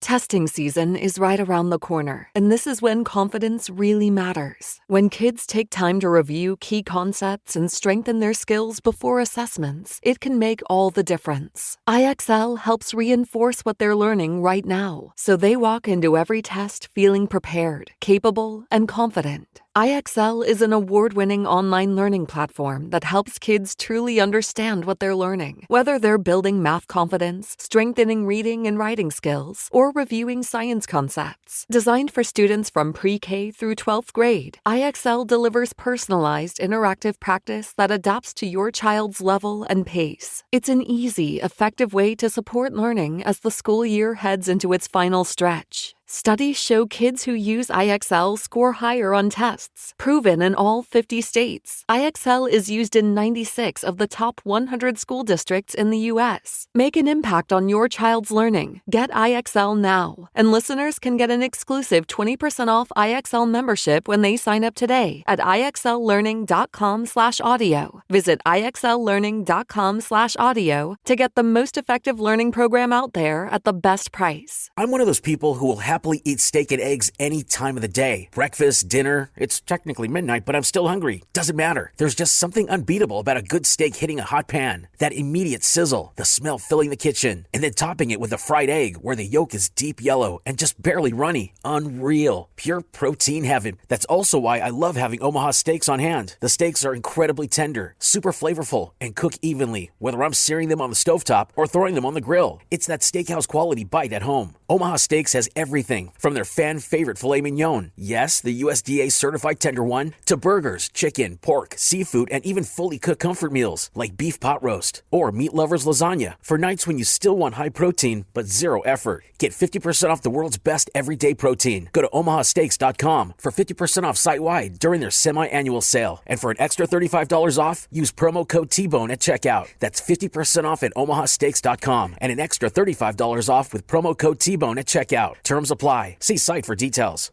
Testing season is right around the corner, and this is when confidence really matters. When kids take time to review key concepts and strengthen their skills before assessments, it can make all the difference. IXL helps reinforce what they're learning right now, so they walk into every test feeling prepared, capable, and confident. IXL is an award-winning online learning platform that helps kids truly understand what they're learning. Whether they're building math confidence, strengthening reading and writing skills, or reviewing science concepts. Designed for students from pre-K through 12th grade, IXL delivers personalized, interactive practice that adapts to your child's level and pace. It's an easy, effective way to support learning as the school year heads into its final stretch. Studies show kids who use IXL score higher on tests, proven in all 50 states. IXL is used in 96 of the top 100 school districts in the U.S. Make an impact on your child's learning. Get IXL now. And listeners can get an exclusive 20% off IXL membership when they sign up today at IXLlearning.com/audio. Visit IXLlearning.com/audio to get the most effective learning program out there at the best price. I'm one of those people who will happily eat steak and eggs any time of the day. Breakfast, dinner, it's technically midnight, but I'm still hungry. Doesn't matter. There's just something unbeatable about a good steak hitting a hot pan. That immediate sizzle, the smell filling the kitchen, and then topping it with a fried egg where the yolk is deep yellow and just barely runny. Unreal. Pure protein heaven. That's also why I love having Omaha steaks on hand. The steaks are incredibly tender, super flavorful, and cook evenly, whether I'm searing them on the stovetop or throwing them on the grill. It's that steakhouse quality bite at home. Omaha Steaks has everything from their fan-favorite filet mignon, yes, the USDA-certified tender one, to burgers, chicken, pork, seafood, and even fully cooked comfort meals like beef pot roast or meat lovers lasagna for nights when you still want high protein but zero effort. Get 50% off the world's best everyday protein. Go to omahasteaks.com for 50% off site-wide during their semi-annual sale. And for an extra $35 off, use promo code T-Bone at checkout. That's 50% off at omahasteaks.com and an extra $35 off with promo code T-Bone at checkout. Terms apply. See site for details.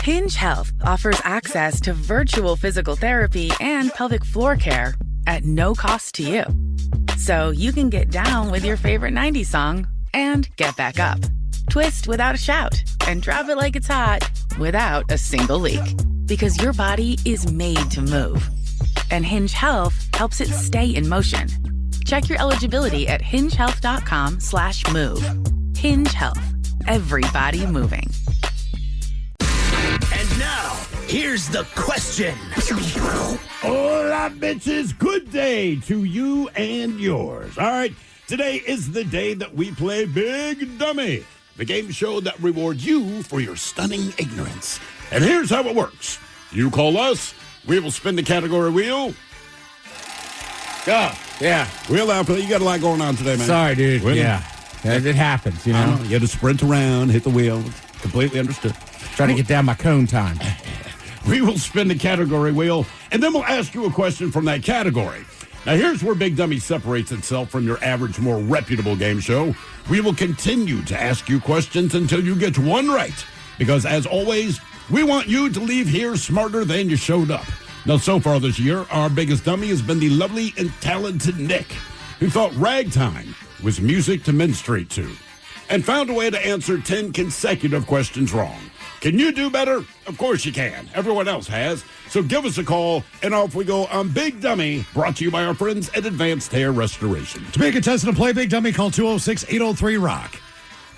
Hinge Health offers access to virtual physical therapy and pelvic floor care at no cost to you. So you can get down with your favorite 90s song and get back up. Twist without a shout and drop it like it's hot without a single leak. Because your body is made to move. And Hinge Health helps it stay in motion. Check your eligibility at hingehealth.com/move. Hinge Health. Everybody moving. And now, here's the question. Hola, bitches. Good day to you and yours. All right, today is the day that we play Big Dummy, the game show that rewards you for your stunning ignorance. And here's how it works. You call us, we will spin the category wheel. Yeah. Wheel out. You got a lot going on today, man. Sorry, dude. Really? Yeah. It happens, you know. You had to sprint around, hit the wheel. Completely understood. Trying to get down my cone time. We will spin the category wheel, and then we'll ask you a question from that category. Now, here's where Big Dummy separates itself from your average, more reputable game show. We will continue to ask you questions until you get one right. Because, as always, we want you to leave here smarter than you showed up. Now, so far this year, our biggest dummy has been the lovely and talented Nick, who thought ragtime was music to menstruate to, and found a way to answer 10 consecutive questions wrong. Can you do better? Of course you can. Everyone else has. So give us a call, and off we go on Big Dummy, brought to you by our friends at Advanced Hair Restoration. To be a contestant and play Big Dummy, call 206-803-ROCK.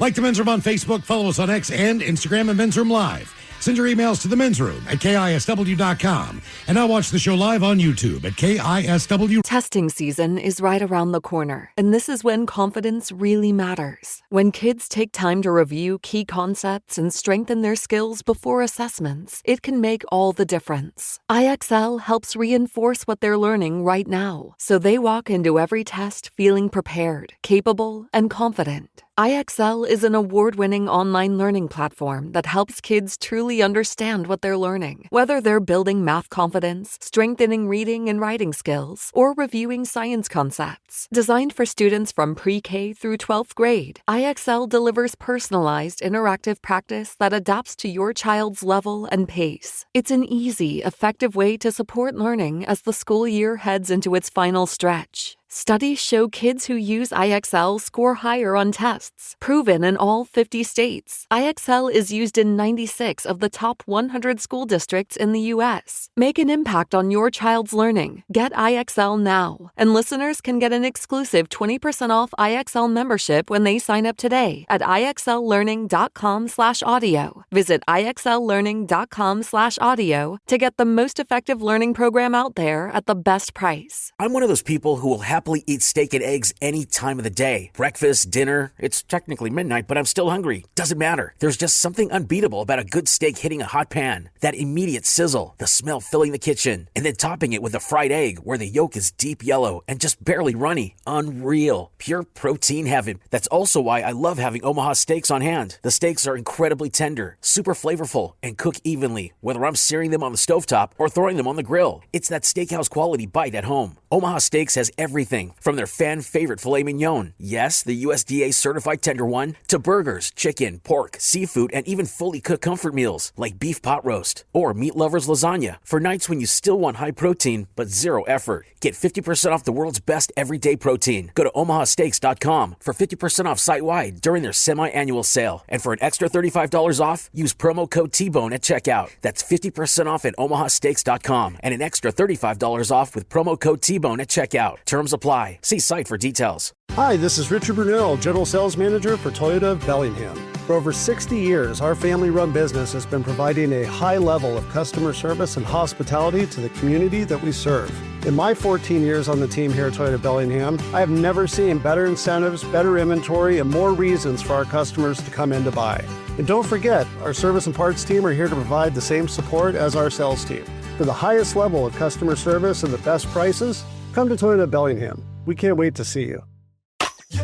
Like the Men's Room on Facebook, follow us on X and Instagram at Men's Room Live. Send your emails to the Men's Room at KISW.com. And now watch the show live on YouTube at KISW. Testing season is right around the corner, and this is when confidence really matters. When kids take time to review key concepts and strengthen their skills before assessments, it can make all the difference. IXL helps reinforce what they're learning right now, so they walk into every test feeling prepared, capable, and confident. IXL is an award-winning online learning platform that helps kids truly understand what they're learning. Whether they're building math confidence, strengthening reading and writing skills, or reviewing science concepts. Designed for students from pre-K through 12th grade, IXL delivers personalized, interactive practice that adapts to your child's level and pace. It's an easy, effective way to support learning as the school year heads into its final stretch. Studies show kids who use IXL score higher on tests, proven in all 50 states. IXL is used in 96 of the top 100 school districts in the U.S. Make an impact on your child's learning. Get IXL now. And listeners can get an exclusive 20% off IXL membership when they sign up today at IXLlearning.com/audio. Visit IXLlearning.com/audio to get the most effective learning program out there at the best price. I'm one of those people who will happily eat steak and eggs any time of the day. Breakfast, dinner, it's technically midnight, but I'm still hungry. Doesn't matter. There's just something unbeatable about a good steak hitting a hot pan. That immediate sizzle, the smell filling the kitchen, and then topping it with a fried egg where the yolk is deep yellow and just barely runny. Unreal. Pure protein heaven. That's also why I love having Omaha steaks on hand. The steaks are incredibly tender, super flavorful, and cook evenly, whether I'm searing them on the stovetop or throwing them on the grill. It's that steakhouse quality bite at home. Omaha Steaks has everything from their fan favorite filet mignon, yes, the USDA certified tender one, to burgers, chicken, pork, seafood, and even fully cooked comfort meals like beef pot roast or meat lovers lasagna for nights when you still want high protein but zero effort. Get 50% off the world's best everyday protein. Go to omahasteaks.com for 50% off site-wide during their semi-annual sale. And for an extra $35 off, use promo code T-Bone at checkout. That's 50% off at omahasteaks.com and an extra $35 off with promo code T-Bone at checkout. Terms apply. See site for details. Hi, this is Richard Brunel, General Sales Manager for Toyota of Bellingham. For over 60 years, our family-run business has been providing a high level of customer service and hospitality to the community that we serve. In my 14 years on the team here at Toyota Bellingham, I have never seen better incentives, better inventory, and more reasons for our customers to come in to buy. And don't forget, our service and parts team are here to provide the same support as our sales team. For the highest level of customer service and the best prices, come to Toyota Bellingham. We can't wait to see you.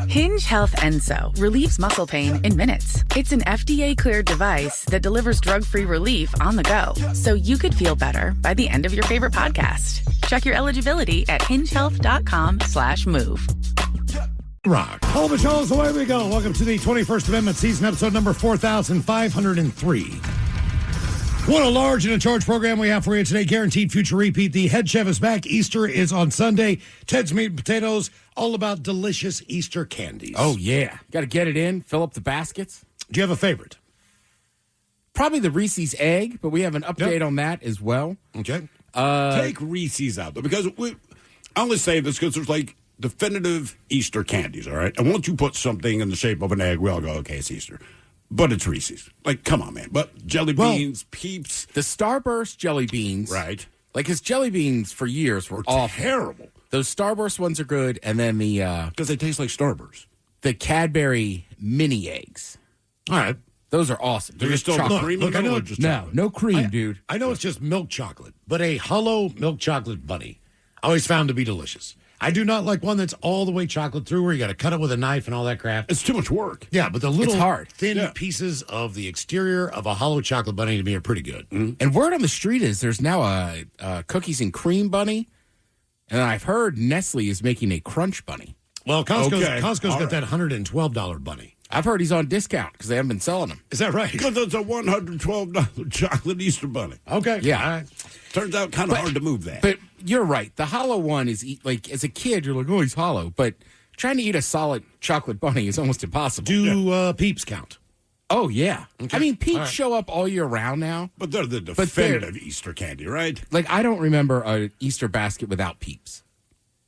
Hinge Health Enso relieves muscle pain in minutes. It's an FDA-cleared device that delivers drug-free relief on the go, so you could feel better by the end of your favorite podcast. Check your eligibility at hingehealth.com/move. Rock. All the shows, away we go. Welcome to the 21st Amendment season, episode number 4503. What a large and in charge program we have for you today. Guaranteed future repeat. The head chef is back. Easter is on Sunday. Ted's Meat and Potatoes, all about delicious Easter candies. Oh, yeah. Got to get it in, fill up the baskets. Do you have a favorite? Probably the Reese's Egg, but we have an update on that as well. Okay. Take Reese's out, though, because I only say this because there's like definitive Easter candies, all right? And once you put something in the shape of an egg, we all go, okay, it's Easter. But it's Reese's. Like, come on, man. But jelly beans, Peeps. The Starburst jelly beans. Right. Like, his jelly beans for years were awful. Terrible. Those Starburst ones are good, and then because they taste like Starburst. The Cadbury mini eggs. All right. Those are awesome. They're just still cream in the middle or just chocolate? No cream, dude. I know it's just milk chocolate, but a hollow milk chocolate bunny I always found to be delicious. I do not like one that's all the way chocolate through where you got to cut it with a knife and all that crap. It's too much work. Yeah, but the little hard. thin pieces of the exterior of a hollow chocolate bunny to me are pretty good. Mm-hmm. And word on the street is there's now a cookies and cream bunny, and I've heard Nestle is making a crunch bunny. Well, Costco's All got that $112 bunny. I've heard he's on discount because they haven't been selling them. Is that right? Because it's a $112 chocolate Easter bunny. Okay. Yeah. All right. Turns out kind of hard to move that. But you're right. The hollow one is, like, as a kid, you're like, oh, he's hollow. But trying to eat a solid chocolate bunny is almost impossible. Do Peeps count? Oh, yeah. Okay. I mean, Peeps right. show up all year round now. But they're the definitive Easter candy, right? Like, I don't remember an Easter basket without Peeps.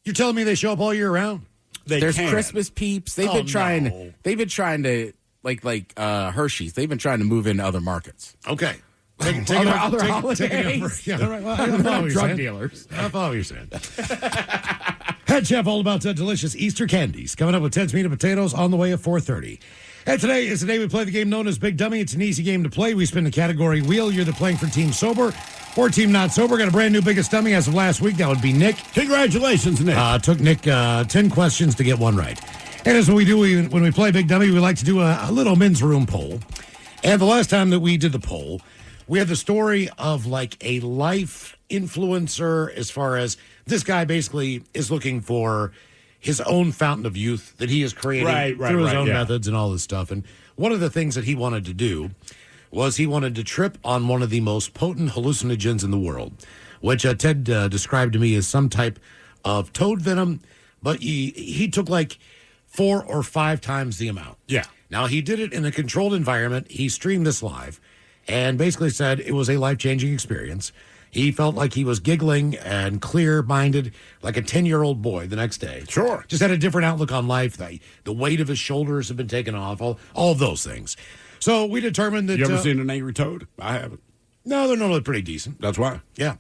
You're telling me they show up all year round? There's Christmas Peeps. They've been trying. No. They've been trying to like Hershey's. They've been trying to move into other markets. Okay. Other holidays. Yeah, all right. Well, I follow what you're Drug saying. dealers. I follow what you're saying. Head chef, all about delicious Easter candies. Coming up with Ted's Meat and Potatoes on the way at 4:30. And today is the day we play the game known as Big Dummy. It's an easy game to play. We spin the category wheel. You're either playing for Team Sober or Team Not Sober. Got a brand new Biggest Dummy as of last week. That would be Nick. Congratulations, Nick. Took Nick 10 questions to get one right. And as we do when we play Big Dummy, we like to do a little men's room poll. And the last time that we did the poll, we had the story of like a life influencer as far as this guy basically is looking for his own fountain of youth that he is creating through his own methods and all this stuff. And one of the things that he wanted to do was he wanted to trip on one of the most potent hallucinogens in the world, which Ted described to me as some type of toad venom, but he took like 4 or 5 times the amount. Yeah. Now, he did it in a controlled environment. He streamed this live and basically said it was a life-changing experience. He felt like he was giggling and clear-minded like a 10-year-old boy the next day. Sure. Just had a different outlook on life. The weight of his shoulders have been taken off, all of those things. So we determined that... You ever seen an angry toad? I haven't. No, they're normally pretty decent. That's why. Yeah.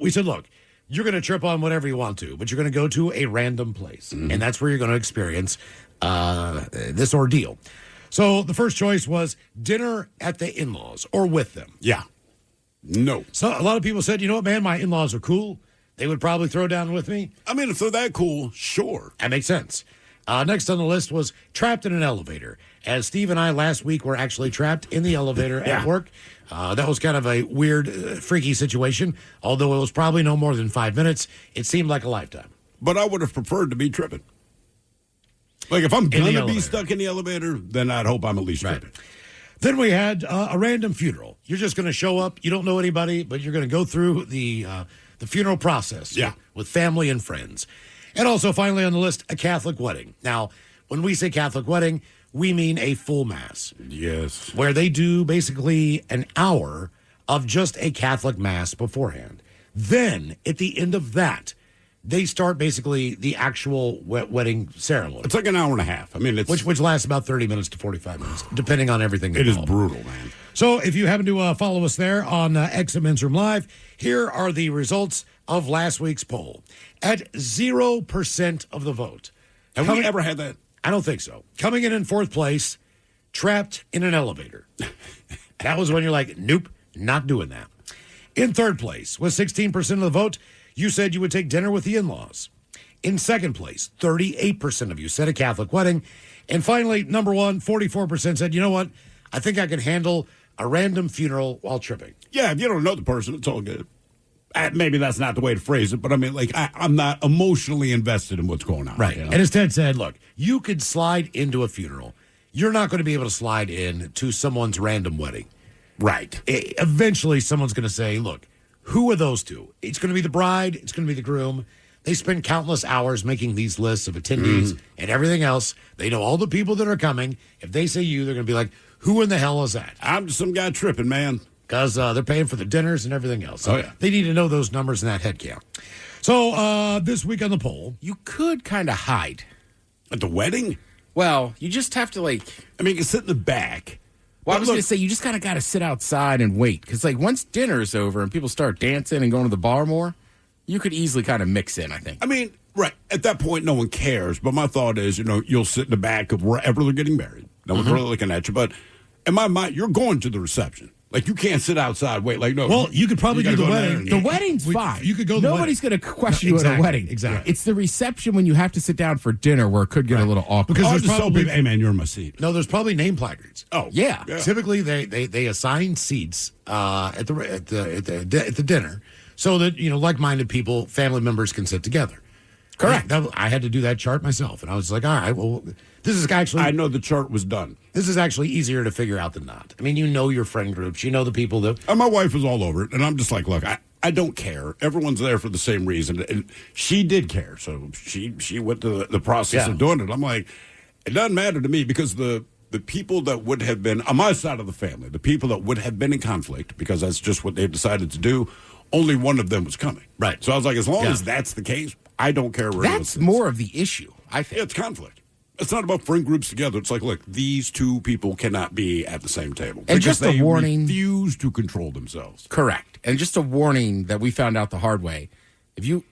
We said, look, you're going to trip on whatever you want to, but you're going to go to a random place, and that's where you're going to experience this ordeal. So the first choice was dinner at the in-laws or with them. Yeah. No. So a lot of people said, you know what, man, my in-laws are cool. They would probably throw down with me. I mean, if they're that cool, sure. That makes sense. Next on the list was trapped in an elevator. As Steve and I last week were actually trapped in the elevator at work. That was kind of a weird, freaky situation. Although it was probably no more than 5 minutes, it seemed like a lifetime. But I would have preferred to be tripping. Like, if I'm going to be stuck in the elevator, then I'd hope I'm at least tripping. Then we had a random funeral. You're just going to show up. You don't know anybody, but you're going to go through the funeral process with family and friends. And also, finally on the list, a Catholic wedding. Now, when we say Catholic wedding, we mean a full mass. Yes. Where they do basically an hour of just a Catholic mass beforehand. Then, at the end of that, they start basically the actual wedding ceremony. It's like an hour and a half. I mean, it's... Which lasts about 30 minutes to 45 minutes, depending on everything. It is brutal, man. So if you happen to follow us there on X at Men's Room Live, here are the results of last week's poll. At 0% of the vote. Have we ever had that? I don't think so. Coming in fourth place, trapped in an elevator. That was when you're like, nope, not doing that. In third place, with 16% of the vote, you said you would take dinner with the in-laws. In second place, 38% of you said a Catholic wedding. And finally, number one, 44% said, you know what? I think I can handle a random funeral while tripping. Yeah, if you don't know the person, it's all good. Maybe that's not the way to phrase it, but I mean, like, I'm not emotionally invested in what's going on. Right. You know? And as Ted said, look, you could slide into a funeral. You're not going to be able to slide in to someone's random wedding. Right. Eventually, someone's going to say, look, who are those two? It's going to be the bride. It's going to be the groom. They spend countless hours making these lists of attendees and everything else. They know all the people that are coming. If they say you, they're going to be like, who in the hell is that? I'm just some guy tripping, man. Because they're paying for the dinners and everything else. So yeah. They need to know those numbers and that head count. So this week on the poll. You could kind of hide. At the wedding? Well, you just have to, like... I mean, you can sit in the back. Well, I was going to say, you just kind of got to sit outside and wait. Because, like, once dinner's over and people start dancing and going to the bar more, you could easily kind of mix in, I think. I mean, right. At that point, no one cares. But my thought is, you'll sit in the back of wherever they're getting married. No one's really looking at you. But in my mind, you're going to the reception. Like, you can't sit outside, wait, like, no. Well, you could probably do the wedding. The wedding's fine. You could go to the Nobody's going to question No, you at a exactly, wedding. exactly. It's the reception when you have to sit down for dinner where it could get a little awkward. Because I'll there's just tell probably, people, hey, man, you're in my seat. no, there's probably name placards. Oh, yeah. Typically, they assign seats at the dinner so that like-minded people, family members can sit together. Correct. I had to do that chart myself, and I was like, all right, well, this is actually... I know the chart was done. This is actually easier to figure out than not. I mean, you know your friend groups. You know the people that... And my wife was all over it, and I'm just like, look, I don't care. Everyone's there for the same reason. And she did care, so she went to the process of doing it. I'm like, it doesn't matter to me because the people that would have been, on my side of the family, the people that would have been in conflict, because that's just what they've decided to do, only one of them was coming. Right. So I was like, as long as that's the case, I don't care where That's more of the issue, I think. Yeah, it's conflict. It's not about friend groups together. It's like, look, these two people cannot be at the same table. And just a warning. They refuse to control themselves. Correct. And just a warning that we found out the hard way. If you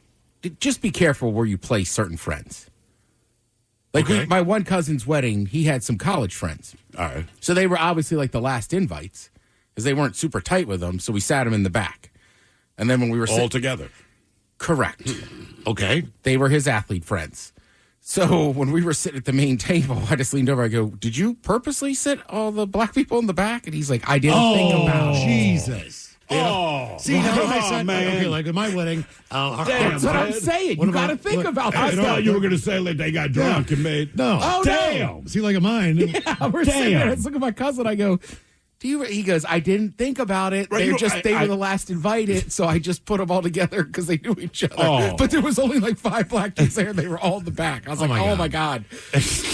just be careful where you place certain friends. Like my one cousin's wedding, he had some college friends. All right. So they were obviously like the last invites because they weren't super tight with them. So we sat them in the back. And then when we were all together. Correct. Okay. They were his athlete friends. So when we were sitting at the main table, I just leaned over. I go, "Did you purposely sit all the black people in the back?" And he's like, "I didn't think about it." Jesus. See, now I said, man. okay, like at my wedding, That's what I'm saying. You got to think about I that. thought you were going to say like they got drunk and made. No. Oh, damn. no. See, like at mine. Yeah, we're sitting there. I look at my cousin. I go, He goes, I didn't think about it. Right, They were the last invited, so I just put them all together because they knew each other. Oh. But there was only like 5 black kids there, and they were all in the back. I was like, oh my God.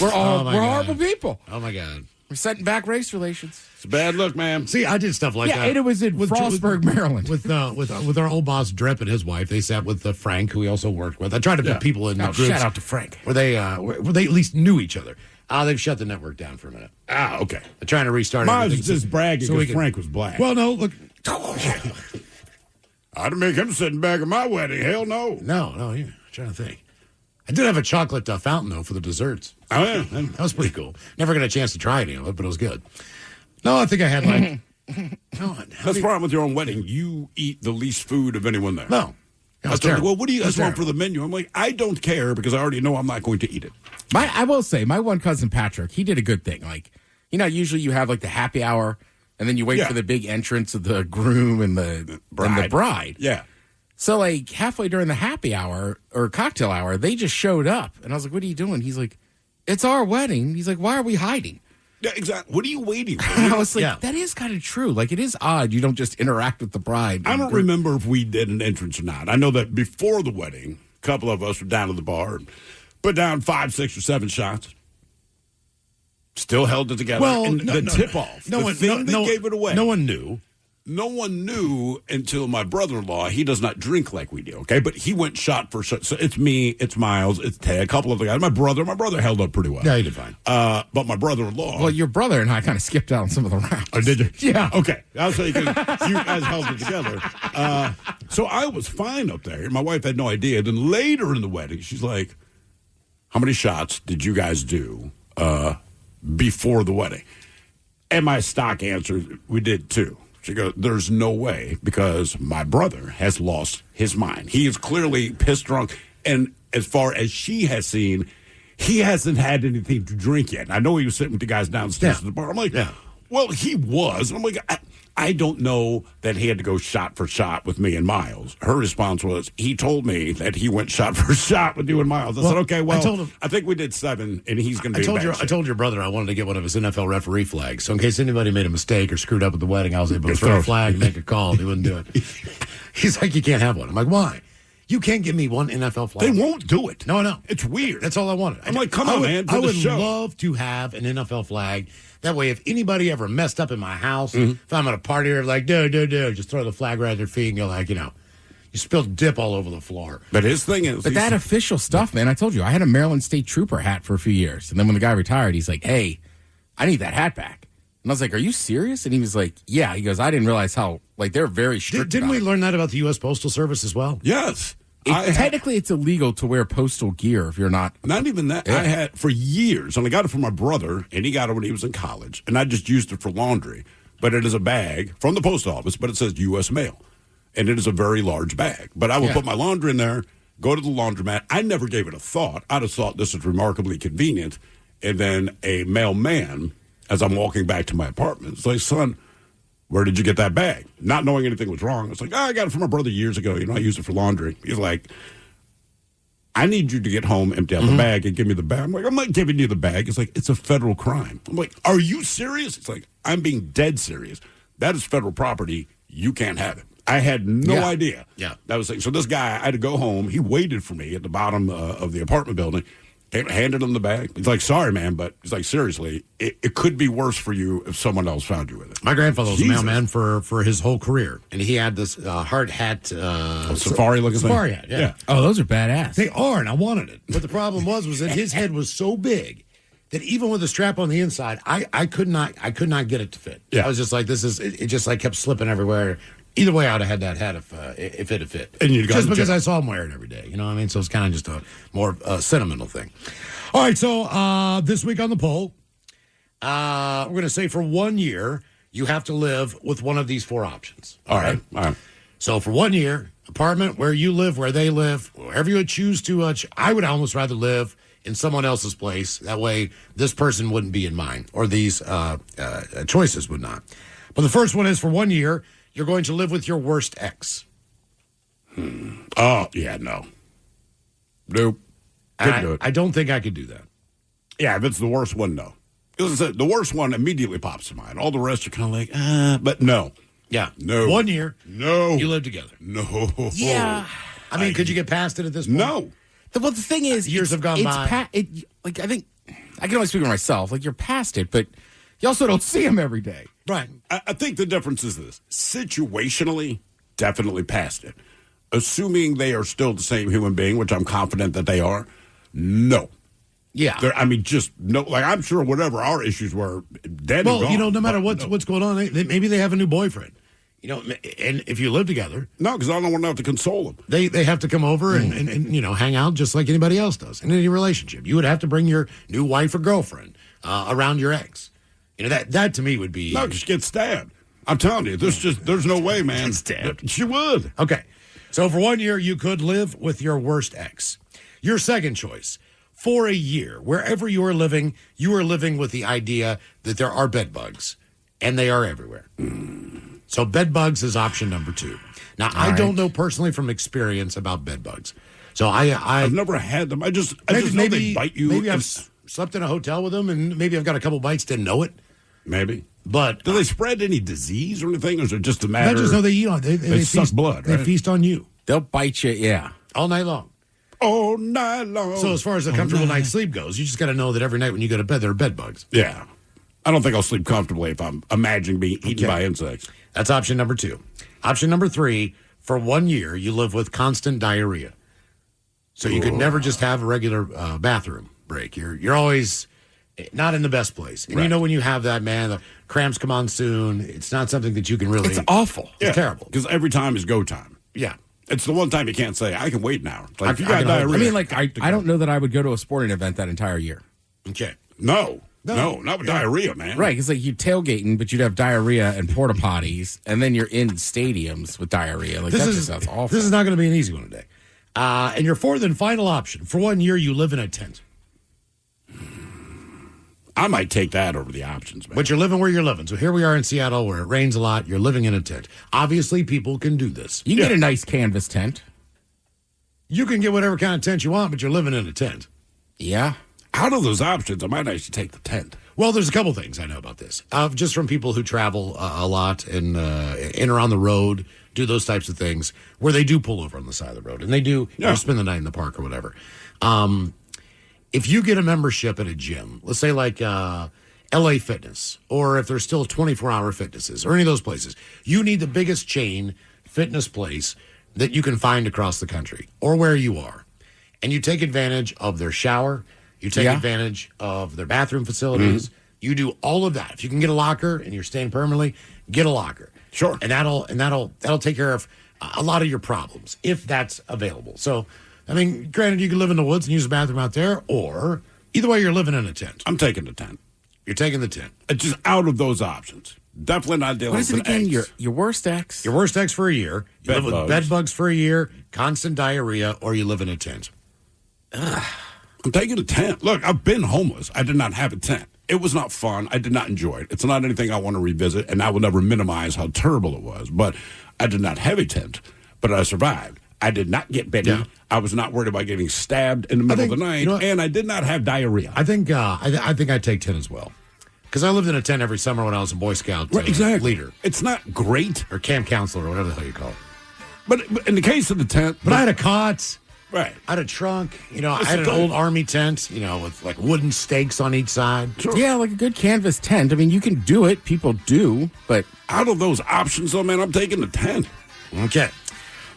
We're horrible people. Oh, my God. We're setting back race relations. It's a bad look, man. See, I did stuff like that. Yeah, and it was in Frostburg, Maryland. With our old boss, Drip, and his wife. They sat with Frank, who he also worked with. I tried to put people in groups. Shout out to Frank. Where they at least knew each other. They've shut the network down for a minute. Okay. They're trying to restart Miles everything. was just bragging because Frank was black. Well, no, look. I'd make him sitting back at my wedding. Hell no. No, yeah. I'm trying to think. I did have a chocolate fountain, though, for the desserts. Oh, yeah. That was pretty cool. Never got a chance to try any of it, but it was good. No, I think I had like... That's the problem with your own wedding. You eat the least food of anyone there. No. I was like, well, what do you guys want for the menu? I'm like, I don't care because I already know I'm not going to eat it. I will say, my one cousin Patrick, he did a good thing. Like, usually you have like the happy hour, and then you wait for the big entrance of the groom and the bride. Yeah. So like halfway during the happy hour or cocktail hour, they just showed up, and I was like, "What are you doing?" He's like, "It's our wedding." He's like, "Why are we hiding?" Yeah, exactly. What are you waiting for? I was like, that is kind of true. Like, it is odd. You don't just interact with the bride. I don't remember if we did an entrance or not. I know that before the wedding, a couple of us were down at the bar and put down 5, 6, or 7 shots. Still held it together. Well, and the tip-off, gave it away. No one knew. No one knew until my brother-in-law. He does not drink like we do, okay? But he went shot for shot. So it's me, it's Miles, it's Ted, a couple of the guys. My brother held up pretty well. Yeah, he did fine. But my brother-in-law. Well, your brother and I kind of skipped out on some of the rounds. Oh, did you? Yeah. Okay. I'll say because you guys held it together. So I was fine up there. My wife had no idea. Then later in the wedding, she's like, how many shots did you guys do before the wedding? And my stock answer, we did 2. She goes, there's no way because my brother has lost his mind. He is clearly pissed drunk. And as far as she has seen, he hasn't had anything to drink yet. And I know he was sitting with the guys downstairs at the bar. I'm like, well, he was. And I'm like, I don't know that he had to go shot for shot with me and Miles. Her response was, he told me that he went shot for shot with you and Miles. I said, okay, well, I told him, I think we did 7, and he's going to be I told your brother I wanted to get one of his NFL referee flags. So in case anybody made a mistake or screwed up at the wedding, I was able to throw a flag and make a call. He wouldn't do it. He's like, you can't have one. I'm like, why? You can't give me one NFL flag. They won't do it. No, no. It's weird. That's all I wanted. I'm like, come on, man. I would love to have an NFL flag. That way, if anybody ever messed up in my house, if I'm at a party or like, dude, just throw the flag right at their feet and go like, you spilled dip all over the floor. But his thing is... But that official stuff, man, I told you, I had a Maryland State Trooper hat for a few years. And then when the guy retired, he's like, hey, I need that hat back. And I was like, are you serious? And he was like, yeah. He goes, I didn't realize how, like, they're very strict. Didn't we learn that about the U.S. Postal Service as well? Yes. Technically, it's illegal to wear postal gear if you're not. Not even that. Yeah. I had for years, and I got it from my brother, and he got it when he was in college, and I just used it for laundry. But it is a bag from the post office, but it says U.S. mail, and it is a very large bag. But I would put my laundry in there, go to the laundromat. I never gave it a thought. I just thought this is remarkably convenient. And then a mailman, as I'm walking back to my apartment, is like, son, where did you get that bag? Not knowing anything was wrong. I was like, I got it from my brother years ago. I used it for laundry. He's like, I need you to get home, empty out the bag, and give me the bag. I'm like, I'm not giving you the bag. It's like, it's a federal crime. I'm like, are you serious? It's like, I'm being dead serious. That is federal property. You can't have it. I had no idea. Yeah. That was like, so this guy, I had to go home. He waited for me at the bottom of the apartment building. Handed him the bag. He's like, sorry, man, but he's like, seriously, it could be worse for you if someone else found you with it. My grandfather was a mailman for his whole career, and he had this hard hat, safari-looking thing? Safari hat, yeah. Oh, those are badass. They are, and I wanted it. But the problem was that his head was so big that even with the strap on the inside, I could not get it to fit. Yeah. I was just like, it just like kept slipping everywhere. Either way, I'd have had that hat if it had fit. And you'd just because I saw him wear it every day. You know what I mean? So it's kind of just a more sentimental thing. All right, so this week on the poll, we're going to say for 1 year, you have to live with one of these 4 options. All right. So for 1 year, apartment where you live, where they live, wherever you would choose to, I would almost rather live in someone else's place. That way, this person wouldn't be in mine, or these choices would not. But the first one is for 1 year, you're going to live with your worst ex. Oh, yeah, no. Nope. Couldn't do it. I don't think I could do that. Yeah, if it's the worst one, no. As I said, the worst one immediately pops to mind. All the rest are kind of like, but no. Yeah. No. 1 year. No. You live together. No. Yeah. I mean, could you get past it at this point? No. Well, the thing is, Years have gone by. I think I can only speak for myself. Like, you're past it, but you also don't see them every day. Right. I think the difference is this. Situationally, definitely past it. Assuming they are still the same human being, which I'm confident that they are, no. Yeah. Just no. Like, I'm sure whatever our issues were, dead and gone. No matter But what's going on, maybe they have a new boboyfriend. And if you live together. No, because I don't want to have to console them. They have to come over and hang out just like anybody else does in any relationship. You would have to bring your new wife or girlfriend around your ex. That to me would be... No, just get stabbed. I'm telling you, there's no way, man. Stabbed. She would. Okay. So for 1 year, you could live with your worst ex. Your second choice, for a year, wherever you are living with the idea that there are bed bugs, and they are everywhere. So bed bugs is option number 2. Now, I don't know personally from experience about bed bugs. So I've never had them. I just know they bite you. Maybe I've slept in a hotel with them, and maybe I've got a couple bites, didn't know it. Maybe. But do they spread any disease or anything, or is it just a matter? I just know they eat on. They suck feast blood. Right? They feast on you. They'll bite you, yeah, all night long. All night long. So as far as a comfortable night's sleep goes, you just got to know that every night when you go to bed, there are bed bugs. Yeah. I don't think I'll sleep comfortably if I'm imagining being eaten by insects. That's option number 2. Option number 3, for 1 year, you live with constant diarrhea. So you could never just have a regular bathroom break. You're always not in the best place. And you know when you have that, man, the cramps come on soon. It's not something that you can really... It's awful. It's terrible. Because every time is go time. Yeah. It's the one time you can't say, I can wait an hour. Like, if you I got can diarrhea... I mean, like, I don't know that I would go to a sporting event that entire year. Okay. No, not with diarrhea, man. Right, because like you tailgating, but you'd have diarrhea and porta potties, and then you're in stadiums with diarrhea. Like, that just sounds awful. This is not going to be an easy one today. And your fourth and final option, for 1 year, you live in a tent. I might take that over the options, man. But you're living where you're living. So here we are in Seattle where it rains a lot. You're living in a tent. Obviously, people can do this. You can get a nice canvas tent. You can get whatever kind of tent you want, but you're living in a tent. Yeah. Out of those options, I might actually take the tent. Well, there's a couple things I know about this. Just from people who travel a lot and in or on the road, do those types of things, where they do pull over on the side of the road. And they do spend the night in the park or whatever. If you get a membership at a gym, let's say like LA Fitness, or if there's still 24-hour fitnesses, or any of those places, you need the biggest chain fitness place that you can find across the country, or where you are. And you take advantage of their shower, you take advantage of their bathroom facilities, you do all of that. If you can get a locker and you're staying permanently, get a locker. Sure. And that'll take care of a lot of your problems, if that's available. So, I mean, granted, you can live in the woods and use a bathroom out there, or either way, you're living in a tent. I'm taking the tent. You're taking the tent. It's just out of those options. Definitely not dealing What is it with again? eggs. Your worst ex? Your worst ex for a year. You live with bugs. bed bugs for a year, constant diarrhea, or you live in a tent. I'm taking a tent. Look, I've been homeless. I did not have a tent. It was not fun. I did not enjoy it. It's not anything I want to revisit, and I will never minimize how terrible it was. But I did not have a tent, but I survived. I did not get bitten. Yeah. I was not worried about getting stabbed in the middle of the night, and I did not have diarrhea. I think I'd take tent as well. Because I lived in a tent every summer when I was a Boy Scout leader. It's not great. Or camp counselor, or whatever the hell you call it. But in the case of the tent... But I had a cot. Right. I had a trunk. I had an old army tent, with like wooden stakes on each side. Sure. Yeah, like a good canvas tent. I mean, you can do it. People do, but... Out of those options, though, man, I'm taking the tent. Okay.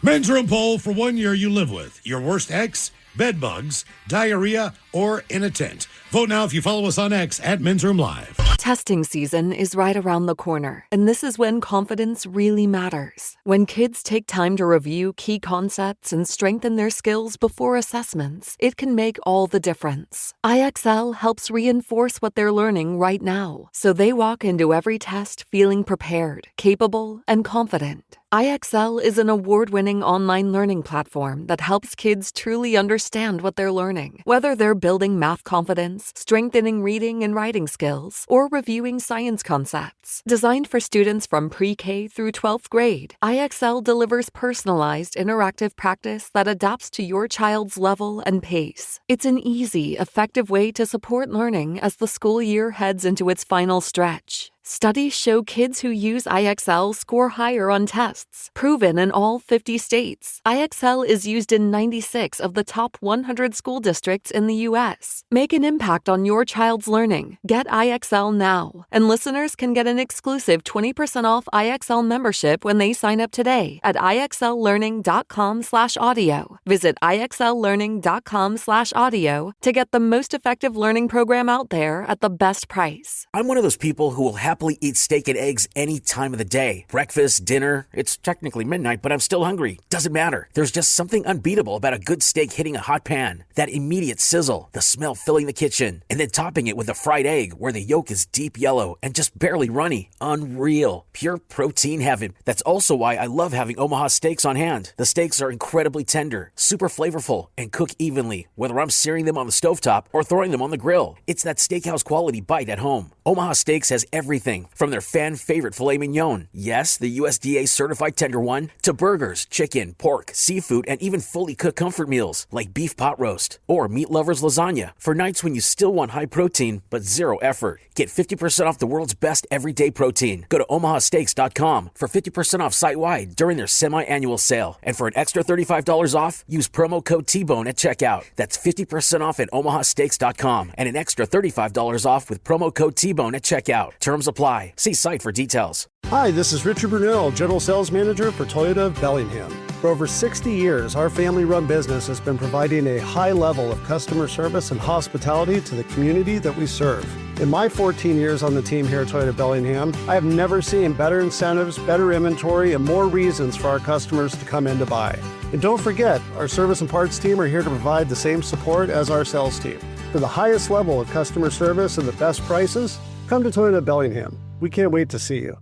Men's room poll for 1 year you live with. Your worst ex, bed bugs, diarrhea, or in a tent. Vote now if you follow us on X at Men's Room Live. Testing season is right around the corner, and this is when confidence really matters. When kids take time to review key concepts and strengthen their skills before assessments, it can make all the difference. IXL helps reinforce what they're learning right now, so they walk into every test feeling prepared, capable, and confident. IXL is an award-winning online learning platform that helps kids truly understand what they're learning. Whether they're building math confidence, strengthening reading and writing skills, or reviewing science concepts. Designed for students from pre-K through 12th grade, IXL delivers personalized, interactive practice that adapts to your child's level and pace. It's an easy, effective way to support learning as the school year heads into its final stretch. Studies show kids who use IXL score higher on tests, proven in all 50 states. IXL is used in 96 of the top 100 school districts in the U.S. Make an impact on your child's learning. Get IXL now. And listeners can get an exclusive 20% off IXL membership when they sign up today at IXLlearning.com/audio. Visit IXLlearning.com/audio to get the most effective learning program out there at the best price. I'm one of those people who will happily eat steak and eggs any time of the day. Breakfast, dinner, it's technically midnight, but I'm still hungry. Doesn't matter. There's just something unbeatable about a good steak hitting a hot pan. That immediate sizzle, the smell filling the kitchen, and then topping it with a fried egg where the yolk is deep yellow and just barely runny. Unreal. Pure protein heaven. That's also why I love having Omaha steaks on hand. The steaks are incredibly tender, super flavorful, and cook evenly, whether I'm searing them on the stovetop or throwing them on the grill. It's that steakhouse quality bite at home. Omaha Steaks has everything from their fan favorite filet mignon, yes, the USDA certified tender one, to burgers, chicken, pork, seafood, and even fully cooked comfort meals like beef pot roast or meat lovers lasagna for nights when you still want high protein but zero effort. Get 50% off the world's best everyday protein. Go to omahasteaks.com for 50% off site-wide during their semi-annual sale. And for an extra $35 off, use promo code T-Bone at checkout. That's 50% off at omahasteaks.com and an extra $35 off with promo code T-Bone at checkout. Terms apply. See site for details. Hi, this is Richard Brunel, General Sales Manager for Toyota of Bellingham. For over 60 years, our family-run business has been providing a high level of customer service and hospitality to the community that we serve. In my 14 years on the team here at Toyota Bellingham, I have never seen better incentives, better inventory, and more reasons for our customers to come in to buy. And don't forget, our service and parts team are here to provide the same support as our sales team. For the highest level of customer service and the best prices, come to Toyota Bellingham. We can't wait to see you.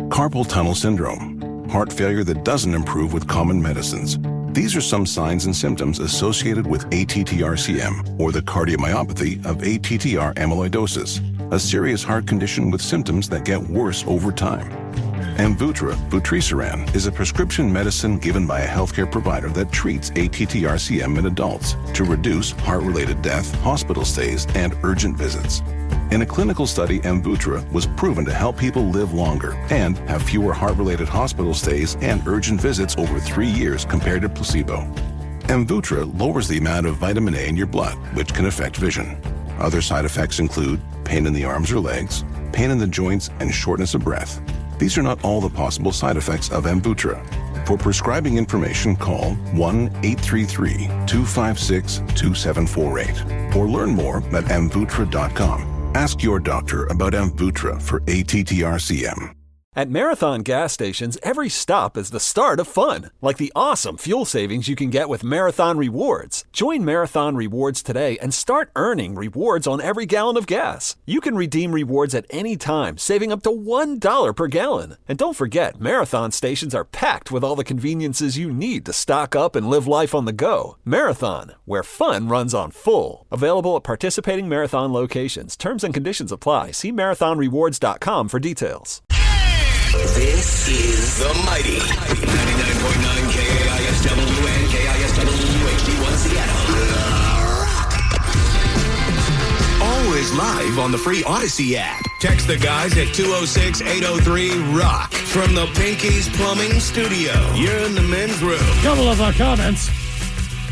Carpal tunnel syndrome, heart failure that doesn't improve with common medicines. These are some signs and symptoms associated with ATTR-CM, or the cardiomyopathy of ATTR amyloidosis, a serious heart condition with symptoms that get worse over time. Amvuttra, vutrisiran, is a prescription medicine given by a healthcare provider that treats ATTR-CM in adults to reduce heart-related death, hospital stays, and urgent visits. In a clinical study, Amvuttra was proven to help people live longer and have fewer heart-related hospital stays and urgent visits over 3 years compared to placebo. Amvuttra lowers the amount of vitamin A in your blood, which can affect vision. Other side effects include pain in the arms or legs, pain in the joints, and shortness of breath. These are not all the possible side effects of Amvuttra. For prescribing information, call 1-833-256-2748 or learn more at amvuttra.com. Ask your doctor about Amvuttra for ATTR-CM. At Marathon gas stations, every stop is the start of fun, like the awesome fuel savings you can get with Marathon Rewards. Join Marathon Rewards today and start earning rewards on every gallon of gas. You can redeem rewards at any time, saving up to $1 per gallon. And don't forget, Marathon stations are packed with all the conveniences you need to stock up and live life on the go. Marathon, where fun runs on full. Available at participating Marathon locations. Terms and conditions apply. See marathonrewards.com for details. This is the mighty 99.9 KISW and KISW HD1 Seattle. Always live on the free Odyssey app. Text the guys at 206-803-ROCK from the Pinky's Plumbing Studio. You're in the men's room. Couple of comments.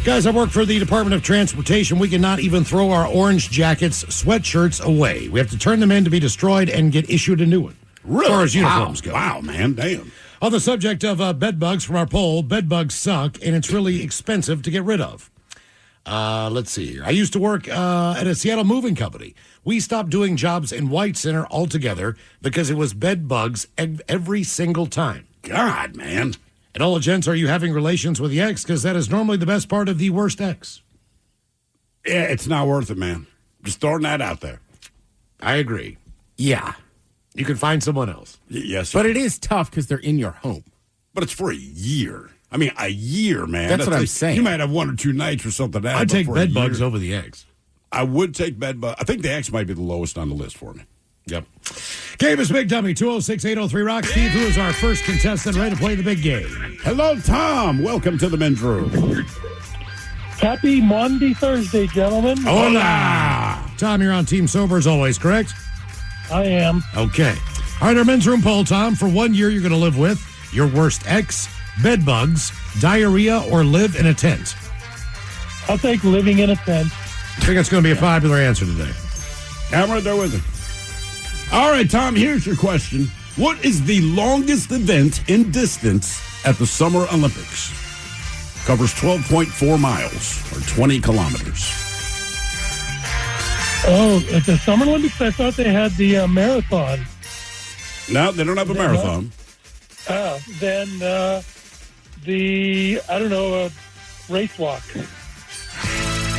Guys, I work for the Department of Transportation. We cannot even throw our orange jackets, sweatshirts away. We have to turn them in to be destroyed and get issued a new one. Really? As far as uniforms go. Wow, man, damn. On the subject of bed bugs from our poll, bed bugs suck, and it's really expensive to get rid of. Let's see here. I used to work at a Seattle moving company. We stopped doing jobs in White Center altogether because it was bed bugs every single time. God, man. And all the gents, are you having relations with the ex? Because that is normally the best part of the worst ex. Yeah, it's not worth it, man. Just throwing that out there. I agree. Yeah. You can find someone else. Yes, But it is tough because they're in your home. But it's for a year. I mean, a year, man. That's what I'm saying. You might have 1 or 2 nights or something. I'd take bed bugs over the eggs. I would take bed bugs. I think the eggs might be the lowest on the list for me. Yep. Game is Big Dummy, 206-803-ROCK. Steve, who is our first contestant ready to play the big game? Hello, Tom. Welcome to the men's room. Happy Monday, Thursday, gentlemen. Hola. Tom, you're on Team Sober as always, correct? I am. Okay. All right, our men's room poll, Tom. For 1 year, you're going to live with your worst ex, bed bugs, diarrhea, or live in a tent. I'll take living in a tent. I think that's going to be a popular answer today. I'm right there with you. All right, Tom, here's your question. What is the longest event in distance at the Summer Olympics? Covers 12.4 miles or 20 kilometers. Oh, at the Summer Olympics, I thought they had the marathon. No, they don't have a marathon. Then race walk.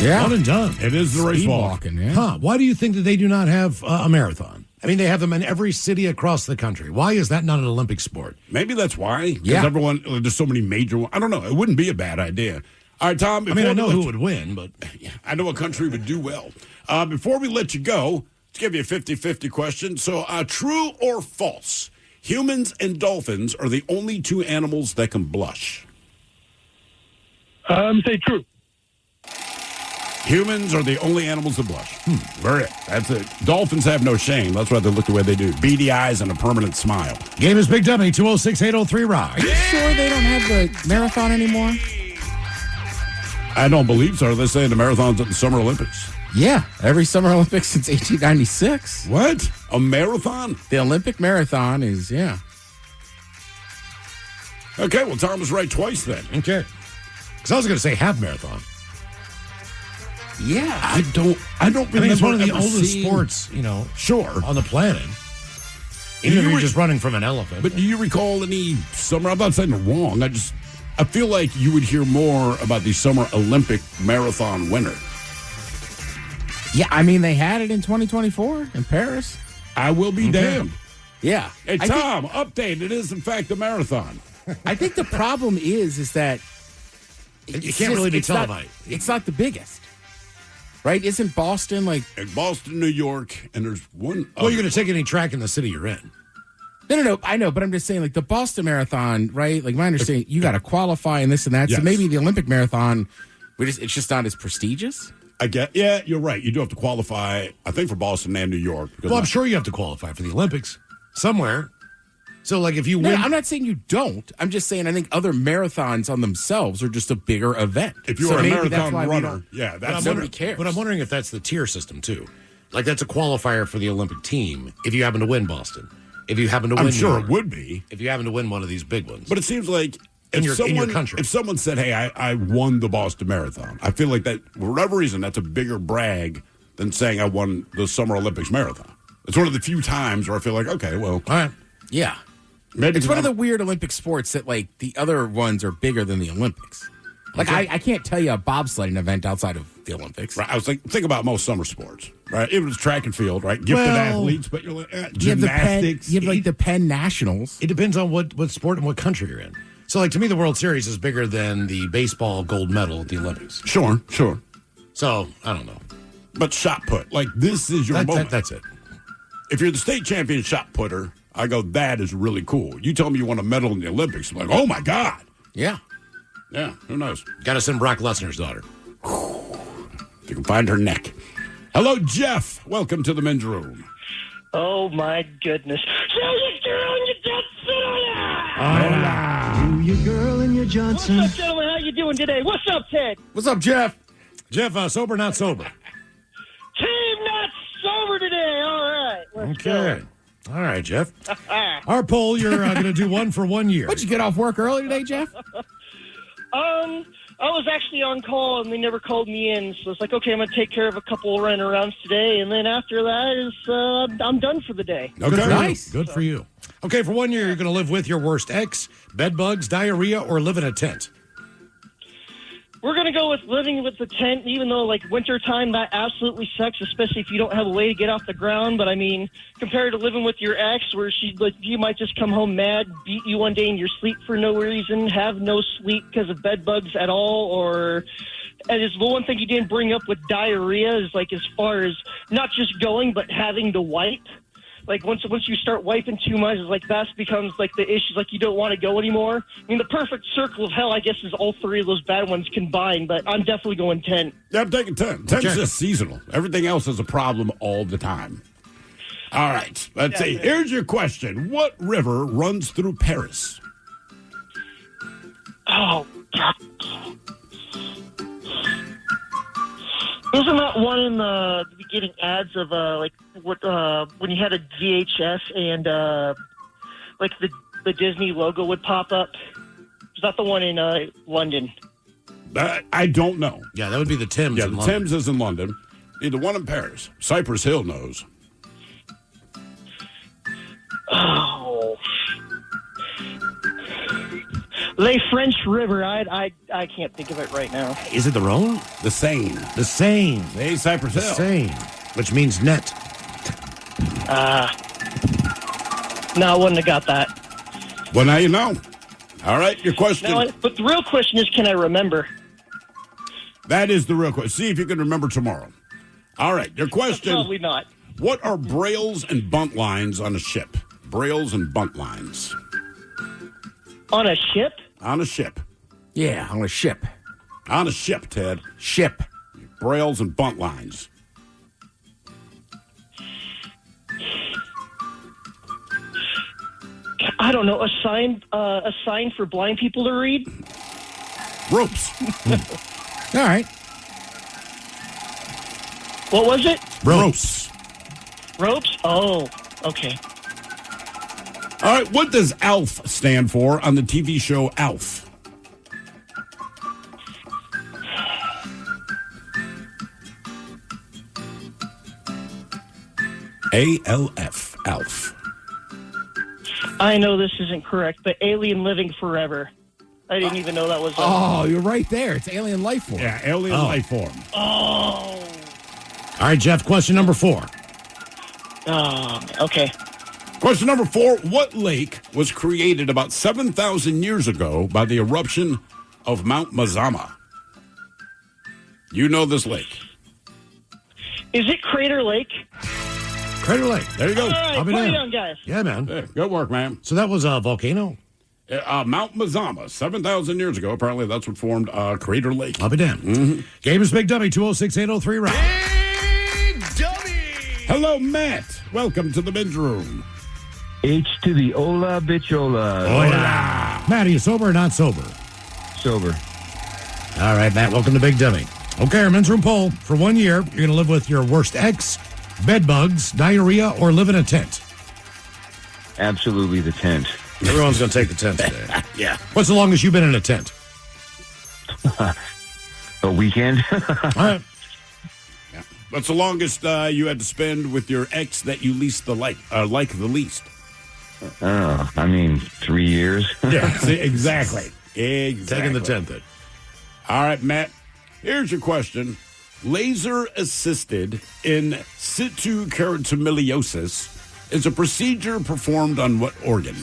Yeah. One and done. It is the race Speed walk. walking, yeah. Huh. Why do you think that they do not have a marathon? I mean, they have them in every city across the country. Why is that not an Olympic sport? Maybe that's why. Because Yeah. there's so many major ones. I don't know. It wouldn't be a bad idea. All right, Tom. I mean, I know who would win, but... I know a country would do well. Before we let you go, let's give you a 50-50 question. So, true or false? Humans and dolphins are the only 2 animals that can blush. Say true. Humans are the only animals that blush. Very it. That's it. Dolphins have no shame. That's why they look the way they do. Beady eyes and a permanent smile. Game is Big Dummy, 206-803-ROCK. Are you sure they don't have the marathon anymore? I don't believe so. They're saying the marathon's at the Summer Olympics. Yeah, every Summer Olympics since 1896. What? A marathon? The Olympic marathon is, yeah. Okay, well, Tom was right twice then. Okay. Because I was going to say half marathon. Yeah. I don't remember. I mean, it's one of the ever oldest seeing- sports, Sure. on the planet. Even if You you're were- just running from an elephant. But do you recall any summer? I'm not saying they're wrong. I feel like you would hear more about the Summer Olympic marathon winner. Yeah, I mean, they had it in 2024 in Paris. I will be damned. Yeah. Hey, Tom, update. It is, in fact, a marathon. I think the problem is that it can't really be televised. It's not the biggest. Right? Isn't Boston like... In Boston, New York, and there's one... Well, you're going to take any track in the city you're in. No, I know, but I'm just saying, like, the Boston Marathon, right? Like, my understanding, you got to qualify and this and that. Yes. So maybe the Olympic Marathon, it's just not as prestigious. Yeah, you're right. You do have to qualify, I think, for Boston and New York. Well, I'm sure you have to qualify for the Olympics somewhere. So, like, if you win... I'm not saying you don't. I'm just saying I think other marathons on themselves are just a bigger event. If you're so a maybe marathon that's why we runner, don't- yeah, that's nobody cares. But I'm wondering if that's the tier system, too. Like, that's a qualifier for the Olympic team if you happen to win Boston. If you happen to win... I'm sure New York. it would be. If you happen to win one of these big ones. But it seems like In if your country. If someone said, hey, I won the Boston Marathon, I feel like that, for whatever reason, that's a bigger brag than saying I won the Summer Olympics Marathon. It's one of the few times where I feel like, okay, well... All right. Yeah. Maybe It's one of the weird Olympic sports that, like, the other ones are bigger than the Olympics. Like, I can't tell you a bobsledding event outside of the Olympics. Right, I was like, think about most summer sports, right? It was track and field, right? Gifted athletes, but you're like, gymnastics. You have like the Penn Nationals. It depends on what sport and what country you're in. So, like, to me, the World Series is bigger than the baseball gold medal at the Olympics. Sure. So, I don't know. But shot put, like, this is your moment. That's it. If you're the state champion shot putter, I go, that is really cool. You tell me you won a medal in the Olympics, I'm like, oh my God. Yeah. Yeah, who knows? Got to send Brock Lesnar's daughter. You can find her neck. Hello, Jeff. Welcome to the men's room. Oh, my goodness. So you girl and your Johnson. You girl and your Johnson. What's up, gentlemen? How you doing today? What's up, Ted? What's up, Jeff? Jeff, sober, not sober. Team not sober today. All right. Let's Okay. All right, Jeff. Our poll, you're going to do one for 1 year. What'd you get off work early today, Jeff? I was actually on call, and they never called me in. So it's like, okay, I'm going to take care of a couple of run-arounds today, and then after that is I'm done for the day. Good for Nice. you. Good for you. Okay, for 1 year, you're going to live with your worst ex, bed bugs, diarrhea, or live in a tent. We're going to go with living with the tent, even though, like, wintertime, that absolutely sucks, especially if you don't have a way to get off the ground. But, I mean, compared to living with your ex, where you might just come home mad, beat you one day in your sleep for no reason, have no sleep because of bed bugs at all, or... And it's the one thing you didn't bring up with diarrhea is, like, as far as not just going, but having to wipe. Like, once you start wiping too much, it's like that becomes, like, the issue. Like, you don't want to go anymore. I mean, the perfect circle of hell, I guess, is all three of those bad ones combined, but I'm definitely going 10. Yeah, I'm taking 10. 10's just seasonal. Everything else is a problem all the time. All right. Let's see. Here's your question. What river runs through Paris? Oh, God. Isn't that one in the beginning ads of when you had a VHS and like the Disney logo would pop up? Is that the one in London? I don't know. Yeah, that would be the Thames. Yeah, the Thames is in London. The one in Paris. Cypress Hill knows. Oh. The French River. I can't think of it right now. Is it the Rhone? The Seine. The Seine. Hey, Cypress Hill. The Seine, which means net. No, I wouldn't have got that. Well, now you know. All right, your question. No, but the real question is, can I remember? That is the real question. See if you can remember tomorrow. All right, your question. Probably not. What are brails and bunt lines on a ship? Brails and bunt lines. On a ship? On a ship. Yeah, on a ship. On a ship, Ted. Ship. Brails and bunt lines. I don't know. A sign for blind people to read? Ropes. All right. What was it? Ropes. Ropes? Oh, okay. All right, what does ALF stand for on the TV show ALF? ALF. ALF. I know this isn't correct, but alien living forever. I didn't even know that was. Oh, you're right there. It's alien life form. Yeah, alien life form. Oh. All right, Jeff, question number 4. Oh, okay. Question number 4. What lake was created about 7,000 years ago by the eruption of Mount Mazama? You know this lake. Is it Crater Lake? Crater Lake. There you go. All right, I'll be put it down. on, guys. Yeah, man. Hey, good work, man. So that was a volcano? Mount Mazama, 7,000 years ago. Apparently, that's what formed Crater Lake. I'll be damned. Mm-hmm. Game is Big Dummy, 206-803 Rock. Big Dummy! Hello, Matt. Welcome to the men's room. H to the Ola Bichola. Oh, yeah. Matt, are you sober or not sober? Sober. All right, Matt, welcome to Big Dummy. Okay, our men's room poll. For 1 year, you're going to live with your worst ex, bed bugs, diarrhea, or live in a tent. Absolutely the tent. Everyone's going to take the tent today. Yeah. What's the longest you've been in a tent? A weekend? All right. Yeah. What's the longest you had to spend with your ex that you least the like the least? Oh, I mean, 3 years. Yeah, see, exactly. Taking the tent then. All right, Matt. Here's your question. Laser-assisted in situ keratomiliosis is a procedure performed on what organ?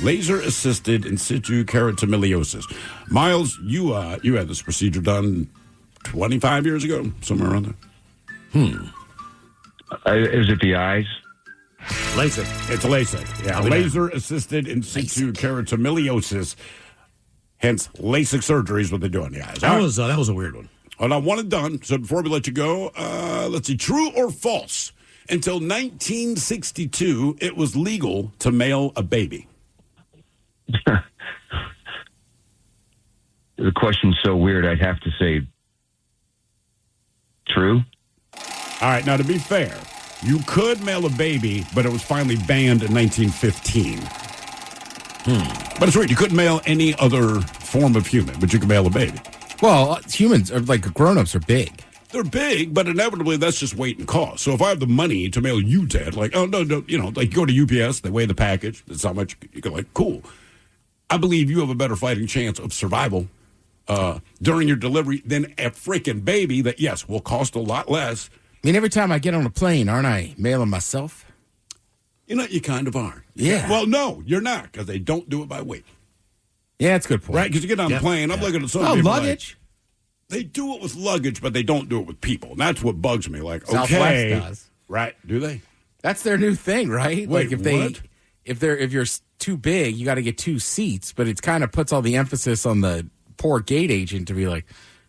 Laser-assisted in situ keratomiliosis. Miles, you had this procedure done 25 years ago, somewhere around there. Is it the eyes? LASIK. It's LASIK. Yeah, laser-assisted in situ keratomiliosis. Hence, LASIK surgery is what they do on the eyes. That was a weird one. Well, now, one and done. So before we let you go, let's see. True or false? Until 1962, it was legal to mail a baby. The question's so weird, I'd have to say true. All right. Now, to be fair, you could mail a baby, but it was finally banned in 1915. But it's weird. You couldn't mail any other form of human, but you could mail a baby. Well, humans, are like grown-ups, are big. They're big, but inevitably that's just weight and cost. So if I have the money to mail you, Ted, like, oh, no, like you go to UPS, they weigh the package. That's how much you go, like, cool. I believe you have a better fighting chance of survival during your delivery than a freaking baby that, yes, will cost a lot less. I mean, every time I get on a plane, aren't I mailing myself? You know, you kind of are. Yeah. Well, no, you're not, because they don't do it by weight. Yeah, that's a good point. Right? Because you get on the plane, I'm looking at some Oh, people luggage? They do it with luggage, but they don't do it with people. And that's what bugs me. Like, Southwest okay. does. Right. Do they? That's their new thing, right? Wait, like if you're too big, you got to get 2 seats, but it kind of puts all the emphasis on the poor gate agent to be like,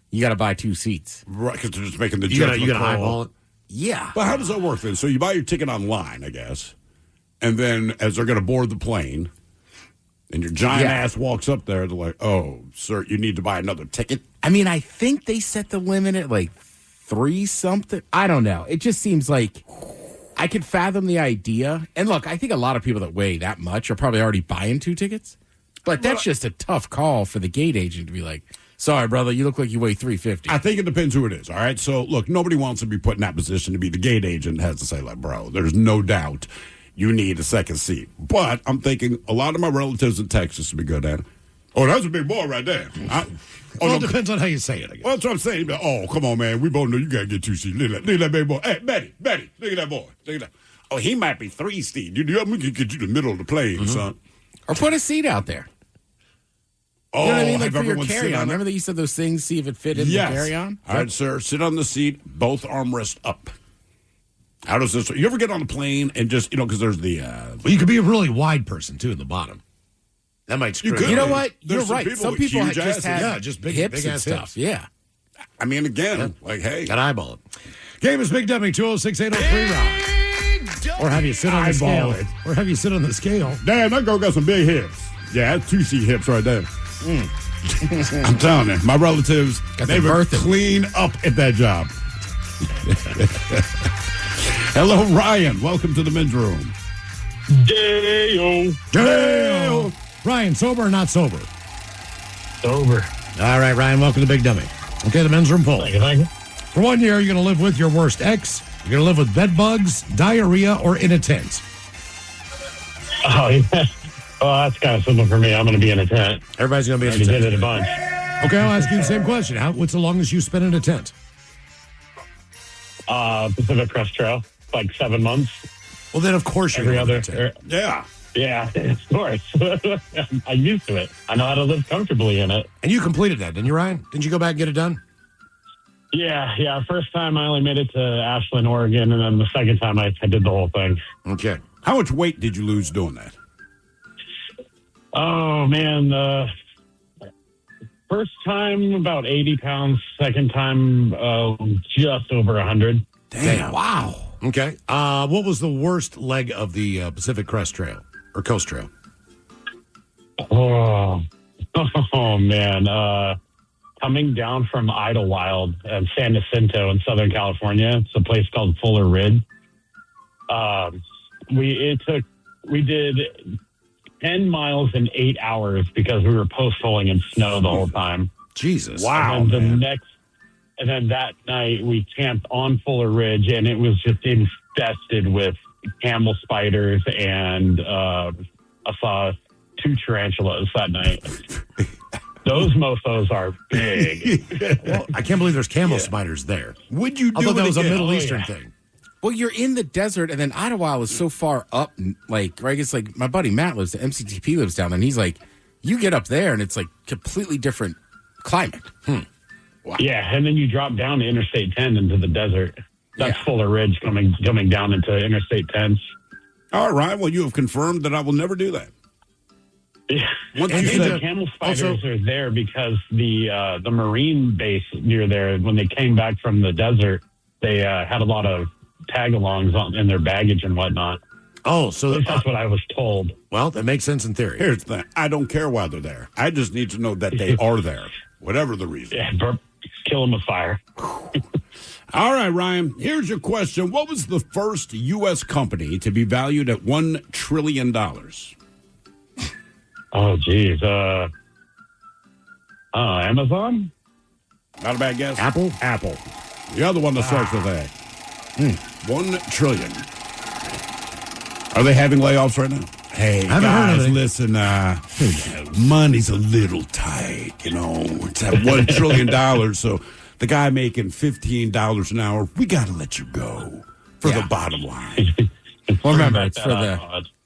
you got to buy 2 seats. Right, because they're just making the You judgment gotta eyeball it. Yeah. But how does that work then? So you buy your ticket online, I guess, and then as they're going to board the plane, and your giant ass walks up there, they're like, oh, sir, you need to buy another ticket? I mean, I think they set the limit at like 3 something. I don't know. It just seems like I could fathom the idea. And look, I think a lot of people that weigh that much are probably already buying 2 tickets. But that's just a tough call for the gate agent to be like, sorry, brother, you look like you weigh 350. I think it depends who it is, all right? So, look, nobody wants to be put in that position to be the gate agent has to say, like, bro, there's no doubt you need a second seat. But I'm thinking a lot of my relatives in Texas would be good at it. Oh, that's a big boy right there. It depends on how you say it, I guess. Well, that's what I'm saying. Oh, come on, man. We both know you got to get 2 seats. Look at that big boy. Hey, Betty, look at that boy. Look at that. Oh, he might be 3 seats. We can get you in the middle of the plane, son. Or put a seat out there. Oh, You know what I mean? Like have for your everyone sit carry-on. on it? Remember that you said those things, see if it fit in the carry-on? All right, sir. Sit on the seat, both armrests up. How does this? You ever get on the plane and just, because there's the. Well, you could be a really wide person, too, in the bottom. That might screw You know what? There's You're right. Some with people huge just asses. have just big hips and ass stuff. hips. Yeah. I mean, again, like, hey. Got eyeball it. Game is Big Dummy, 206-803 Rock. Or have you sit on the Eyeball scale. it. Or have you sit on the scale. Damn, that girl got some big hips. Yeah, that's 2-seat hips right there. I'm telling you, my relatives, they were clean up at that job. Hello, Ryan. Welcome to the men's room. Dale. Ryan, sober or not sober? Sober. All right, Ryan, welcome to Big Dummy. Okay, the men's room poll. Thank you. For 1 year, you're going to live with your worst ex. You're going to live with bed bugs, diarrhea, or in a tent. Oh, yeah. Well, that's kind of simple for me. I'm going to be in a tent. Everybody's going to be in a I tent. did it a bunch. Okay, I'll ask you the same question. What's the longest you spent in a tent? Pacific Crest Trail, like 7 months. Well, then, of course, you're Every going to other. live in a tent. Yeah. Yeah, of course. I'm used to it. I know how to live comfortably in it. And you completed that, didn't you, Ryan? Didn't you go back and get it done? Yeah. First time I only made it to Ashland, Oregon, and then the second time I did the whole thing. Okay. How much weight did you lose doing that? Oh, man. First time, about 80 pounds. Second time, just over 100. Damn. Wow. Okay. What was the worst leg of the Pacific Crest Trail or Coast Trail? Oh man. Coming down from Idlewild and San Jacinto in Southern California. It's a place called Fuller Ridge. We did 10 miles in 8 hours because we were post-holing in snow the whole time. Jesus. Wow. And then that night we camped on Fuller Ridge, and it was just infested with camel spiders, and I saw 2 tarantulas that night. Those mofos are big. Well, I can't believe there's camel spiders there. Would you do I thought it that was a again? Middle Eastern thing. Well, you're in the desert, and then Idlewild is so far up, like, right? It's like my buddy Matt lives, the MCTP lives down there, and he's like, you get up there, and it's like completely different climate. Wow. Yeah, and then you drop down to Interstate 10 into the desert. That's Fuller Ridge coming down into Interstate 10. All right. Well, you have confirmed that I will never do that. Yeah. Once And you said, the camel spiders are there because the Marine base near there, when they came back from the desert, they had a lot of tag-alongs in their baggage and whatnot. Oh, so At least that's what I was told. Well, that makes sense in theory. here's the thing. I don't care why they're there. I just need to know that they are there, whatever the reason. Yeah, kill them with fire. All right, Ryan, here's your question. What was the first U.S. company to be valued at $1 trillion? Oh, geez. Amazon? Not a bad guess. Apple? Apple. The other one that starts with A. $1 trillion. Are they having layoffs right now? Hey, I haven't heard of it. listen, money's a little tight, It's at $1 trillion, so the guy making $15 an hour, we got to let you go for the bottom line. Well, remember, it's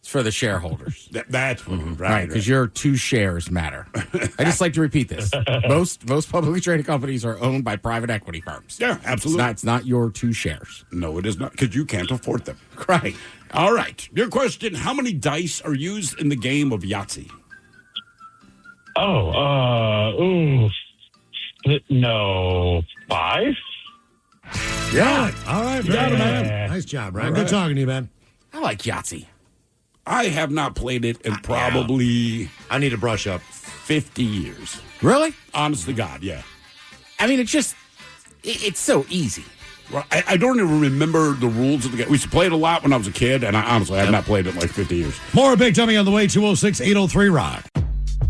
for the shareholders. That's what Right, because your 2 shares matter. I just like to repeat this. Most publicly traded companies are owned by private equity firms. Yeah, absolutely. It's not your 2 shares. No, it is not, because you can't afford them. Right. All right. Your question, how many dice are used in the game of Yahtzee? No, 5? Yeah. All right, got it, man. Nice job, Brian. Good talking to you, man. I like Yahtzee. I have not played it in probably... I need to brush up. 50 years. Really? Honest to God, yeah. I mean, it's so easy. Well, I don't even remember the rules of the game. We used to play it a lot when I was a kid, and I honestly have not played it in like 50 years. More Big Dummy on the way, 206-803-ROCK.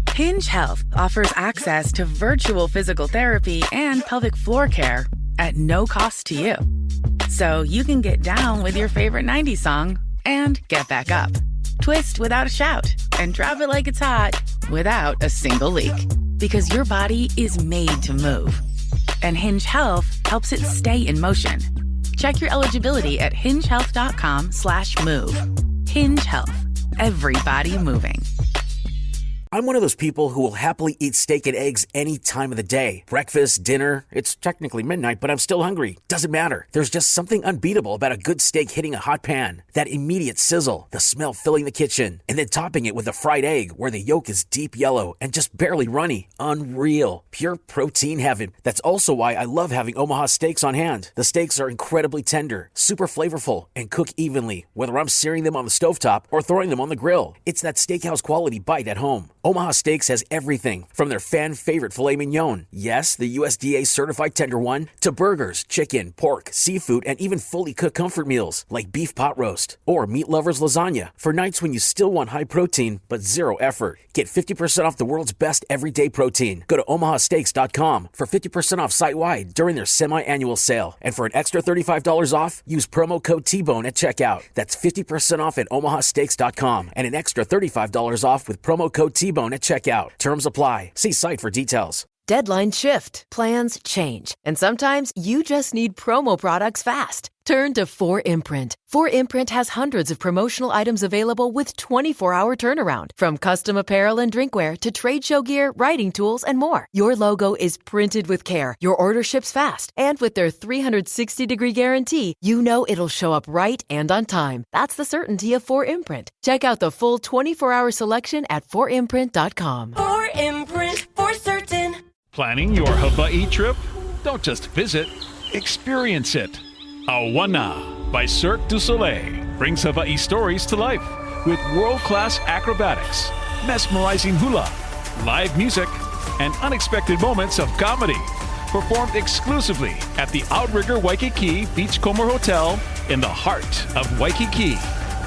Hinge Health offers access to virtual physical therapy and pelvic floor care at no cost to you. So you can get down with your favorite 90s song and get back up. Twist without a shout and drop it like it's hot without a single leak. Because your body is made to move. And Hinge Health helps it stay in motion. Check your eligibility at hingehealth.com/move. Hinge Health. Everybody moving. I'm one of those people who will happily eat steak and eggs any time of the day. Breakfast, dinner, it's technically midnight, but I'm still hungry. Doesn't matter. There's just something unbeatable about a good steak hitting a hot pan. That immediate sizzle, the smell filling the kitchen, and then topping it with a fried egg where the yolk is deep yellow and just barely runny. Unreal. Pure protein heaven. That's also why I love having Omaha steaks on hand. The steaks are incredibly tender, super flavorful, and cook evenly, whether I'm searing them on the stovetop or throwing them on the grill. It's that steakhouse quality bite at home. Omaha Steaks has everything from their fan-favorite filet mignon, yes, the USDA certified tender one, to burgers, chicken, pork, seafood, and even fully cooked comfort meals like beef pot roast or meat lovers lasagna for nights when you still want high protein but zero effort. Get 50% off the world's best everyday protein. Go to omahasteaks.com for 50% off site-wide during their semi-annual sale. And for an extra $35 off, use promo code T-Bone at checkout. That's 50% off at omahasteaks.com and an extra $35 off with promo code T-Bone at checkout. Terms apply. See site for details. Deadlines shift, plans change, and sometimes you just need promo products fast. Turn to 4imprint. 4imprint has hundreds of promotional items available with 24-hour turnaround, from custom apparel and drinkware to trade show gear, writing tools, and more. Your logo is printed with care, your order ships fast, and with their 360-degree guarantee, you know it'll show up right and on time. That's the certainty of 4imprint. Check out the full 24-hour selection at 4imprint.com. 4imprint, for certain. Planning your Hawaii trip? Don't just visit, experience it. Awana by Cirque du Soleil brings Hawaii stories to life with world-class acrobatics, mesmerizing hula, live music, and unexpected moments of comedy. Performed exclusively at the Outrigger Waikiki Beachcomber Hotel in the heart of Waikiki.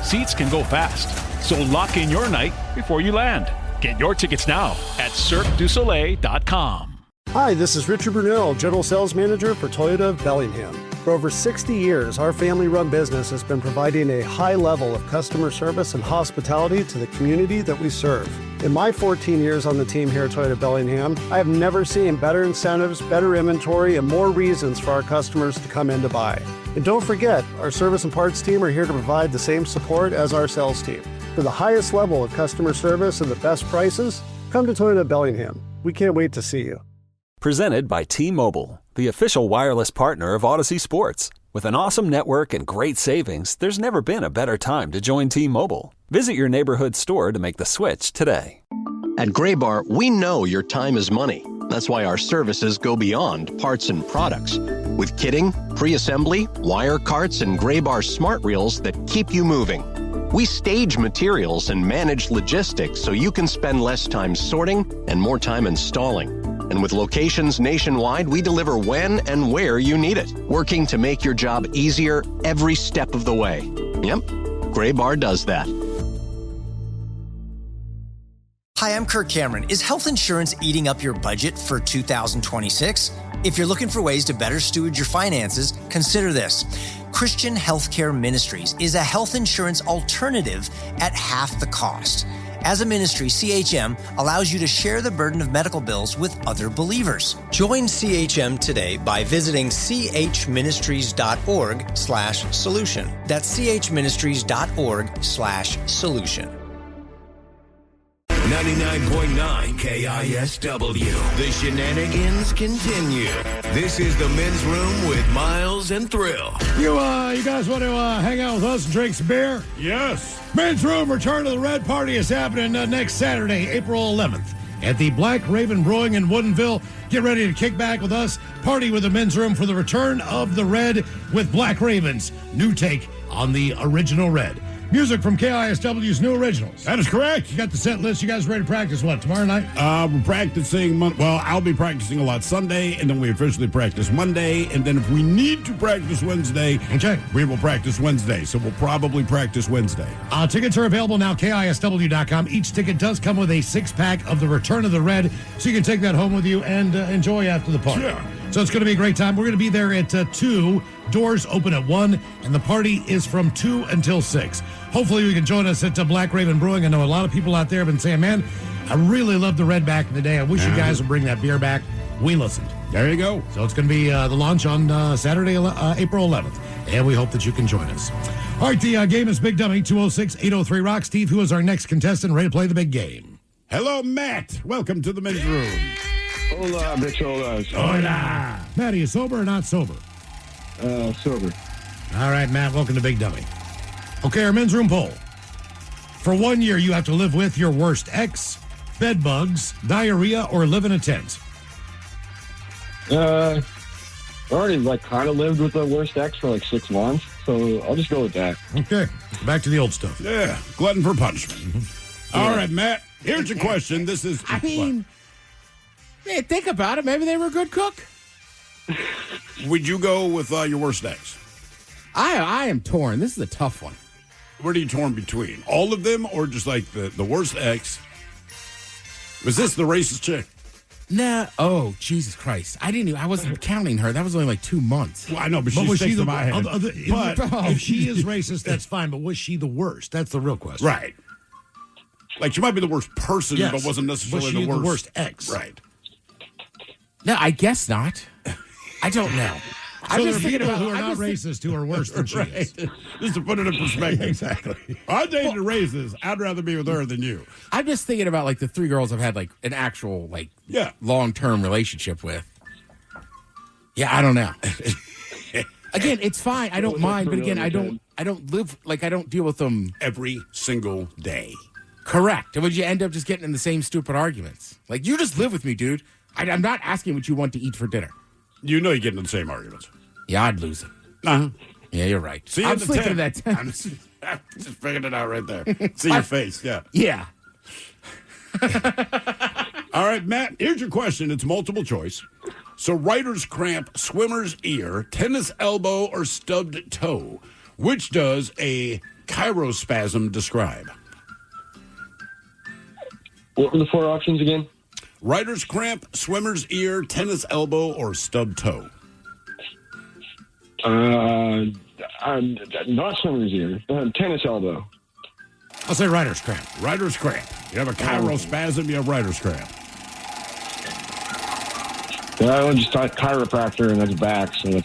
Seats can go fast, so lock in your night before you land. Get your tickets now at CirqueDuSoleil.com. Hi, this is Richard Brunel, General Sales Manager for Toyota of Bellingham. For over 60 years, our family-run business has been providing a high level of customer service and hospitality to the community that we serve. In my 14 years on the team here at Toyota Bellingham, I have never seen better incentives, better inventory, and more reasons for our customers to come in to buy. And don't forget, our service and parts team are here to provide the same support as our sales team. For the highest level of customer service and the best prices, come to Toyota Bellingham. We can't wait to see you. Presented by T-Mobile, the official wireless partner of Odyssey Sports. With an awesome network and great savings, there's never been a better time to join T-Mobile. Visit your neighborhood store to make the switch today. At Graybar, we know your time is money. That's why our services go beyond parts and products. With kitting, pre-assembly, wire carts, and Graybar smart reels that keep you moving. We stage materials and manage logistics so you can spend less time sorting and more time installing. And with locations nationwide, we deliver when and where you need it, working to make your job easier every step of the way. Yep, Graybar does that. Hi, I'm Kirk Cameron. Is health insurance eating up your budget for 2026? If you're looking for ways to better steward your finances, consider this. Christian Healthcare Ministries is a health insurance alternative at half the cost. As a ministry, CHM allows you to share the burden of medical bills with other believers. Join CHM today by visiting chministries.org/solution. That's chministries.org/solution. 99.9 KISW. The shenanigans continue. This is the men's room with Miles and Thrill. You guys want to hang out with us and drink some beer? Yes. Men's Room Return to the Red Party is happening next Saturday, April 11th, at the Black Raven Brewing in Woodinville. Get ready to kick back with us, party with the Men's Room for the return of the Red with Black Raven's new take on the original Red. Music from KISW's new originals. That is correct. You got the set list. You guys ready to practice what, tomorrow night? We're practicing, I'll be practicing a lot Sunday, and then we officially practice Monday, and then if we need to practice Wednesday, okay, we will practice Wednesday, so we'll probably practice Wednesday. Tickets are available now, KISW.com. Each ticket does come with a 6-pack of the Return of the Red, so you can take that home with you and enjoy after the party. Sure. So it's going to be a great time. We're going to be there at 2. Doors open at 1, and the party is from 2 until 6. Hopefully you can join us at Black Raven Brewing. I know a lot of people out there have been saying, man, I really loved the Red back in the day. I wish you guys would bring that beer back. We listened. There you go. So it's going to be the launch on Saturday, April 11th, and we hope that you can join us. All right, the game is Big Dummy, 206-803-ROCK. Steve, who is our next contestant, ready to play the big game? Hello, Matt. Welcome to the men's room. Hola, bicholas. Hola. Matt, are you sober or not sober? Sober. All right, Matt, welcome to Big Dummy. Okay, our men's room poll. For 1 year, you have to live with your worst ex, bed bugs, diarrhea, or live in a tent. I already kind of lived with the worst ex for 6 months, so I'll just go with that. Okay, back to the old stuff. Yeah, glutton for punishment. All right, Matt, here's your question. This is... Man, think about it. Maybe they were a good cook. Would you go with your worst ex? I am torn. This is a tough one. What are you torn between? All of them or just the worst ex? Was this the racist chick? Nah. Oh, Jesus Christ. I wasn't counting her. That was only 2 months. Well, I know, but she was sticks she to my head. If she is racist, that's fine, but was she the worst? That's the real question. Right. She might be the worst person, but wasn't necessarily was she the worst ex. Right. No, I guess not. I don't know. So there are people who are not racist who are worse than she is. Just to put it in perspective. Exactly. I dated racist. I'd rather be with her than you. I'm just thinking about the 3 girls I've had an actual long-term relationship with. Yeah, I don't know. Again, it's fine. I don't mind, but again, I don't live I don't deal with them every single day. Correct. Would you end up just getting in the same stupid arguments? You just live with me, dude. I'm not asking what you want to eat for dinner. You know you get into the same arguments. Yeah, I'd lose it. Uh-huh. Yeah, you're right. See, I'm sleeping in that tent. I'm just figuring it out right there. See your face, yeah. Yeah. All right, Matt, here's your question. It's multiple choice. So writer's cramp, swimmer's ear, tennis elbow, or stubbed toe. Which does a chirospasm describe? What were the 4 options again? Writer's cramp, swimmer's ear, tennis elbow, or stubbed toe? Not swimmer's ear. Tennis elbow. I'll say writer's cramp. Writer's cramp. You have a chirospasm, you have writer's cramp. I just thought chiropractor, and that's back, so I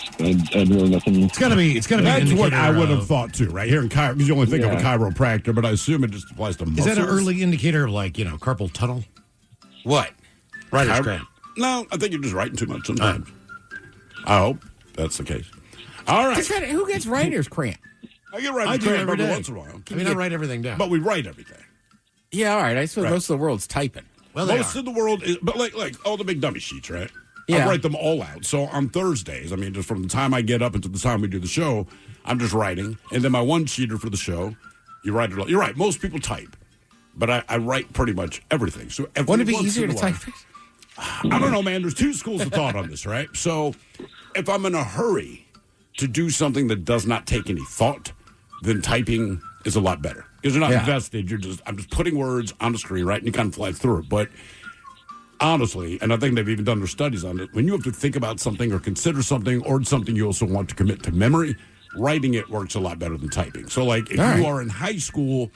had really nothing. It's gotta be. That's what I would have thought too, right here in chiro, because you only think of a chiropractor, but I assume it just applies to muscles. Is that an early indicator of carpal tunnel? What? Writer's cramp. No, I think you're just writing too much sometimes. I hope that's the case. All right. Who gets writer's cramp? I get writer's cramp every once in a while. I write everything down. But we write everything. Yeah, all right. I suppose most of the world's typing. Well, most of the world is, but like all the big dummy sheets, right? Yeah. I write them all out. So on Thursdays, just from the time I get up until the time we do the show, I'm just writing. And then my one sheeter for the show, you write it all. You're right. Most people type. But I write pretty much everything. So wouldn't it be easier to type it? I don't know, man. There's 2 schools of thought on this, right? So if I'm in a hurry to do something that does not take any thought, then typing is a lot better. Because you're not invested. I'm just putting words on the screen, right? And you kind of fly through it. But honestly, and I think they've even done their studies on it, when you have to think about something or consider something or something you also want to commit to memory, writing it works a lot better than typing. So, like, if you are in high school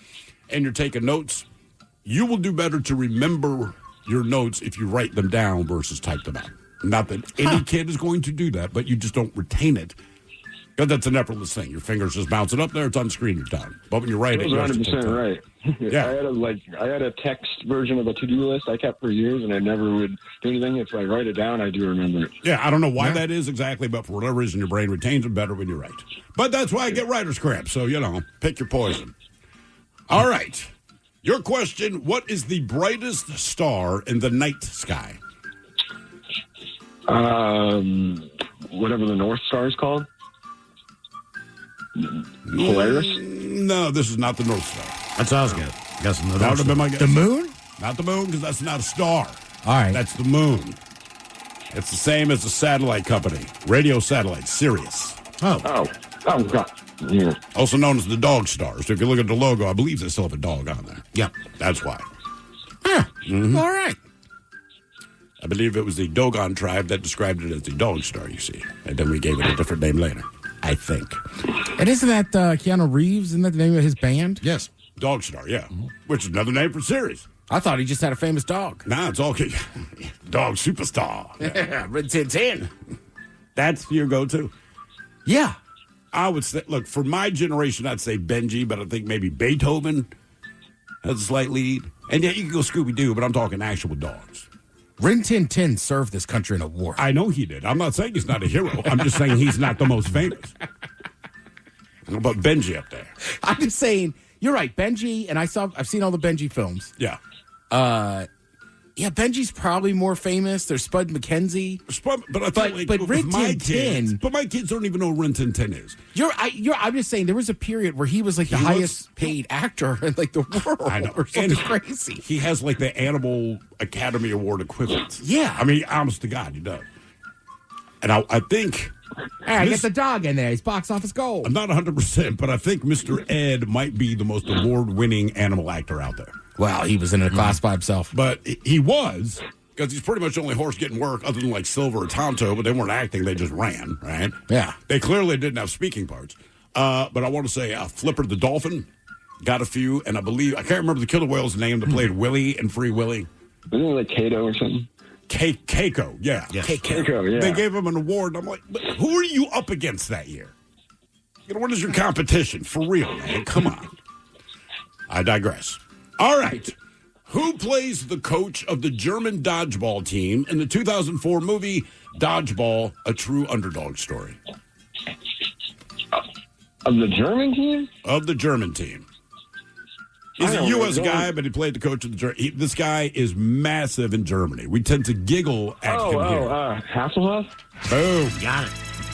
and you're taking notes, you will do better to remember your notes if you write them down versus type them out. Not that any kid is going to do that, but you just don't retain it. Because that's an effortless thing. Your fingers just bounce it up there, it's on the screen, you're done. But when you write it, You're you 100% right. Yeah. I had a text version of a to-do list I kept for years, and I never would do anything. If I write it down, I do remember it. Yeah, I don't know why that is exactly, but for whatever reason, your brain retains it better when you write. But that's why I get writer's cramp. So, pick your poison. All right. Your question, what is the brightest star in the night sky? Whatever the North Star is called. Polaris? No, this is not the North Star. That's what I was guessing. That would have been my guess. The moon? Not the moon, because that's not a star. All right. That's the moon. It's the same as the satellite company. Radio satellite, Sirius. Oh, God. Yeah. Also known as the dog star. So if you look at the logo, I believe they still have a dog on there. Yep. That's why. Mm-hmm. All right. I believe it was the Dogon tribe that described it as the dog star, you see. And then we gave it a different name later, I think. And isn't that Keanu Reeves? Isn't that the name of his band? Yes. Dog star, yeah. Which is another name for Sirius. I thought he just had a famous dog. Nah, it's all dog superstar. Yeah, Red 10. That's your go-to. Yeah. I would say, look, for my generation, I'd say Benji, but I think maybe Beethoven has a slight lead. And yeah, you can go Scooby-Doo, but I'm talking actual dogs. Rin Tin Tin served this country in a war. I know he did. I'm not saying he's not a hero. I'm just saying he's not the most famous. How about Benji up there? I'm just saying, you're right, Benji, and I've seen all the Benji films. Yeah. Yeah, Benji's probably more famous. There's Spud McKenzie. But I feel like Rin Tin Tin. But my kids don't even know who Rin Tin Tin is. I'm just saying there was a period where he was like the highest paid actor in like the world. I know. Or something crazy. He has like the Animal Academy Award equivalent. Yeah. I mean, honest to God, he does. And I think... Hey, get the dog in there. He's box office gold. I'm not 100%, but I think Mr. Ed might be the most award-winning animal actor out there. Well, he was in a class by himself. But he was, because he's pretty much the only horse getting work other than like Silver or Tonto, but they weren't acting, they just ran, right? Yeah. They clearly didn't have speaking parts. But I want to say Flipper the Dolphin got a few, and I can't remember the killer whale's name that played Willie and Free Willy. Wasn't it like Kato or something? Keiko, yeah. Yes. Keiko, yeah. They gave him an award, and I'm like, but who are you up against that year? What is your competition? For real, man. Come on. I digress. All right. Who plays the coach of the German dodgeball team in the 2004 movie Dodgeball, A True Underdog Story? Of the German team? Of the German team. He's a U.S. guy, but he played the coach of the German. This guy is massive in Germany. We tend to giggle at him here. Hasselhoff? Boom. Got it.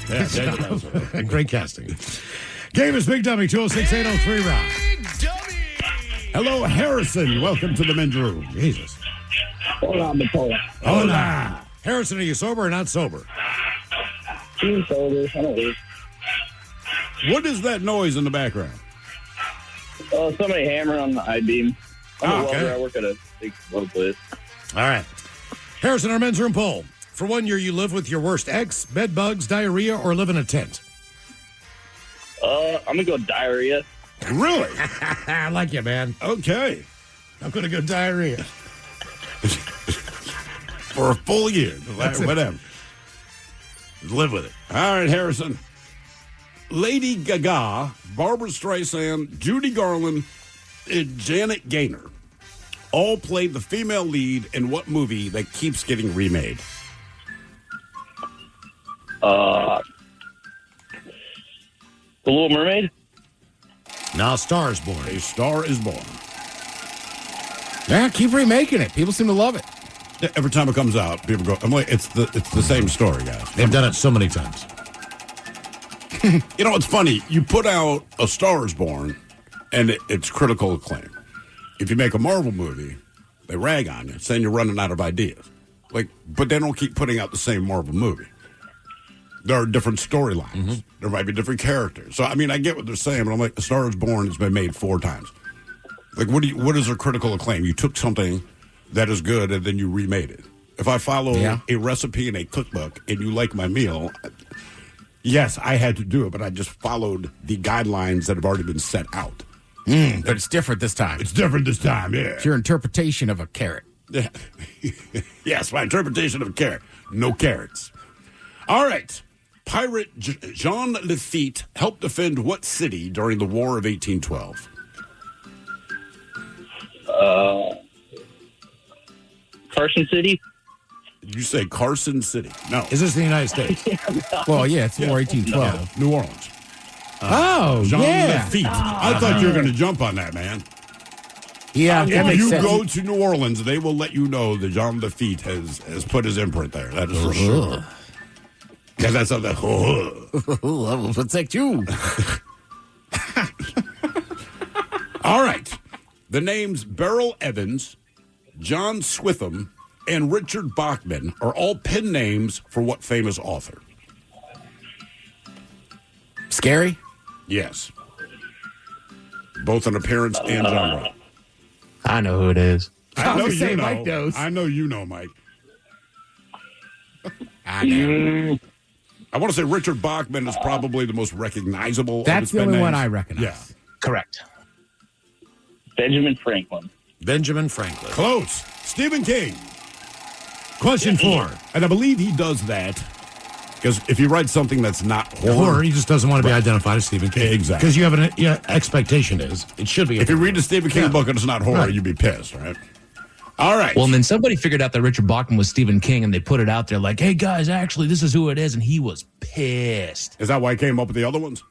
Yeah, there you go. Great casting. Game is Big Dummy, 206-803 Rock. Hello, Harrison. Welcome to the men's room. Jesus. Hola, Matola. Hola. Harrison, are you sober or not sober? I'm sober. I don't know. What is that noise in the background? Somebody hammering on the I-beam. I'm a welder. I work at a big weld place. All right. Harrison, our men's room poll. For 1 year, you live with your worst ex, bed bugs, diarrhea, or live in a tent? I'm going to go diarrhea. Really? I like you, man. Okay. I'm going to go diarrhea. For a full year. Whatever. Live with it. All right, Harrison. Lady Gaga, Barbara Streisand, Judy Garland, and Janet Gaynor all played the female lead in what movie that keeps getting remade? The Little Mermaid? Now, Star is Born. A Star is Born. Yeah, keep remaking it. People seem to love it. Every time it comes out, people go, I'm like, it's the same story, guys. They've done it so many times. You know, it's funny. You put out A Star is Born, and it's critical acclaim. If you make a Marvel movie, they rag on you, saying you're running out of ideas. But they don't keep putting out the same Marvel movie. There are different storylines. Mm-hmm. There might be different characters. So, I mean, I get what they're saying, but I'm like, A Star is Born has been made 4 times. Like, what is their critical acclaim? You took something that is good, and then you remade it. If I follow a recipe in a cookbook, and you like my meal, Yes, I had to do it, but I just followed the guidelines that have already been set out. But it's different this time. It's different this time, yeah. It's your interpretation of a carrot. Yeah. Yes, my interpretation of a carrot. No carrots. All right. Pirate Jean Lafitte helped defend what city during the War of 1812? Carson City. Did you say Carson City? No. Is this the United States? Well, yeah, it's War 1812. New Orleans. Jean Lafitte. I thought you were going to jump on that, man. Yeah, that if makes you sense. go to New Orleans, they will let you know that Jean Lafitte has put his imprint there. That is for sure. Because that's something. I will protect you. All right. The names Beryl Evans, John Switham, and Richard Bachman are all pen names for what famous author? Scary? Yes. Both in appearance and genre. I know who it is. I know you know. Mike knows. I know you know, Mike. I know. I want to say Richard Bachman is probably the most recognizable. That's of his the pen only one names. I recognize. Yeah. Correct. Benjamin Franklin. Benjamin Franklin. Close. Stephen King. Question 4. And I believe he does that because if he writes something that's not horror, He just doesn't want to be identified as Stephen King. Exactly. Because you have an expectation is it should be. if you read a Stephen King Yeah. book and it's not horror, Right. you'd be pissed, right? All right. Well, and then somebody figured out that Richard Bachman was Stephen King, and they put it out there like, hey, guys, actually, this is who it is. And he was pissed. Is that why he came up with the other ones?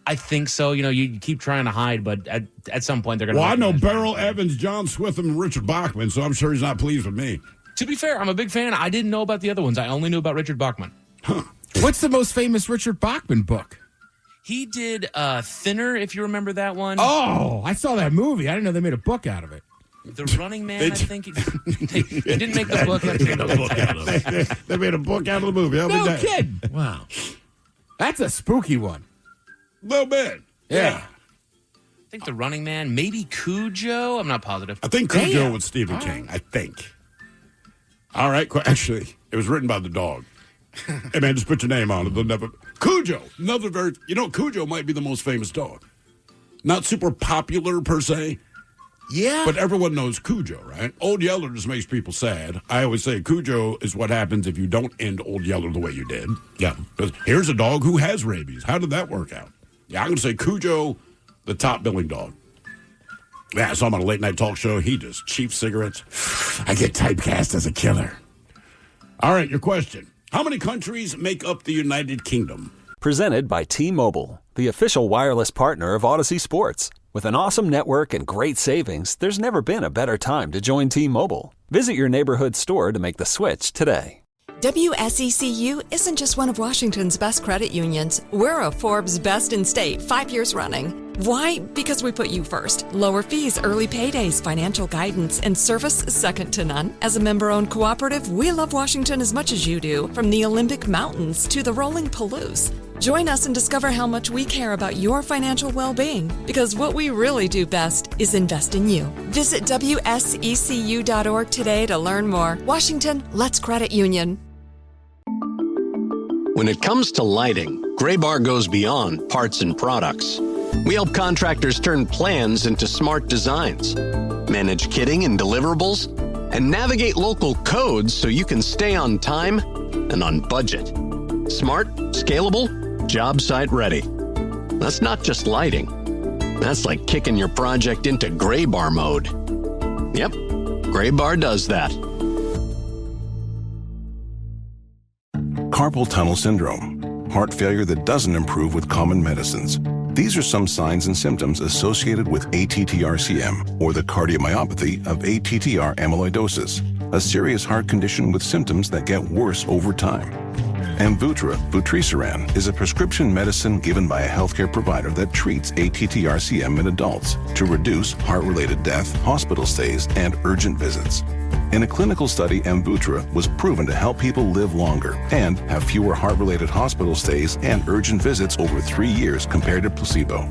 I think so. You know, you keep trying to hide, but at some point they're going to. Well, I know Beryl Evans, John Switham, and Richard Bachman, so I'm sure he's not pleased with me. To be fair, I'm a big fan. I didn't know about the other ones. I only knew about Richard Bachman. What's the most famous Richard Bachman book? He did Thinner, if you remember that one. Oh, I saw that movie. I didn't know they made a book out of it. The Running Man, I think. They didn't make the book. They made a book out of the movie. No kidding. Wow. That's a spooky one. A little bit. Yeah. I think The Running Man, maybe Cujo. I'm not positive. I think Cujo was Stephen King. I think. All right. Actually, it was written by the dog. Hey, man, just put your name on it. They'll never. Cujo. Another very. Cujo might be the most famous dog. Not super popular per se. Yeah. But everyone knows Cujo, right? Old Yeller just makes people sad. I always say Cujo is what happens if you don't end Old Yeller the way you did. Yeah. Because here's a dog who has rabies. How did that work out? Yeah, I'm going to say Cujo, the top billing dog. Yeah, I saw him on a late night talk show. He just cheap cigarettes. I get typecast as a killer. All right, your question. How many countries make up the United Kingdom? Presented by T-Mobile, the official wireless partner of Odyssey Sports. With an awesome network and great savings, there's never been a better time to join T-Mobile. Visit your neighborhood store to make the switch today. WSECU isn't just one of Washington's best credit unions. We're a Forbes Best in State 5 years running. Why? Because we put you first. Lower fees, early paydays, financial guidance, and service second to none. As a member-owned cooperative, we love Washington as much as you do, from the Olympic Mountains to the rolling Palouse. Join us and discover how much we care about your financial well-being, because what we really do best is invest in you. Visit WSECU.org today to learn more. Washington, let's credit union. When it comes to lighting, Graybar goes beyond parts and products. We help contractors turn plans into smart designs, manage kitting and deliverables, and navigate local codes so you can stay on time and on budget. Smart, scalable, job site ready. That's not just lighting. That's like kicking your project into Graybar mode. Yep, Graybar does that. Carpal tunnel syndrome, heart failure that doesn't improve with common medicines. These are some signs and symptoms associated with ATTR-CM, or the cardiomyopathy of ATTR amyloidosis, a serious heart condition with symptoms that get worse over time. Amvuttra, vutrisiran, is a prescription medicine given by a healthcare provider that treats ATTR-CM in adults to reduce heart-related death, hospital stays, and urgent visits. In a clinical study, Amvuttra was proven to help people live longer and have fewer heart-related hospital stays and urgent visits over 3 years compared to placebo.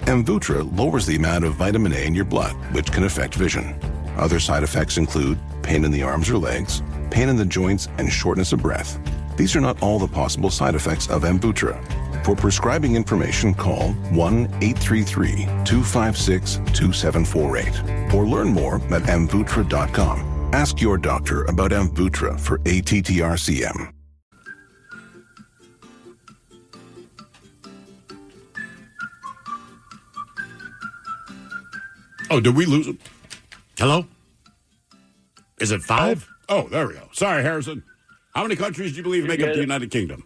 Amvuttra lowers the amount of vitamin A in your blood, which can affect vision. Other side effects include pain in the arms or legs, pain in the joints, and shortness of breath. These are not all the possible side effects of Amvuttra. For prescribing information, call 1-833-256-2748 or learn more at Amvuttra.com. Ask your doctor about Amvuttra for ATTRCM. Oh, did we lose him? Hello? Is it 5? Oh, there we go. Sorry, Harrison. How many countries do you believe make up the United Kingdom?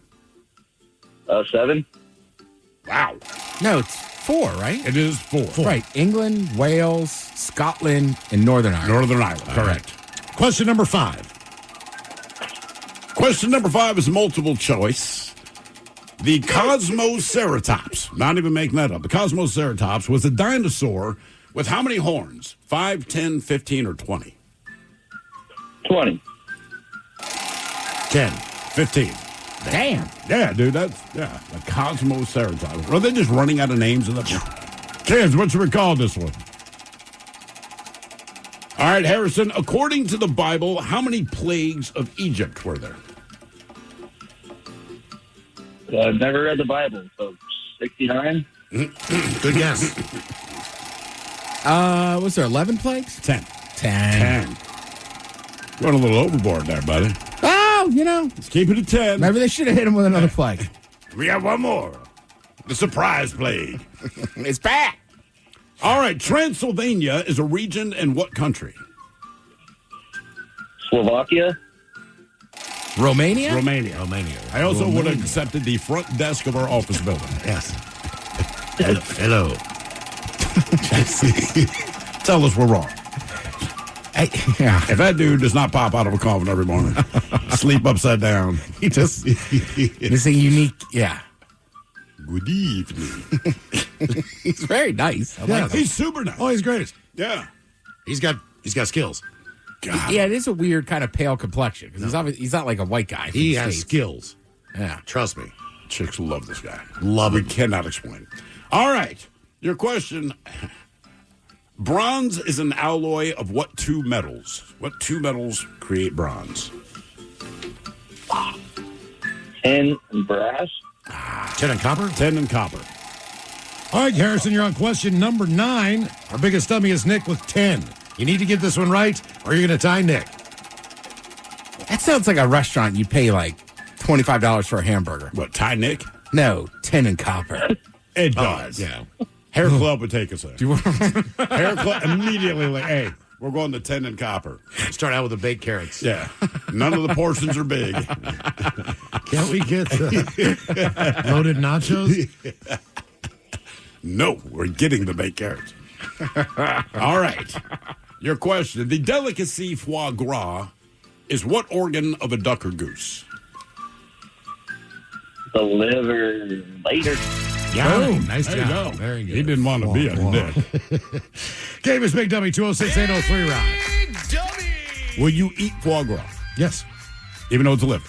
7. Wow. No, it's 4, right? It is 4. Right. England, Wales, Scotland, and Northern Ireland. Northern Ireland. Correct. Question number 5. Question number 5 is multiple choice. The Cosmoceratops, not even making that up, the Cosmoceratops was a dinosaur with how many horns? 5, 10, 15, or 20? 20. 10, 15. Damn. Yeah, dude, the Cosmoceratops. Are they just running out of names? Kids, what you recall this one? All right, Harrison, according to the Bible, how many plagues of Egypt were there? I've never read the Bible, so 69. Good guess. Was there 11 plagues? 10. 10. Going a little overboard there, buddy. Oh, Let's keep it at 10. Maybe they should have hit him with another plague. We got one more. The surprise plague. It's back. All right, Transylvania is a region in what country? Slovakia. Romania? Romania. I also would have accepted the front desk of our office building. Yes. Hello. Tell us we're wrong. Yeah. If that dude does not pop out of a coffin every morning, sleep upside down, He just, it's a unique, yeah. Good evening. He's very nice. I like him. He's super nice. Oh, he's greatest. Yeah. He's got skills. God. Yeah, it is a weird kind of pale complexion because he's not like a white guy. from He the has States. skills. Yeah. Trust me. Chicks love this guy. Love We it. cannot explain. All right. Your question. Bronze is an alloy of what two metals? What two metals create bronze? Tin and brass. Tin and copper? Tin and copper. All right, Harrison, you're on question number 9. Our biggest dummy is Nick with 10. You need to get this one right, or you're going to tie Nick. That sounds like a restaurant you pay like $25 for a hamburger. What, tie Nick? No, tin and copper. It does. Yeah. Hair Club would take us there. Hair Club immediately like, hey, we're going to tin and copper. Start out with the baked carrots. Yeah. None of the portions are big. Can't we get loaded nachos? No, we're getting the baked carrots. All right. Your question. The delicacy foie gras is what organ of a duck or goose? The liver later. Yeah, Boom. nice There job. you go. Very good. He didn't want to be a dick. Game is Big Dummy 206-803 Rock. Will you eat foie gras? Yes. Even though it's a liver?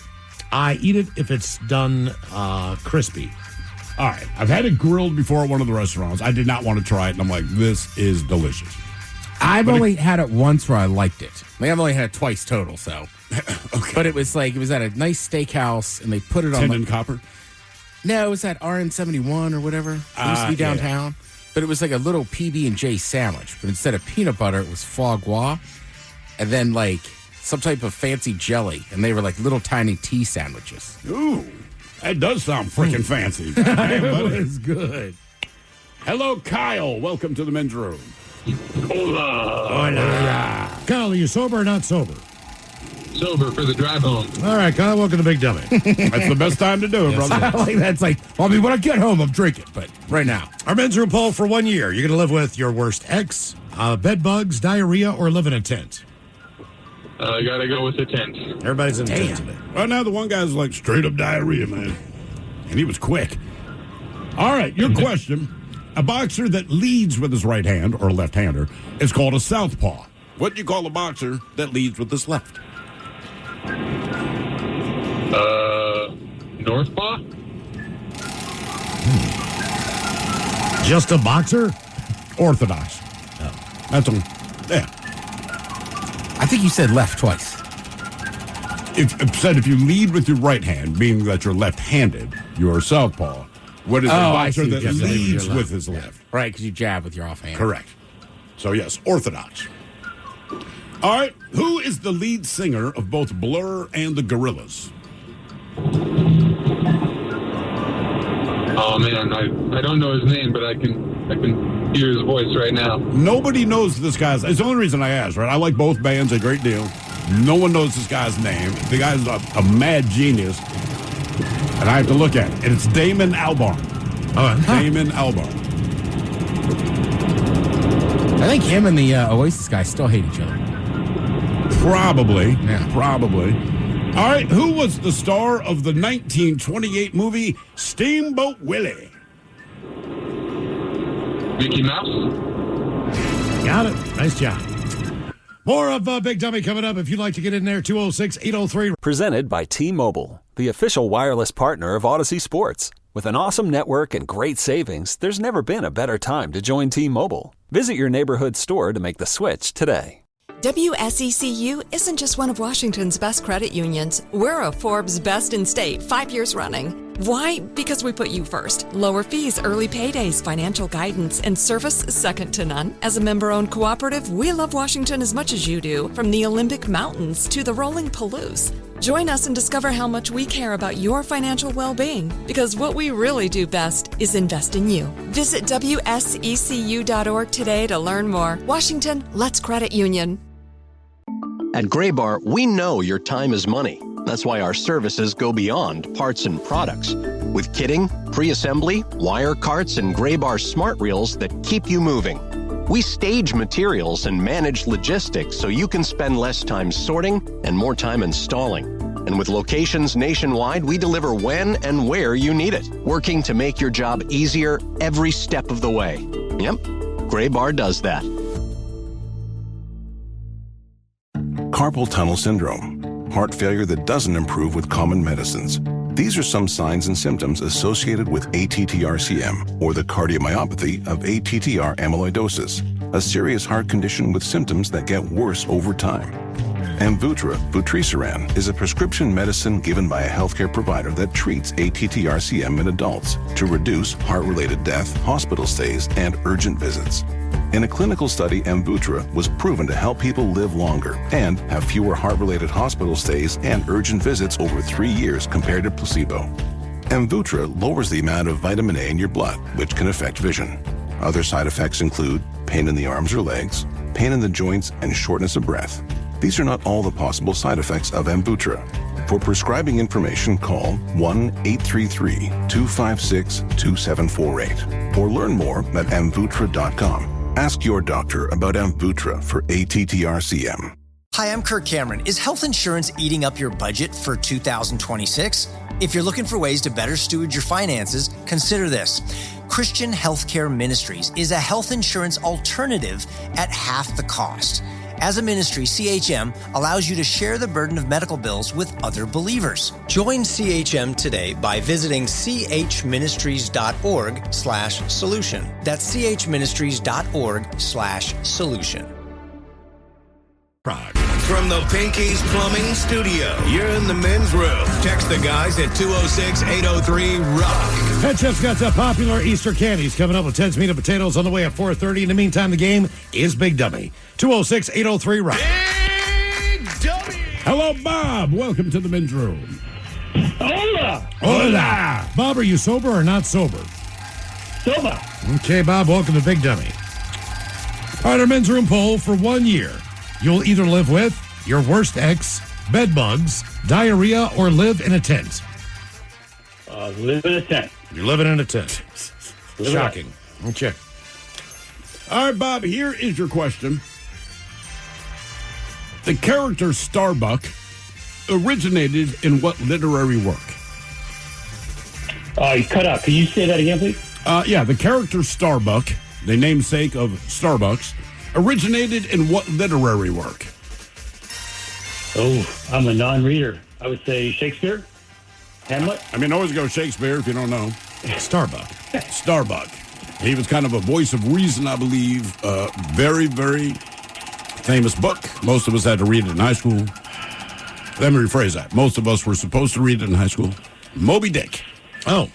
I eat it if it's done crispy. All right. I've had it grilled before at one of the restaurants. I did not want to try it, and I'm like, this is delicious. I've only had it once where I liked it. Like, I've only had it twice total, so. Okay. But it was at a nice steakhouse, and they put it on. Tin and copper? No, it was at RN71 or whatever. It used to be downtown. Yeah. But it was like a little PB&J sandwich. But instead of peanut butter, it was foie gras. And then like some type of fancy jelly. And they were like little tiny tea sandwiches. Ooh, that does sound freaking fancy. It was good. Hello, Kyle. Welcome to the men's room. Hola. Kyle, are you sober or not sober? Sober for the drive home. All right, Kyle, welcome to Big Dummy. That's the best time to do it, brother. When I get home, I'm drinking, but right now. Our men's room poll for 1 year. You're going to live with your worst ex, bed bugs, diarrhea, or live in a tent? I got to go with the tent. Everybody's in a tent today. Well, now the one guy's like straight up diarrhea, man. And he was quick. All right, your question. A boxer that leads with his right hand, or a left-hander, is called a southpaw. What do you call a boxer that leads with his left? Northpaw? Just a boxer? Orthodox. Oh. That's a, yeah. I think you said left twice. If you lead with your right hand, meaning that you're left-handed, you are southpaw. What is a boxer that leads with his left? Right, because you jab with your offhand. Correct. So, yes, orthodox. All right, who is the lead singer of both Blur and the Gorillaz? Oh man, I don't know his name, but I can hear his voice right now. Nobody knows this guy's. It's the only reason I asked, right? I like both bands a great deal. No one knows this guy's name. The guy's a mad genius, and I have to look at it. And it's Damon Albarn. Damon Albarn. I think him and the Oasis guy still hate each other. Probably. Yeah. Probably. All right, who was the star of the 1928 movie Steamboat Willie? Mickey Mouse? Got it. Nice job. More of Big Dummy coming up. If you'd like to get in there, 206-803. Presented by T-Mobile, the official wireless partner of Odyssey Sports. With an awesome network and great savings, there's never been a better time to join T-Mobile. Visit your neighborhood store to make the switch today. WSECU isn't just one of Washington's best credit unions. We're a Forbes Best in State 5 years running. Why? Because we put you first. Lower fees, early paydays, financial guidance, and service second to none. As a member-owned cooperative, we love Washington as much as you do, from the Olympic Mountains to the rolling Palouse. Join us and discover how much we care about your financial well-being, because what we really do best is invest in you. Visit WSECU.org today to learn more. Washington, let's credit union. At Graybar, we know your time is money. That's why our services go beyond parts and products. With kitting, pre-assembly, wire carts, and Graybar smart reels that keep you moving. We stage materials and manage logistics so you can spend less time sorting and more time installing. And with locations nationwide, we deliver when and where you need it, working to make your job easier every step of the way. Yep, Graybar does that. Carpal tunnel syndrome, heart failure that doesn't improve with common medicines. These are some signs and symptoms associated with ATTR-CM, or the cardiomyopathy of ATTR amyloidosis, a serious heart condition with symptoms that get worse over time. Amvuttra, vutrisiran, is a prescription medicine given by a healthcare provider that treats ATTR-CM in adults to reduce heart-related death, hospital stays, and urgent visits. In a clinical study, Amvuttra was proven to help people live longer and have fewer heart-related hospital stays and urgent visits over 3 years compared to placebo. Amvuttra lowers the amount of vitamin A in your blood, which can affect vision. Other side effects include pain in the arms or legs, pain in the joints, and shortness of breath. These are not all the possible side effects of Amvuttra. For prescribing information, call 1-833-256-2748 or learn more at amvuttra.com. Ask your doctor about Amvuttra for ATTR-CM. Hi, I'm Kirk Cameron. Is health insurance eating up your budget for 2026? If you're looking for ways to better steward your finances, consider this. Christian Healthcare Ministries is a health insurance alternative at half the cost. As a ministry, CHM allows you to share the burden of medical bills with other believers. Join CHM today by visiting chministries.org/solution. That's chministries.org/solution. From the Pinky's Plumbing Studio, you're in the men's room. Text the guys at 206-803-ROCK. Pet Chef's got some popular Easter candies coming up with Ted's Meat and Potatoes on the way at 4:30. In the meantime, the game is Big Dummy. 206-803-ROCK. Big Dummy! Hello, Bob. Welcome to the men's room. Hola! Hola! Bob, are you sober or not sober? Sober. Okay, Bob, welcome to Big Dummy. All right, our men's room poll for 1 year. You'll either live with your worst ex, bed bugs, diarrhea, or live in a tent. Live in a tent. You're living in a tent. Shocking. Okay. All right, Bob, here is your question. The character Starbuck originated in what literary work? You cut out. Can you say that again, please? Yeah, the character Starbuck, the namesake of Starbucks, originated in what literary work? Oh, I'm a non-reader. I would say Shakespeare, Hamlet. I mean, always go Shakespeare if you don't know. Starbuck. Starbuck. He was kind of a voice of reason, I believe. Very, very famous book. Most of us had to read it in high school. Let me rephrase that. Most of us were supposed to read it in high school. Moby Dick. Oh.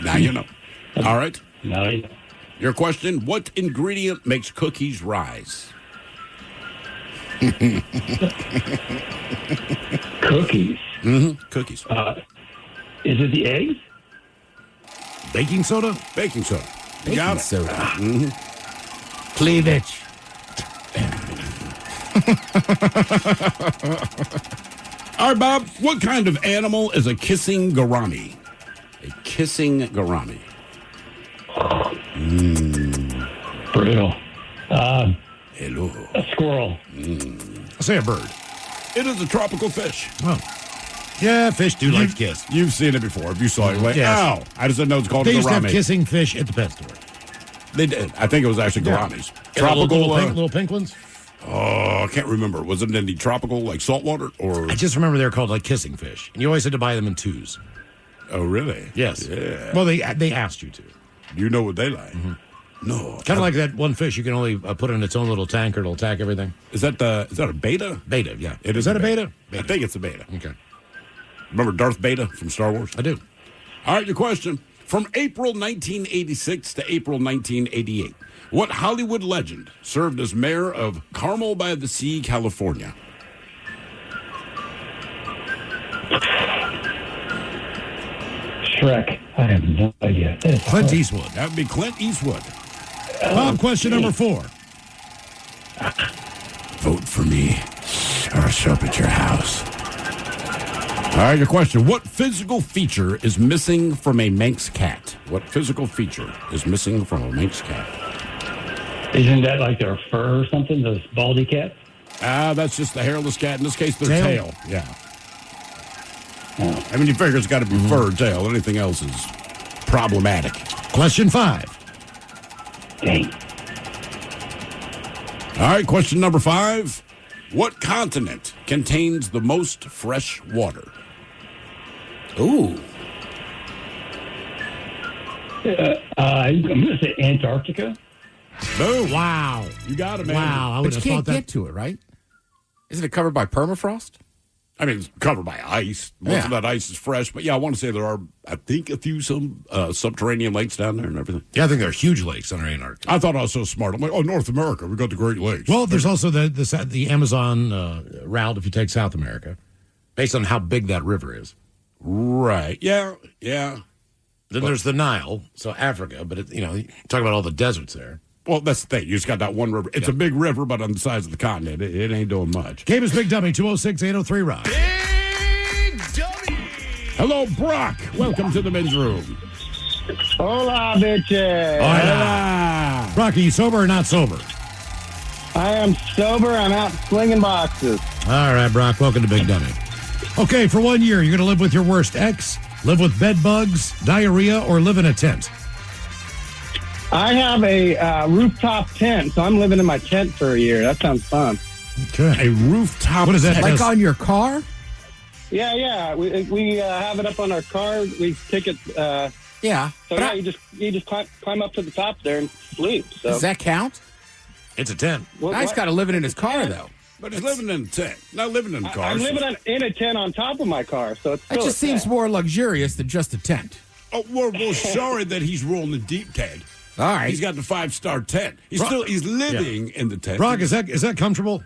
Now you know. All right. Now you know. Your question, what ingredient makes cookies rise? Cookies. Mm-hmm. Cookies. Is it the eggs? Baking soda? Baking soda. You Baking got it. soda. Mm-hmm. Cleavage. All right, Bob, what kind of animal is a kissing gourami? A kissing gourami. Brutal. Hello. A squirrel. I'll say a bird. It is a tropical fish. Oh. Yeah, fish do like to kiss. You've seen it before. If you saw it, you're like, Yes. ow. I just didn't know it's called They a used to have gourami. kissing fish at the pet store. They did. I think it was actually gouramis. Yeah, Tropical. little pink ones? Oh, I can't remember. Was it any tropical, like saltwater? Or I just remember they're called like kissing fish. And you always had to buy them in twos. Oh, really? Yes. Yeah. Well, they asked you to. You know what they like. Mm-hmm. No. Kind of like that one fish you can only put in its own little tank or it'll attack everything. Is that a beta? Beta, yeah. It is that a beta? I think it's a beta. Okay. Remember Darth Beta from Star Wars? I do. All right, your question. From April 1986 to April 1988, what Hollywood legend served as mayor of Carmel by the Sea, California? Shrek. I have no idea. Clint Eastwood. That would be Clint Eastwood. Bob, question number 4. Vote for me, or I'll show up at your house. All right, your question. What physical feature is missing from a Manx cat? What physical feature is missing from a Manx cat? Isn't that like their fur or something? Those baldy cats? That's just the hairless cat. In this case, their tail. Yeah. Oh. I mean, you figure it's got to be fur or tail. Anything else is problematic. Question 5. Dang. All right, question number 5. What continent contains the most fresh water? Ooh. I'm going to say Antarctica. Boom. Wow. You got it, man. Wow. I But would you have can't thought get that. to it, right? Isn't it covered by permafrost? I mean, it's covered by ice. Most of Yeah. that ice is fresh. But, yeah, I want to say there are, I think, a few subterranean lakes down there and everything. Yeah, I think there are huge lakes under Antarctica. I thought I was so smart. I'm like, oh, North America, we got the Great Lakes. Well, there's also the Amazon route if you take South America, based on how big that river is. Right. Yeah. Then there's the Nile, so Africa, but talk about all the deserts there. Well, that's the thing. You just got that one river. It's a big river, but on the size of the continent. It ain't doing much. Game is Big Dummy, 206-803-ROCK. Big Dummy. Hello, Brock. Welcome to the men's room. Hola, bitches. Hola. Brock, are you sober or not sober? I am sober. I'm out slinging boxes. All right, Brock, welcome to Big Dummy. Okay, for 1 year, you're going to live with your worst ex, live with bed bugs, diarrhea, or live in a tent. I have a rooftop tent, so I'm living in my tent for a year. That sounds fun. Okay. A rooftop What is that? tent. Like on your car? Yeah. We have it up on our car. We take it. Yeah. So yeah, you just climb up to the top there and sleep. So Does that count? It's a tent. Nice got to living in his car, though. But he's living in a tent. Not living in a car. I'm living in a tent on top of my car, so it's That still just a seems tent. more luxurious than just a tent. Oh, we're sorry that he's rolling the deep tent. All right. He's got the 5-star tent. He's living in the tent. Brock, is that comfortable?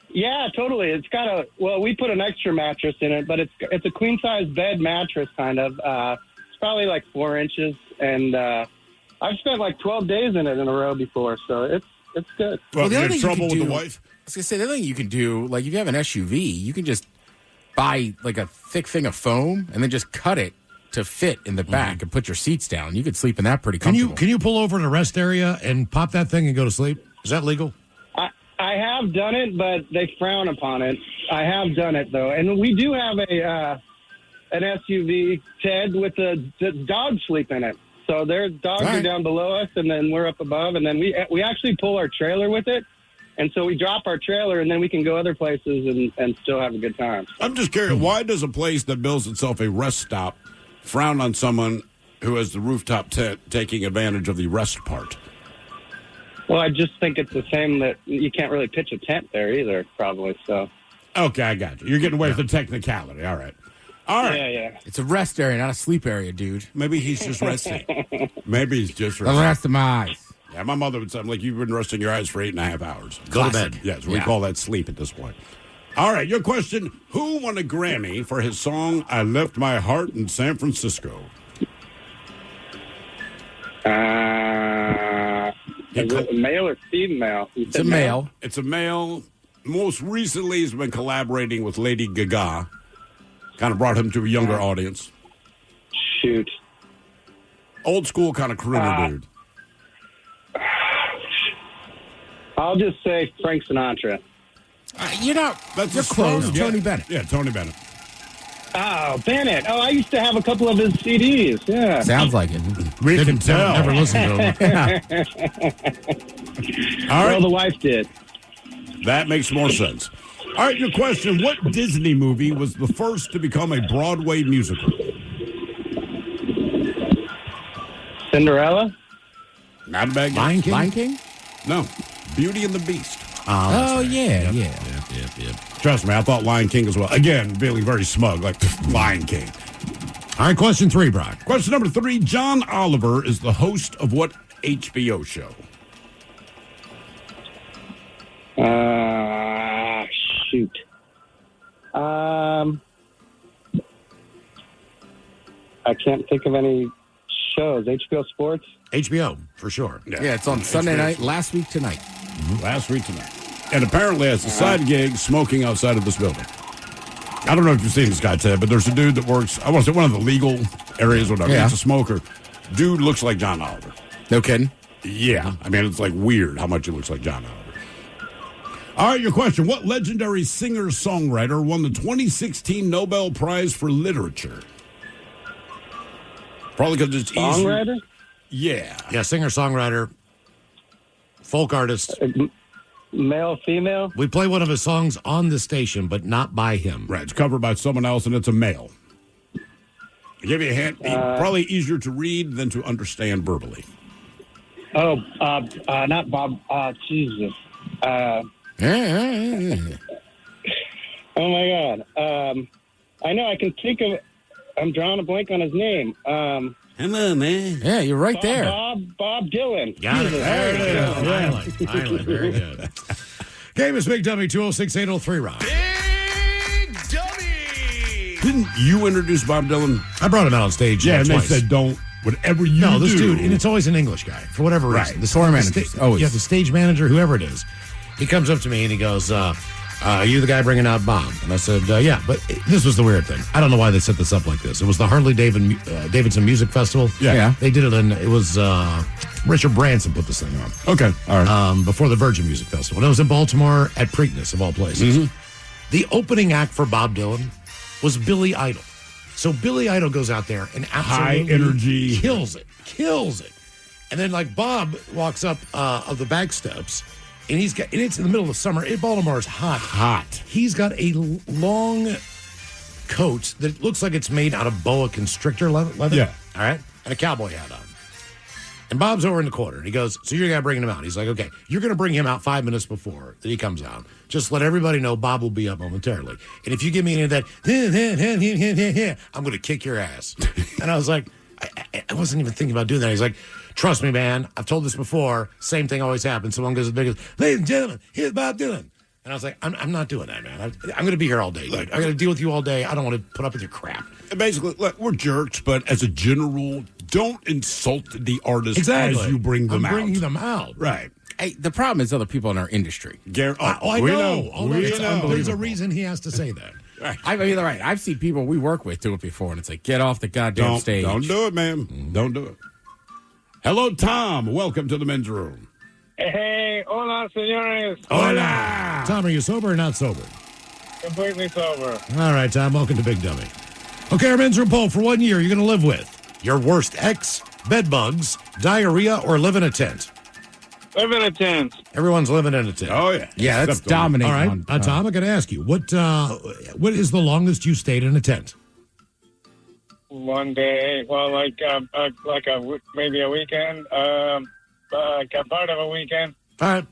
Yeah, totally. It's got we put an extra mattress in it, but it's a queen size bed mattress kind of. It's probably like 4 inches, and I've spent like 12 days in it in a row before, so it's good. Well, the other you thing in trouble you can with do, the wife? I was going to say, the other thing you can do, like if you have an SUV, you can just buy like a thick thing of foam and then just cut it to fit in the back and put your seats down. You could sleep in that pretty comfortable. Can you pull over in a rest area and pop that thing and go to sleep? Is that legal? I have done it, but they frown upon it. I have done it though, and we do have an SUV, Ted, with the dogs sleep in it. So their dogs are down below us, and then we're up above, and then we actually pull our trailer with it, and so we drop our trailer, and then we can go other places and still have a good time. I'm just curious, why does a place that bills itself a rest stop frown on someone who has the rooftop tent taking advantage of the rest part? Well, I just think it's the same that you can't really pitch a tent there either, probably. So. Okay, I got you. You're getting away with the technicality. All right. Yeah. It's a rest area, not a sleep area, dude. Maybe he's just resting. Maybe he's just resting. The rest of my eyes. Yeah, my mother would say, like, you've been resting your eyes for 8.5 hours. Go to bed. Yes, we call that sleep at this point. All right, your question. Who won a Grammy for his song, I Left My Heart in San Francisco? Is it male or female? It's a male. It's a male. Most recently, he's been collaborating with Lady Gaga. Kind of brought him to a younger audience. Shoot. Old school kind of crooner dude. I'll just say Frank Sinatra. You're close. Tony Bennett. Yeah, Tony Bennett. Oh, Bennett. Oh, I used to have a couple of his CDs. Yeah. Sounds like it. We can tell. Never listened to him. All right. Well, the wife did. That makes more sense. All right, your question. What Disney movie was the first to become a Broadway musical? Cinderella? Not a bad guess. Lion King? Lion King? No. Beauty and the Beast. Oh, yeah. Yep. Trust me, I thought Lion King as well. Again, feeling very smug, like Lion King. All right, question 3, Brock. Question number 3. John Oliver is the host of what HBO show? Shoot. I can't think of any shows. HBO Sports? HBO, for sure. Yeah, it's on Sunday night, last week tonight. Mm-hmm. Last week tonight. And apparently has a side gig smoking outside of this building. I don't know if you've seen this guy, Ted, but there's a dude that works, I want to say one of the legal areas, whatever. Yeah. He's a smoker. Dude looks like John Oliver. No kidding? Yeah. I mean, it's like weird how much he looks like John Oliver. All right, your question. What legendary singer-songwriter won the 2016 Nobel Prize for Literature? Probably because it's easy. Songwriter? Yeah. Yeah, singer-songwriter, folk artist. Male, female? We play one of his songs on the station, but not by him. Right, it's covered by someone else, and it's a male. I'll give you a hint. Probably easier to read than to understand verbally. Not Bob. Jesus. Oh, my God. I know, I can think of... I'm drawing a blank on his name. Hello, man. Yeah, you're right there. Bob Dylan. Got it. There it is. Finally. Very good. Game is Big Dummy, 206-803 Rock. Big Dummy! Didn't you introduce Bob Dylan? I brought him out on stage. Yeah, and twice. they said, don't, whatever you do. No, this dude, and it's always an English guy, for whatever reason. The tour manager. Yeah, the stage manager, whoever it is. He comes up to me and he goes, are you the guy bringing out Bob? And I said, yeah. But this was the weird thing. I don't know why they set this up like this. It was the Harley Davidson Music Festival. Yeah. They did it it was Richard Branson put this thing on. Okay. All right. Before the Virgin Music Festival. And it was in Baltimore at Preakness, of all places. Mm-hmm. The opening act for Bob Dylan was Billy Idol. So Billy Idol goes out there and absolutely high energy. Kills it. And then like Bob walks up of the back steps. And it's in the middle of summer. Baltimore's hot. He's got a long coat that looks like it's made out of boa constrictor leather. Yeah. All right. And a cowboy hat on. And Bob's over in the corner. And he goes, so you're the guy bringing him out. He's like, okay, you're going to bring him out 5 minutes before that he comes out. Just let everybody know Bob will be up momentarily. And if you give me any of that, I'm going to kick your ass. And I was like, I wasn't even thinking about doing that. He's like, trust me, man. I've told this before. Same thing always happens. Someone goes as big as, ladies and gentlemen, here's Bob Dylan. And I was like, I'm not doing that, man. I'm going to be here all day. Dude. I got to deal with you all day. I don't want to put up with your crap. Basically, look, we're jerks, but as a general, don't insult the artists as you bring them out. Bringing them out. Right. Hey, the problem is other people in our industry. I know. There's a reason he has to say that. Right. I mean, right. I've seen people we work with do it before, and it's like, get off the goddamn stage. Don't do it, man. Don't do it. Hello, Tom. Welcome to the men's room. Hey, hola, señores. Hola. Tom, are you sober or not sober? Completely sober. All right, Tom. Welcome to Big Dummy. Okay, our men's room poll for 1 year. You're going to live with your worst ex, bed bugs, diarrhea, or live in a tent. Live in a tent. Everyone's living in a tent. Oh, yeah. Yeah, that's dominating. All right, Tom, I got to ask you, what is the longest you stayed in a tent? One day, well, maybe a weekend, like a part of a weekend. All right.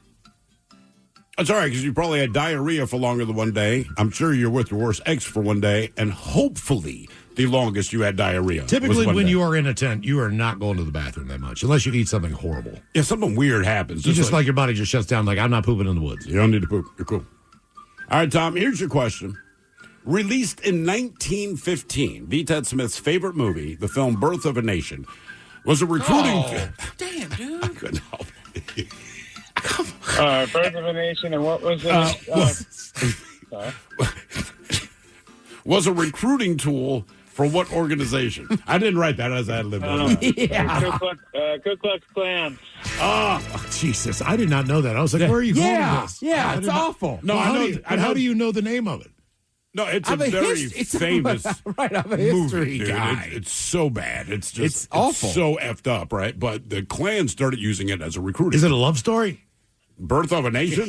That's all right, because you probably had diarrhea for longer than one day. I'm sure you're with your worst ex for one day, and hopefully the longest you had diarrhea. Typically, was when day. you are in a tent, you are not going to the bathroom that much, unless you eat something horrible. Yeah, something weird happens. You just like your body just shuts down, like, I'm not pooping in the woods. You don't need to poop. You're cool. All right, Tom, here's your question. Released in 1915, V. Ted Smith's favorite movie, the film Birth of a Nation, was a recruiting... Damn, dude. I couldn't help it. Birth of a Nation, and what was it? Was a recruiting tool for what organization? I didn't write that as I lived Ku Klux Klan. Oh, Jesus. I did not know that. I was like, where are you going with this? Yeah, it's awful. No, Well, how do you know the name of it? No, it's a very famous right, I'm a movie, history dude. guy. It's so bad. It's just It's awful. so effed up, right? But the Klan started using it as a recruiting. Is it a love story? Birth of a Nation?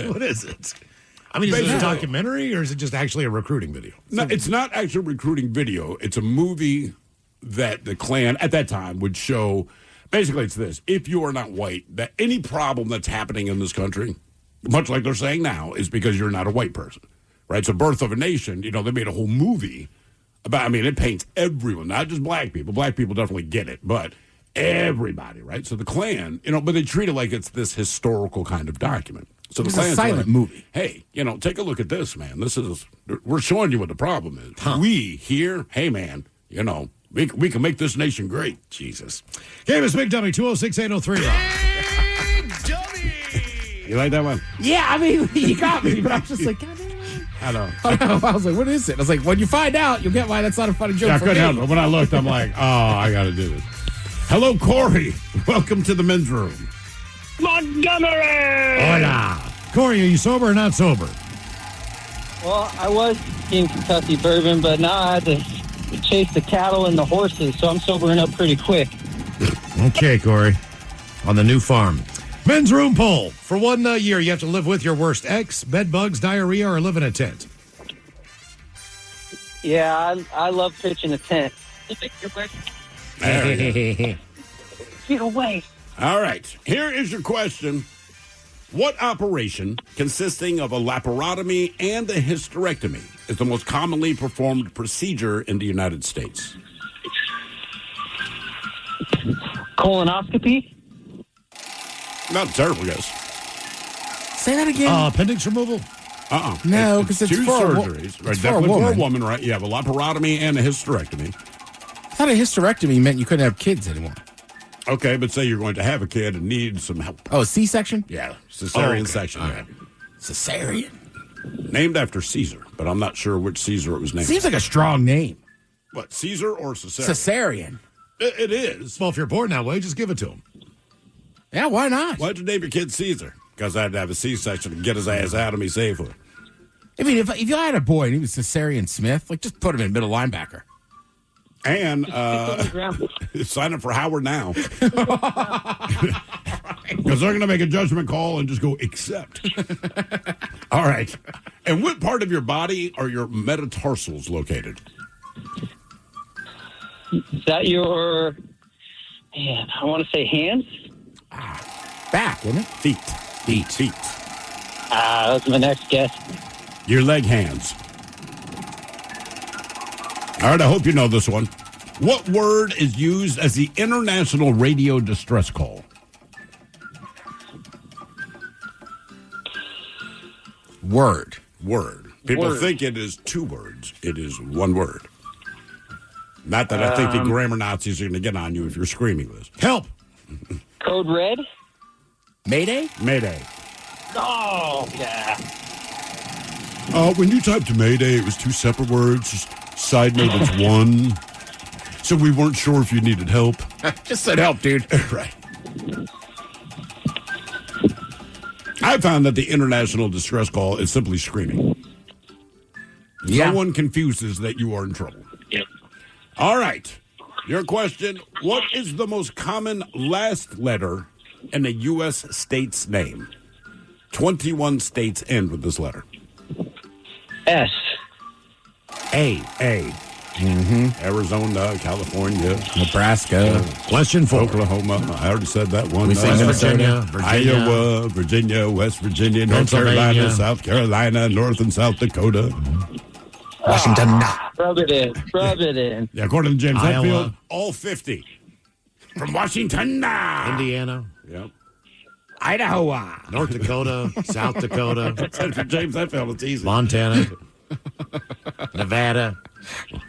What is it? I mean, is it a documentary or is it just actually a recruiting video? No, it's not actually a recruiting video. It's a movie that the Klan at that time would show. Basically, it's this. If you are not white, that any problem that's happening in this country, much like they're saying now, is because you're not a white person. Right? So Birth of a Nation, they made a whole movie about, it paints everyone, not just black people. Black people definitely get it, but everybody, right? So the Klan, but they treat it like it's this historical kind of document. So the It's Klan's a silent movie. Hey, take a look at this, man. We're showing you what the problem is. Huh. We here, hey, man, we can make this nation great. Jesus. Game is Big Dummy, 206-803. You like that one? Yeah, you got me, but I'm just like, God damn. I know. I was like, what is it? I was like, when you find out, you'll get why that's not a funny joke. Yeah, I for couldn't me. help it. When I looked, I'm like, I got to do this. Hello, Corey. Welcome to the men's room. Montgomery! Hola. Corey, are you sober or not sober? Well, I was in Kentucky bourbon, but now I had to chase the cattle and the horses, so I'm sobering up pretty quick. Okay, Corey. On the new farm. Men's room poll. For 1 year, you have to live with your worst ex, bed bugs, diarrhea, or live in a tent. Yeah, I love pitching a tent. Get away. All right. Here is your question. What operation consisting of a laparotomy and a hysterectomy is the most commonly performed procedure in the United States? Colonoscopy? Not a terrible guess. Say that again. Appendix removal? No, because it's two for surgeries. It's Right, for definitely a woman. for a woman, right? You have a laparotomy and a hysterectomy. I thought a hysterectomy meant you couldn't have kids anymore. Okay, but say you're going to have a kid and need some help. Oh, a C-section? Yeah, cesarean okay. section. All right. Cesarean? Named after Caesar, but I'm not sure which Caesar it was named. Seems like a strong name. What, Caesar or cesarean? Cesarean. It is. Well, if you're born that way, just give it to him. Yeah, why not? Why'd you name your kid Caesar? Because I had to have a C-section to get his ass out of me safely. I mean, if you had a boy and he was Cesarean Smith, just put him in middle linebacker. And sign up for Howard now. Because they're going to make a judgment call and just go, accept. All right. And what part of your body are your metatarsals located? Is that your, I want to say hands? Back, isn't it? Feet. That's my next guess. Your leg hands. All right, I hope you know this one. What word is used as the international radio distress call? Word. People think it is 2 words. It is 1 word. Not that I think the grammar Nazis are going to get on you if you're screaming this. Help! Code red? Mayday? Mayday. Oh, yeah. When you typed Mayday, it was 2 separate words. Just side note, it's 1. So we weren't sure if you needed help. Just said help, dude. Right. I found that the international distress call is simply screaming. Yeah. No one confuses that you are in trouble. Yep. All right. Your question, what is the most common last letter in a U.S. state's name? 21 states end with this letter. S. A. Arizona, California, Nebraska. Question 4. Oklahoma. I already said that one. We say Virginia, Iowa, Virginia, West Virginia, North Pennsylvania. Carolina, South Carolina, North and South Dakota. Washington. Rub it in. Rub it in. Yeah, according to James Iowa. Hetfield, all 50. From Washington. Indiana. Yep. Idaho. North Dakota. South Dakota. Except for James Hetfield, it's easy. Montana. Nevada.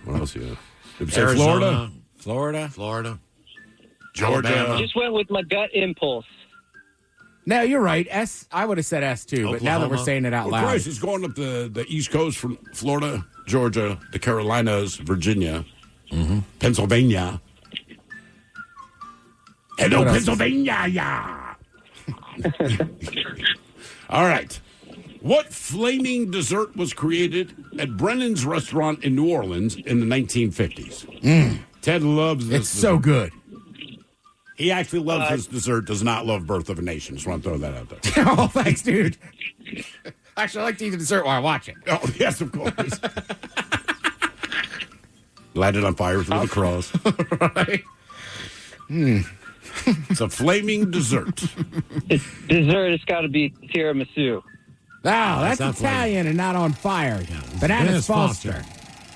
What else you have? Did you say Arizona. Florida. Georgia. Alabama. Just went with my gut impulse. No, you're right. S. I would have said S too, but now that we're Oklahoma. saying it out Well, loud, Christ, it's going up the East Coast from Florida, Georgia, the Carolinas, Virginia, Pennsylvania. Hello, What else? Pennsylvania. Yeah. All right. What flaming dessert was created at Brennan's restaurant in New Orleans in the 1950s? Ted loves this. it's so good. He actually loves this dessert, does not love Birth of a Nation. Just want to throw that out there. Oh, thanks, dude. Actually, I like to eat the dessert while I watch it. Oh, yes, of course. Light it on fire through the cross. Right? It's a flaming dessert. It's dessert. It's got to be tiramisu. Wow, that's not Italian and not on fire. Bananas Foster.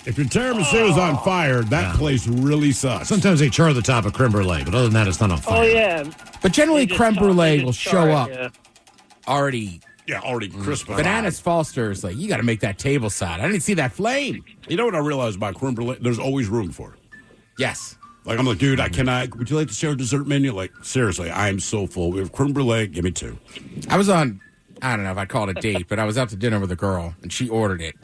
If your tiramisu is on fire, that place really sucks. Sometimes they char the top of creme brulee, but other than that, it's not on fire. Oh, yeah. But generally, They just creme char- brulee they will just show char it, up yeah. already. Yeah, already crisp. Bananas Foster is like, you got to make that table side. I didn't see that flame. You know what I realized about creme brulee? There's always room for it. Yes. Like, I'm like, dude, I cannot. Would you like to share a dessert menu? Like, seriously, I am so full. We have creme brulee. Give me 2. I was on, I don't know if I'd call it a date, but I was out to dinner with a girl, and she ordered it.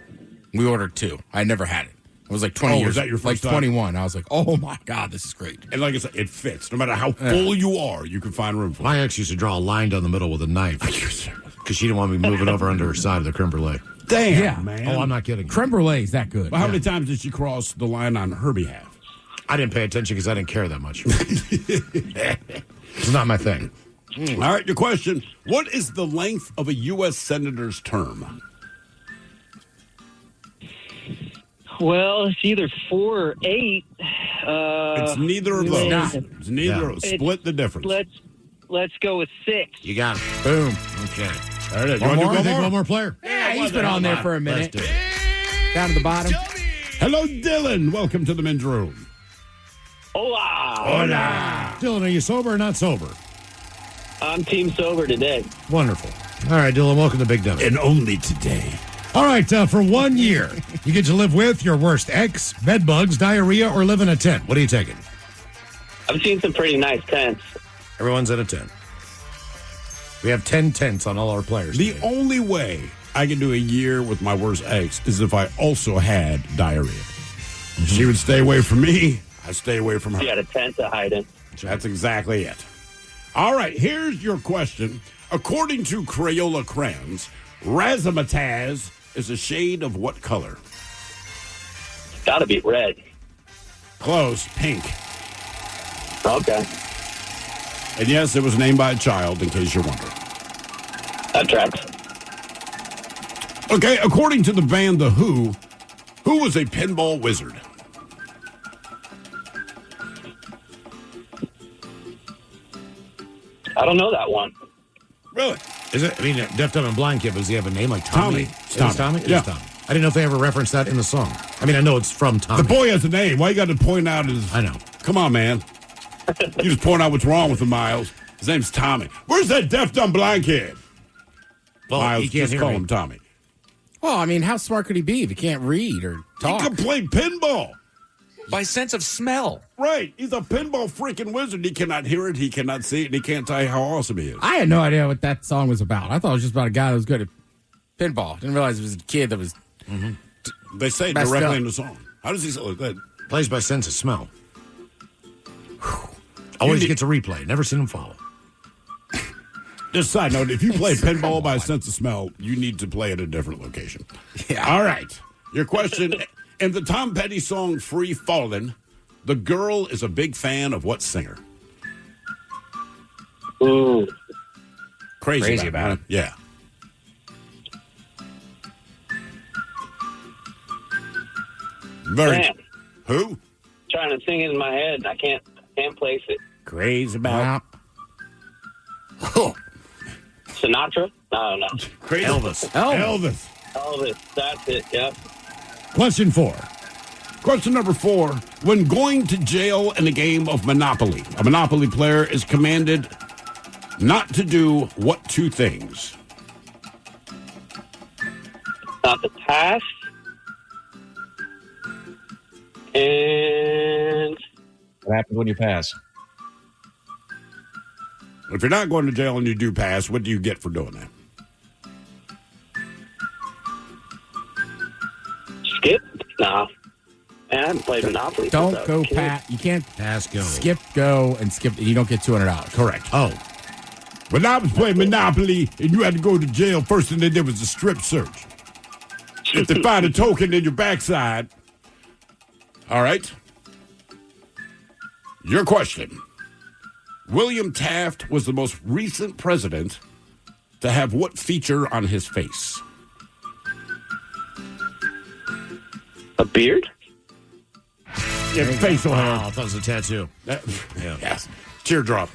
We ordered 2. I never had it. It was like 20 years. Was that your first like time? 21. I was like, oh my God, this is great. And like I said, it fits. No matter how full you are, you can find room for it. My ex used to draw a line down the middle with a knife because she didn't want me moving over under her side of the creme brulee. Damn, Yeah. man. Oh, I'm not kidding. Creme brulee is that good. Well, how many times did she cross the line on her behalf? I didn't pay attention because I didn't care that much. It's not my thing. All right, your question. What is the length of a U.S. Senator's term? Well, it's either 4 or 8. It's neither of those. It's neither. Split the difference. Let's go with 6. You got it. Boom. Okay. There it is. One You more? want to do One more player? Yeah, he's been on there for a minute. Let's do it. Down to the bottom. Hello, Dylan. Welcome to the men's room. Hola. Hola. Dylan, are you sober or not sober? I'm team sober today. Wonderful. All right, Dylan, welcome to Big Dummy. And only today. All right, for 1 year, you get to live with your worst ex, bed bugs, diarrhea, or live in a tent. What are you taking? I've seen some pretty nice tents. Everyone's in a tent. We have 10 tents on all our players. The today. only way I can do a year with my worst ex is if I also had diarrhea. She would stay away from me. I stay away from her. You got a tent to hide in. That's exactly it. All right, here's your question. According to Crayola crayons, razzmatazz is a shade of what color? Gotta be red. Close. Pink. Okay. And yes, it was named by a child, in case you're wondering. That tracks. Okay, according to the band The Who was a pinball wizard? I don't know that one. Really? Is it? I mean, Deaf, Dumb, and Blind Kid, does he have a name like Tommy? It's It is Tommy. It Yeah. is Tommy. I didn't know if they ever referenced that in the song. I mean, I know it's from Tommy. The boy has a name. Why you got to point out his... I know. Come on, man. You just point out what's wrong with him, Miles. His name's Tommy. Where's that deaf, dumb, blind kid? Well, Miles, he can't just hear call me. him Tommy. Well, I mean, how smart could he be if he can't read or talk? He can play pinball. By sense of smell. Right. He's a pinball freaking wizard. He cannot hear it. He cannot see it. And he can't tell you how awesome he is. I had no idea what that song was about. I thought it was just about a guy that was good at pinball. Didn't realize it was a kid that was... They say it Messed directly up. in the song. How does he say that? Plays by sense of smell. Always gets a replay. Never seen him follow. Just side note, if you play pinball by sense of smell, you need to play at a different location. Yeah. All right. Your question. In the Tom Petty song Free Fallin', the girl is a big fan of what singer? Ooh. Crazy about it. Yeah. Very, Man. Who? Trying to sing it in my head, and I can't place it. Crazy about. Oh. Sinatra? No. Crazy. Elvis. Elvis. That's it. Yep. Question 4. Question number 4. When going to jail in a game of Monopoly, a Monopoly player is commanded not to do what 2 things? Not to pass. And What happens when you pass? If you're not going to jail and you do pass, what do you get for doing that? skip? Nah. Man, I haven't played Monopoly. Don't since I go was a kid. pat. You can't pass go. Skip go and skip. You don't get $200. Correct. Oh. When I was playing Monopoly and you had to go to jail, first thing they did was a strip search. If they find a token in your backside. All right. Your question. William Taft was the most recent president to have what feature on his face? A beard? Yeah, facial hair. Oh, I thought it was a tattoo. Yes. Teardrop.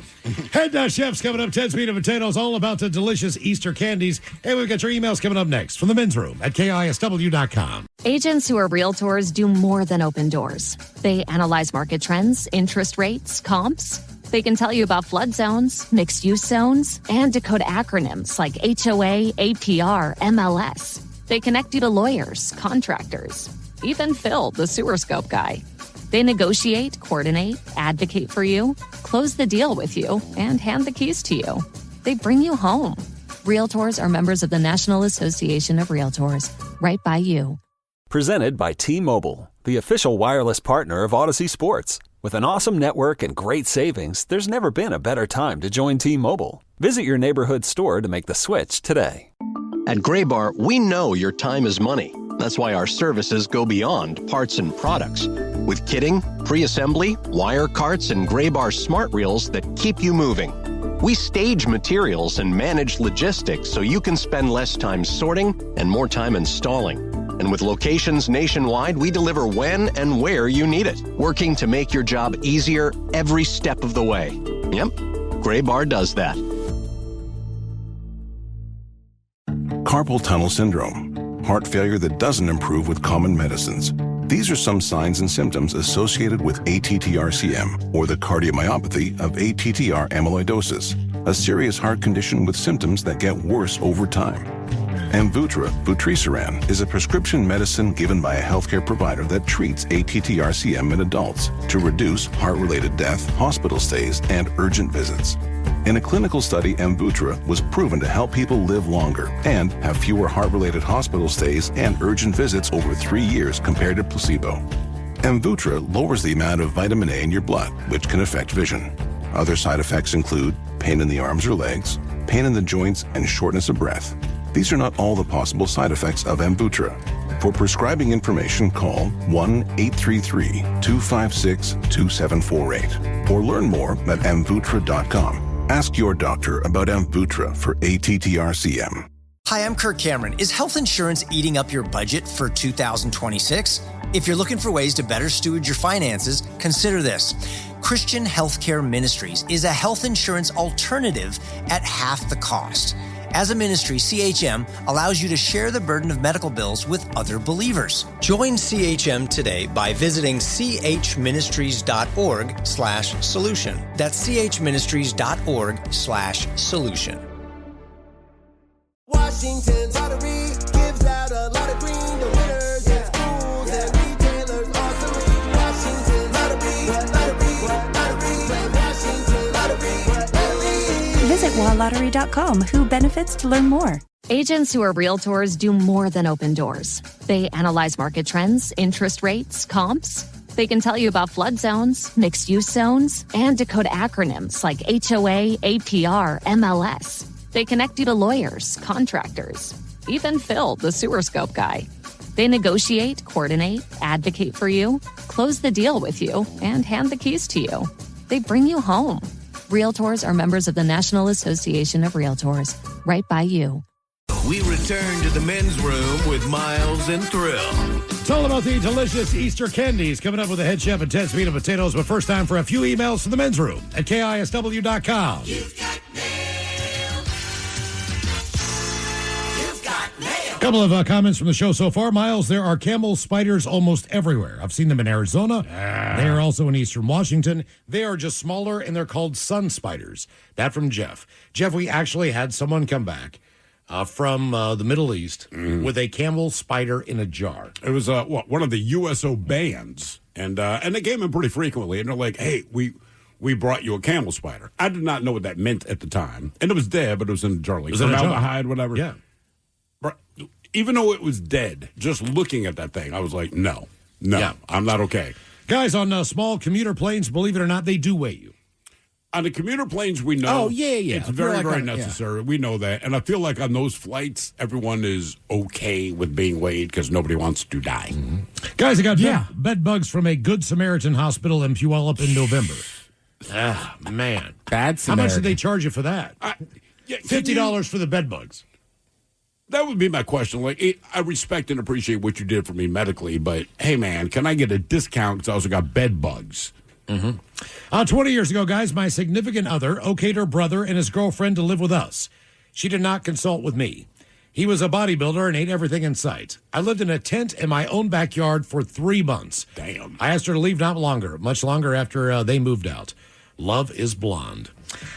Head Chefs coming up. 10 Speed of Potatoes, all about the delicious Easter candies. And we've got your emails coming up next from the men's room at KISW.com. Agents who are realtors do more than open doors. They analyze market trends, interest rates, comps. They can tell you about flood zones, mixed-use zones, and decode acronyms like HOA, APR, MLS. They connect you to lawyers, contractors, even Phil, the sewer scope guy. They negotiate, coordinate, advocate for you, close the deal with you, and hand the keys to you. They bring you home. Realtors are members of the National Association of Realtors, right by you. Presented by T-Mobile, the official wireless partner of Odyssey Sports. With an awesome network and great savings, there's never been a better time to join T-Mobile. Visit your neighborhood store to make the switch today. At Graybar, we know your time is money. That's why our services go beyond parts and products. With kitting, pre-assembly, wire carts, and Graybar smart reels that keep you moving. We stage materials and manage logistics so you can spend less time sorting and more time installing. And with locations nationwide, we deliver when and where you need it, working to make your job easier every step of the way. Yep, Graybar does that. Carpal tunnel syndrome, heart failure that doesn't improve with common medicines. These are some signs and symptoms associated with ATTR-CM, or the cardiomyopathy of ATTR amyloidosis, a serious heart condition with symptoms that get worse over time. Amvuttra, vutrisiran, is a prescription medicine given by a healthcare provider that treats ATTR-CM in adults to reduce heart-related death, hospital stays, and urgent visits. In a clinical study, Amvuttra was proven to help people live longer and have fewer heart-related hospital stays and urgent visits over 3 years compared to placebo. Amvuttra lowers the amount of vitamin A in your blood, which can affect vision. Other side effects include pain in the arms or legs, pain in the joints, and shortness of breath. These are not all the possible side effects of Amvuttra. For prescribing information, call 1-833-256-2748 or learn more at amvuttra.com. Ask your doctor about Amvuttra for ATTR-CM. Hi, I'm Kirk Cameron. Is health insurance eating up your budget for 2026? If you're looking for ways to better steward your finances, consider this. Christian Healthcare Ministries is a health insurance alternative at half the cost. As a ministry, CHM allows you to share the burden of medical bills with other believers. Join CHM today by visiting chministries.org/solution. That's chministries.org/solution. Washington's lottery gives out a lot of green to winners and schools and retailers all serene. Washington lottery, Washington lottery. Visit wallottery.com. Who benefits to learn more? Agents who are realtors do more than open doors. They analyze market trends, interest rates, comps. They can tell you about flood zones, mixed-use zones, and decode acronyms like HOA, APR, MLS. They connect you to lawyers, contractors, even Phil, the sewer scope guy. They negotiate, coordinate, advocate for you, close the deal with you, and hand the keys to you. They bring you home. Realtors are members of the National Association of Realtors, right by you. we return to the men's room with Miles and Thrill. It's all about the delicious Easter candies coming up with the head chef at Ted's Meat and Potatoes. But first time for a few emails to the men's room at KISW.com. You've got mail. You've got mail. A couple of comments from the show so far. Miles, there are camel spiders almost everywhere. I've seen them in Arizona. They are also in eastern Washington. They are just smaller, and they're called sun spiders. That from Jeff. Jeff, we actually had someone come back from the Middle East with a camel spider in a jar. It was one of the USO bands, and they came in pretty frequently, and they're like, hey, we brought you a camel spider. I did not know what that meant at the time, and it was dead, but it was in a jar, like formaldehyde, whatever. Yeah. But even though it was dead, just looking at that thing, I was like, no, I'm not okay. Guys, on small commuter planes, believe it or not, they do weigh you. On the commuter planes, we know. Oh, yeah. It's very, very necessary. We know that. And I feel like on those flights, everyone is okay with being weighed because nobody wants to die. Guys, I got bed bugs from a Good Samaritan hospital in Puyallup in November. Man. Bad Samaritan. How much did they charge you for that? $50 for the bed bugs. That would be my question. Like, I respect and appreciate what you did for me medically, but hey, man, can I get a discount because I also got bed bugs? 20 years ago, guys, my significant other okayed her brother and his girlfriend to live with us. She did not consult with me. He was a bodybuilder and ate everything in sight. I lived in a tent in my own backyard for 3 months. Damn. I asked her to leave much longer after they moved out. Love is blonde.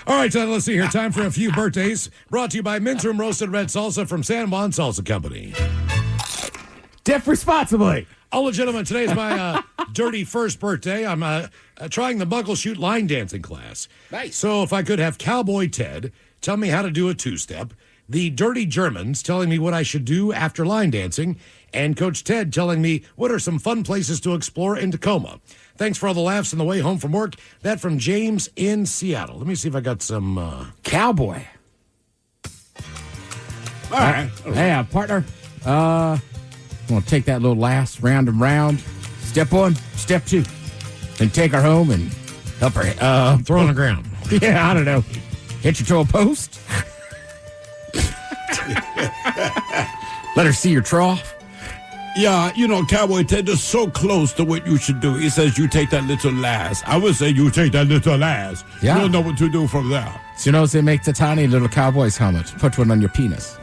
All right, let's see here. Time for a few birthdays. Brought to you by Men's Room Roasted Red Salsa from San Juan Salsa Company. Dip responsibly. All legitimate. Today's my dirty first birthday. I'm trying the buckle shoot line dancing class. Nice. So if I could have Cowboy Ted tell me how to do a two-step, the Dirty Germans telling me what I should do after line dancing, and Coach Ted telling me what are some fun places to explore in Tacoma. Thanks for all the laughs on the way home from work. That from James in Seattle. Let me see if I got some Cowboy. All right. Hey, partner. I'm going to take that little last round and round. Step 1, step 2. Then take her home and help her. Throw on the ground. Yeah, I don't know. Hit you to a post. Let her see your trough. Yeah, Cowboy Ted is so close to what you should do. He says you take that little last. I would say you take that little last. Yeah. You don't know what to do from there. So they make the tiny little cowboy's helmet. Put one on your penis.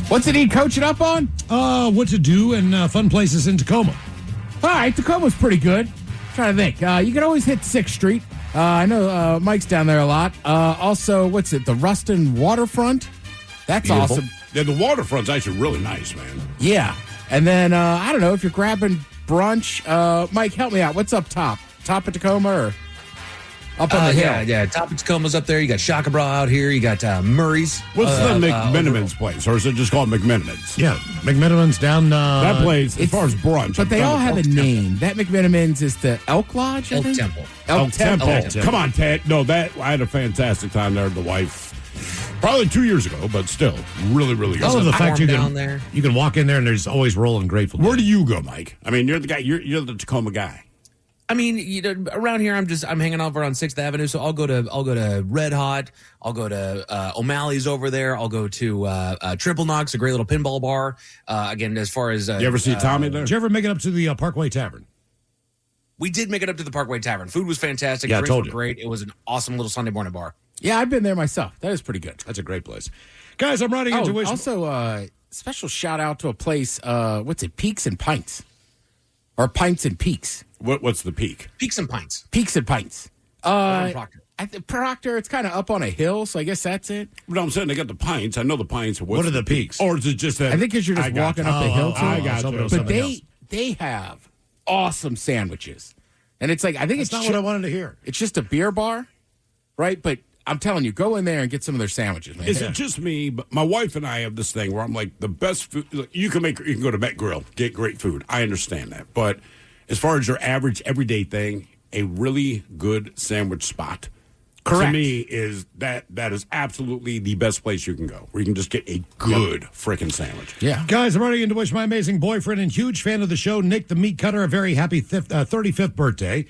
What's it need coaching up on? What to do and fun places in Tacoma. All right, Tacoma's pretty good. Trying to think. You can always hit 6th Street. I know Mike's down there a lot. Also, the Ruston Waterfront? That's Beautiful. awesome. Yeah, the waterfront's actually really nice, man. Yeah. And then, I don't know, if you're grabbing brunch, Mike, help me out. What's up top? Top of Tacoma or up on the hill? Yeah. Top of Tacoma's up there. You got Shaka Bra out here. You got Murray's. What's the McMiniman's place? Or is it just called McMiniman's? Yeah, McMiniman's down... that place, as far as brunch. But they all have a name. That McMiniman's is the Elk Lodge, I think? Temple. Elk Temple. Come on, Ted. No, I had a fantastic time there with the wife. Probably 2 years ago, but still, really, really good. I love the fact you can walk in there and there's always rolling grateful. Where do you go, Mike? I mean, you're the guy. You're the Tacoma guy. I mean, around here, I'm hanging over on 6th Avenue, so I'll go to Red Hot. I'll go to O'Malley's over there. I'll go to Triple Knox, a great little pinball bar. Again, as far as you ever see Tommy there? Did you ever make it up to the Parkway Tavern? We did make it up to the Parkway Tavern. Food was fantastic. Yeah, I Drinks told were you. great. It was an awesome little Sunday morning bar. Yeah, I've been there myself. That is pretty good. That's a great place. Guys, I'm riding into which... Also, special shout out to a place, Peaks and Pints? Or Pints and Peaks. What's the peak? Peaks and Pints. Peaks and Pints. Proctor. Proctor, it's kind of up on a hill, so I guess that's it. No, I'm saying they got the Pints. I know the Pints. What are the peaks? Or is it just that... I think because you're just walking up the hill to I it. got you. But they have awesome sandwiches. And it's like, I think That's not what I wanted to hear. It's just a beer bar, right? But I'm telling you, go in there and get some of their sandwiches, man. Is it just me? But my wife and I have this thing where I'm like, the best food... You can go to Met Grill, get great food. I understand that. But as far as your average everyday thing, a really good sandwich spot, correct, to me is that is absolutely the best place you can go, where you can just get a good frickin' sandwich. Yeah. Guys, I'm running in to wish my amazing boyfriend and huge fan of the show, Nick the Meat Cutter, a very happy 35th birthday.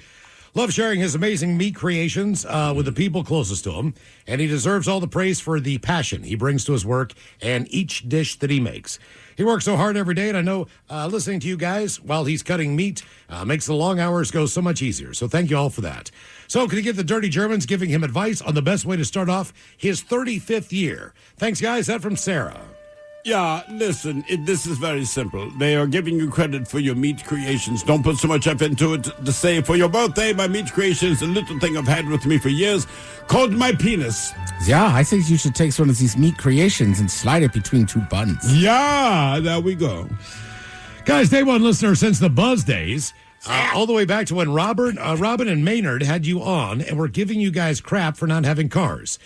Love sharing his amazing meat creations with the people closest to him, and he deserves all the praise for the passion he brings to his work and each dish that he makes. He works so hard every day, and I know listening to you guys while he's cutting meat makes the long hours go so much easier. So thank you all for that. So can you give the Dirty Germans giving him advice on the best way to start off his 35th year? Thanks, guys. That from Sarah. Yeah, listen, this is very simple. They are giving you credit for your meat creations. Don't put so much effort into it. To say, for your birthday, my meat creation is a little thing I've had with me for years called my penis. Yeah, I think you should take one of these meat creations and slide it between two buns. Yeah, there we go. Guys, day one listener since the Buzz days, all the way back to when Robin and Maynard had you on and were giving you guys crap for not having cars.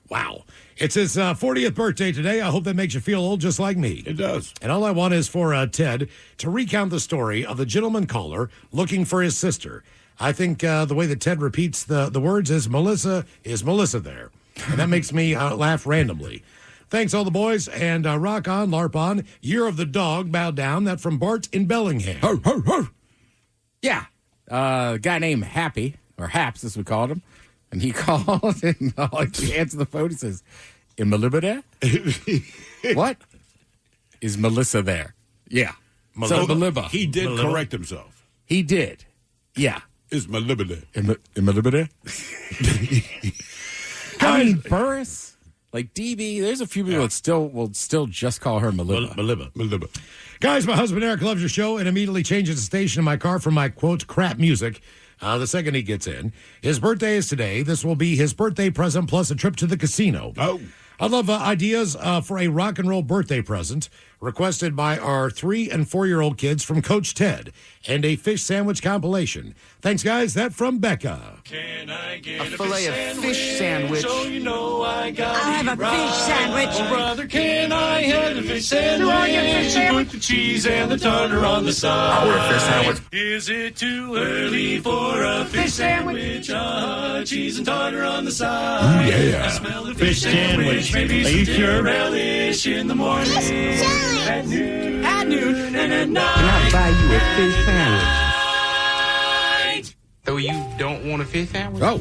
Wow. It's his 40th birthday today. I hope that makes you feel old just like me. It does. And all I want is for Ted to recount the story of the gentleman caller looking for his sister. I think the way that Ted repeats the words is Melissa there? And that makes me laugh randomly. Thanks, all the boys, and rock on, LARP on. Year of the Dog, bow down. That from Bart in Bellingham. Ho, ho, ho. Yeah. A guy named Happy, or Haps as we called him. And he called and he answered the phone. He says, "Is Melissa there?" What? Is Melissa there? Yeah. So Melissa. He did correct himself. He did. Yeah. Is Melissa there? Is Melissa there? I mean, Burris, like DB, there's a few people that will still just call her Melissa. Melissa. Guys, my husband Eric loves your show and immediately changes the station in my car from my, quote, crap music the second he gets in. His birthday is today. This will be his birthday present plus a trip to the casino. Oh. I love ideas for a rock and roll birthday present requested by our 3- and 4-year-old kids from Coach Ted and a fish sandwich compilation. Thanks, guys. That from Becca. Can I get a fillet of fish sandwich? So you know I got I'll have a fish sandwich. Oh, brother, can I have a fish sandwich? Put the cheese and the tartar on the side. I want a fish sandwich. Is it too early for a fish sandwich? Cheese and tartar on the side. Ooh, yeah. I smell the fish sandwich. Maybe some relish in the morning. At noon, and at night. Can I buy you a fish sandwich? So you don't want a fish sandwich? Oh.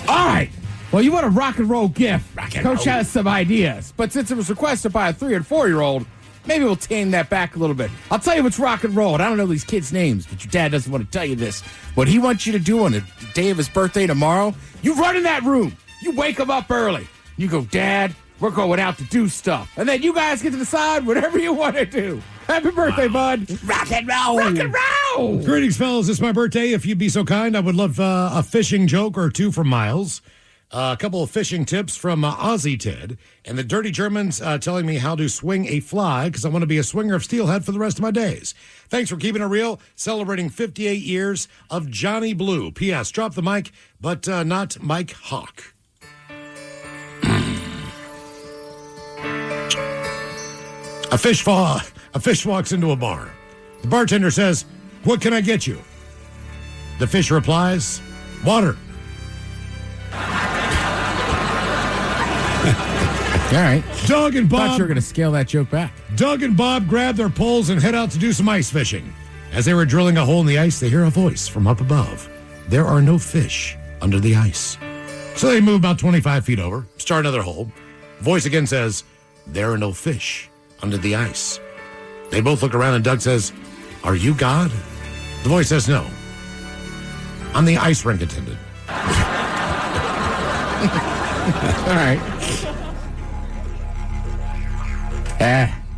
All right. Well, you want a rock and roll gift. Coach has some ideas. But since it was requested by a 3- and 4-year-old, maybe we'll tame that back a little bit. I'll tell you what's rock and roll. And I don't know these kids' names, but your dad doesn't want to tell you this. What he wants you to do on the day of his birthday tomorrow, you run in that room. You wake him up early. You go, Dad, we're going out to do stuff. And then you guys get to decide whatever you want to do. Happy birthday, bud. Rock and roll. Rock and roll. Greetings, fellas. It's my birthday. If you'd be so kind, I would love a fishing joke or two from Miles. A couple of fishing tips from Aussie Ted. And the Dirty Germans telling me how to swing a fly because I want to be a swinger of steelhead for the rest of my days. Thanks for keeping it real. Celebrating 58 years of Johnny Blue. P.S. Drop the mic, but not Mike Hawk. A fish walks into a bar. The bartender says, "What can I get you?" The fish replies, "Water." All right. Doug and Bob. Thought you were going to scale that joke back. Doug and Bob grab their poles and head out to do some ice fishing. As they were drilling a hole in the ice, they hear a voice from up above. There are no fish under the ice. So they move about 25 feet over, start another hole. Voice again says, "There are no fish under the ice." They both look around and Doug says, "Are you God?" The voice says, "No. I'm the ice rink attendant." All right.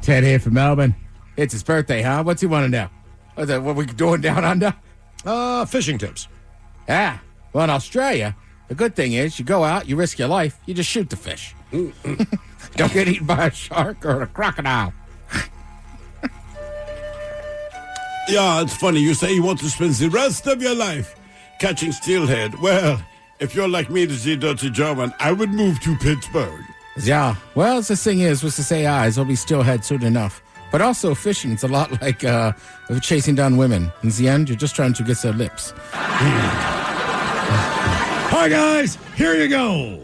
Ted here from Melbourne. It's his birthday, huh? What's he want to know? What we doing down under? Fishing tips. Well, in Australia, the good thing is you go out, you risk your life, you just shoot the fish. Don't get eaten by a shark or a crocodile. Yeah, it's funny. You say you want to spend the rest of your life catching steelhead. Well, if you're like me, the dirty German, I would move to Pittsburgh. Yeah. Well, the thing is, with the AIs, they'll be steelhead soon enough. But also, fishing is a lot like chasing down women. In the end, you're just trying to get their lips. Hi, guys. Here you go.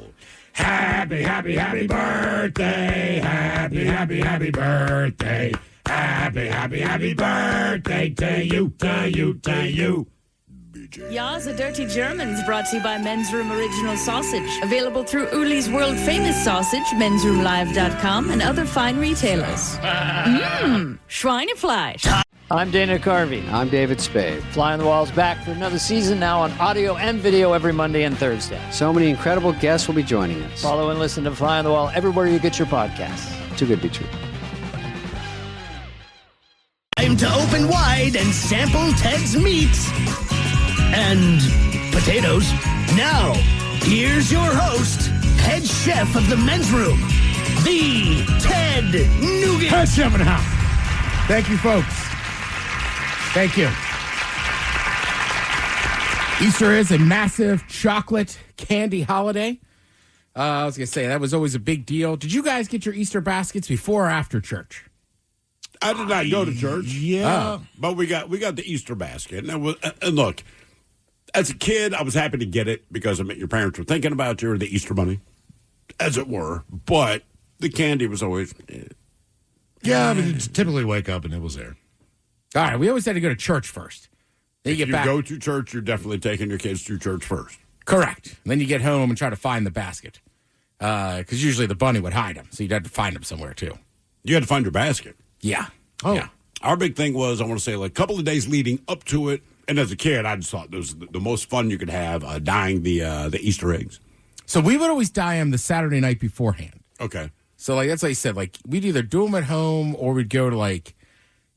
Happy, happy, happy birthday. Happy, happy, happy birthday. Happy, happy, happy birthday to you, to you, to you. Ya's a Dirty Germans brought to you by Men's Room Original Sausage. Available through Uli's World Famous Sausage, mensroomlive.com, and other fine retailers. Schweinefleisch. I'm Dana Carvey. I'm David Spade. Fly on the Wall's back for another season now on audio and video every Monday and Thursday. So many incredible guests will be joining us. Follow and listen to Fly on the Wall everywhere you get your podcasts. Too good to be true. Time to open wide and sample Ted's meats and potatoes. Now, here's your host, head chef of the Men's Room, the Ted Nugent. Head chef in the house. Thank you, folks. Thank you. Easter is a massive chocolate candy holiday. I was going to say, that was always a big deal. Did you guys get your Easter baskets before or after church? I did not go to church. Yeah. But we got the Easter basket. And look, as a kid, I was happy to get it because it meant your parents were thinking about you, or the Easter bunny, as it were. But the candy was always... Yeah, I mean, you typically wake up and it was there. All right, we always had to go to church first. Then If you you get back. go to church, you're definitely taking your kids to church first. Correct. And then you get home and try to find the basket. Because usually the bunny would hide them, so you'd have to find them somewhere, too. You had to find your basket. Yeah. Oh. Yeah. Our big thing was, I want to say, like a couple of days leading up to it, and as a kid, I just thought it was the most fun you could have, dyeing the Easter eggs. So we would always dye them the Saturday night beforehand. Okay. So, like, that's like I said, like, we'd either do them at home or we'd go to, like,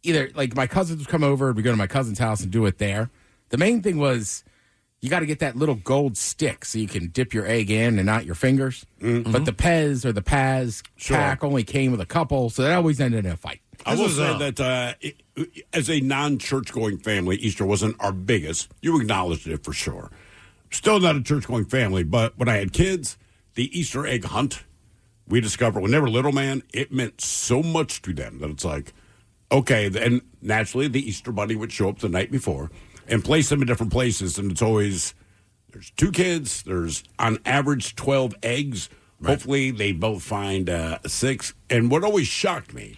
either, like, my cousins would come over, we'd go to my cousin's house and do it there. The main thing was you got to get that little gold stick so you can dip your egg in and not your fingers. Mm-hmm. But the Pez or the Paz pack only came with a couple, so that always ended in a fight. I will say that as a non-church-going family, Easter wasn't our biggest. You acknowledged it for sure. Still not a church-going family, but when I had kids, the Easter egg hunt, we discovered when they were little, man, it meant so much to them that it's like, okay, and naturally the Easter bunny would show up the night before and place them in different places, and it's always, there's 2 kids, there's on average 12 eggs. Right. Hopefully they both find 6. And what always shocked me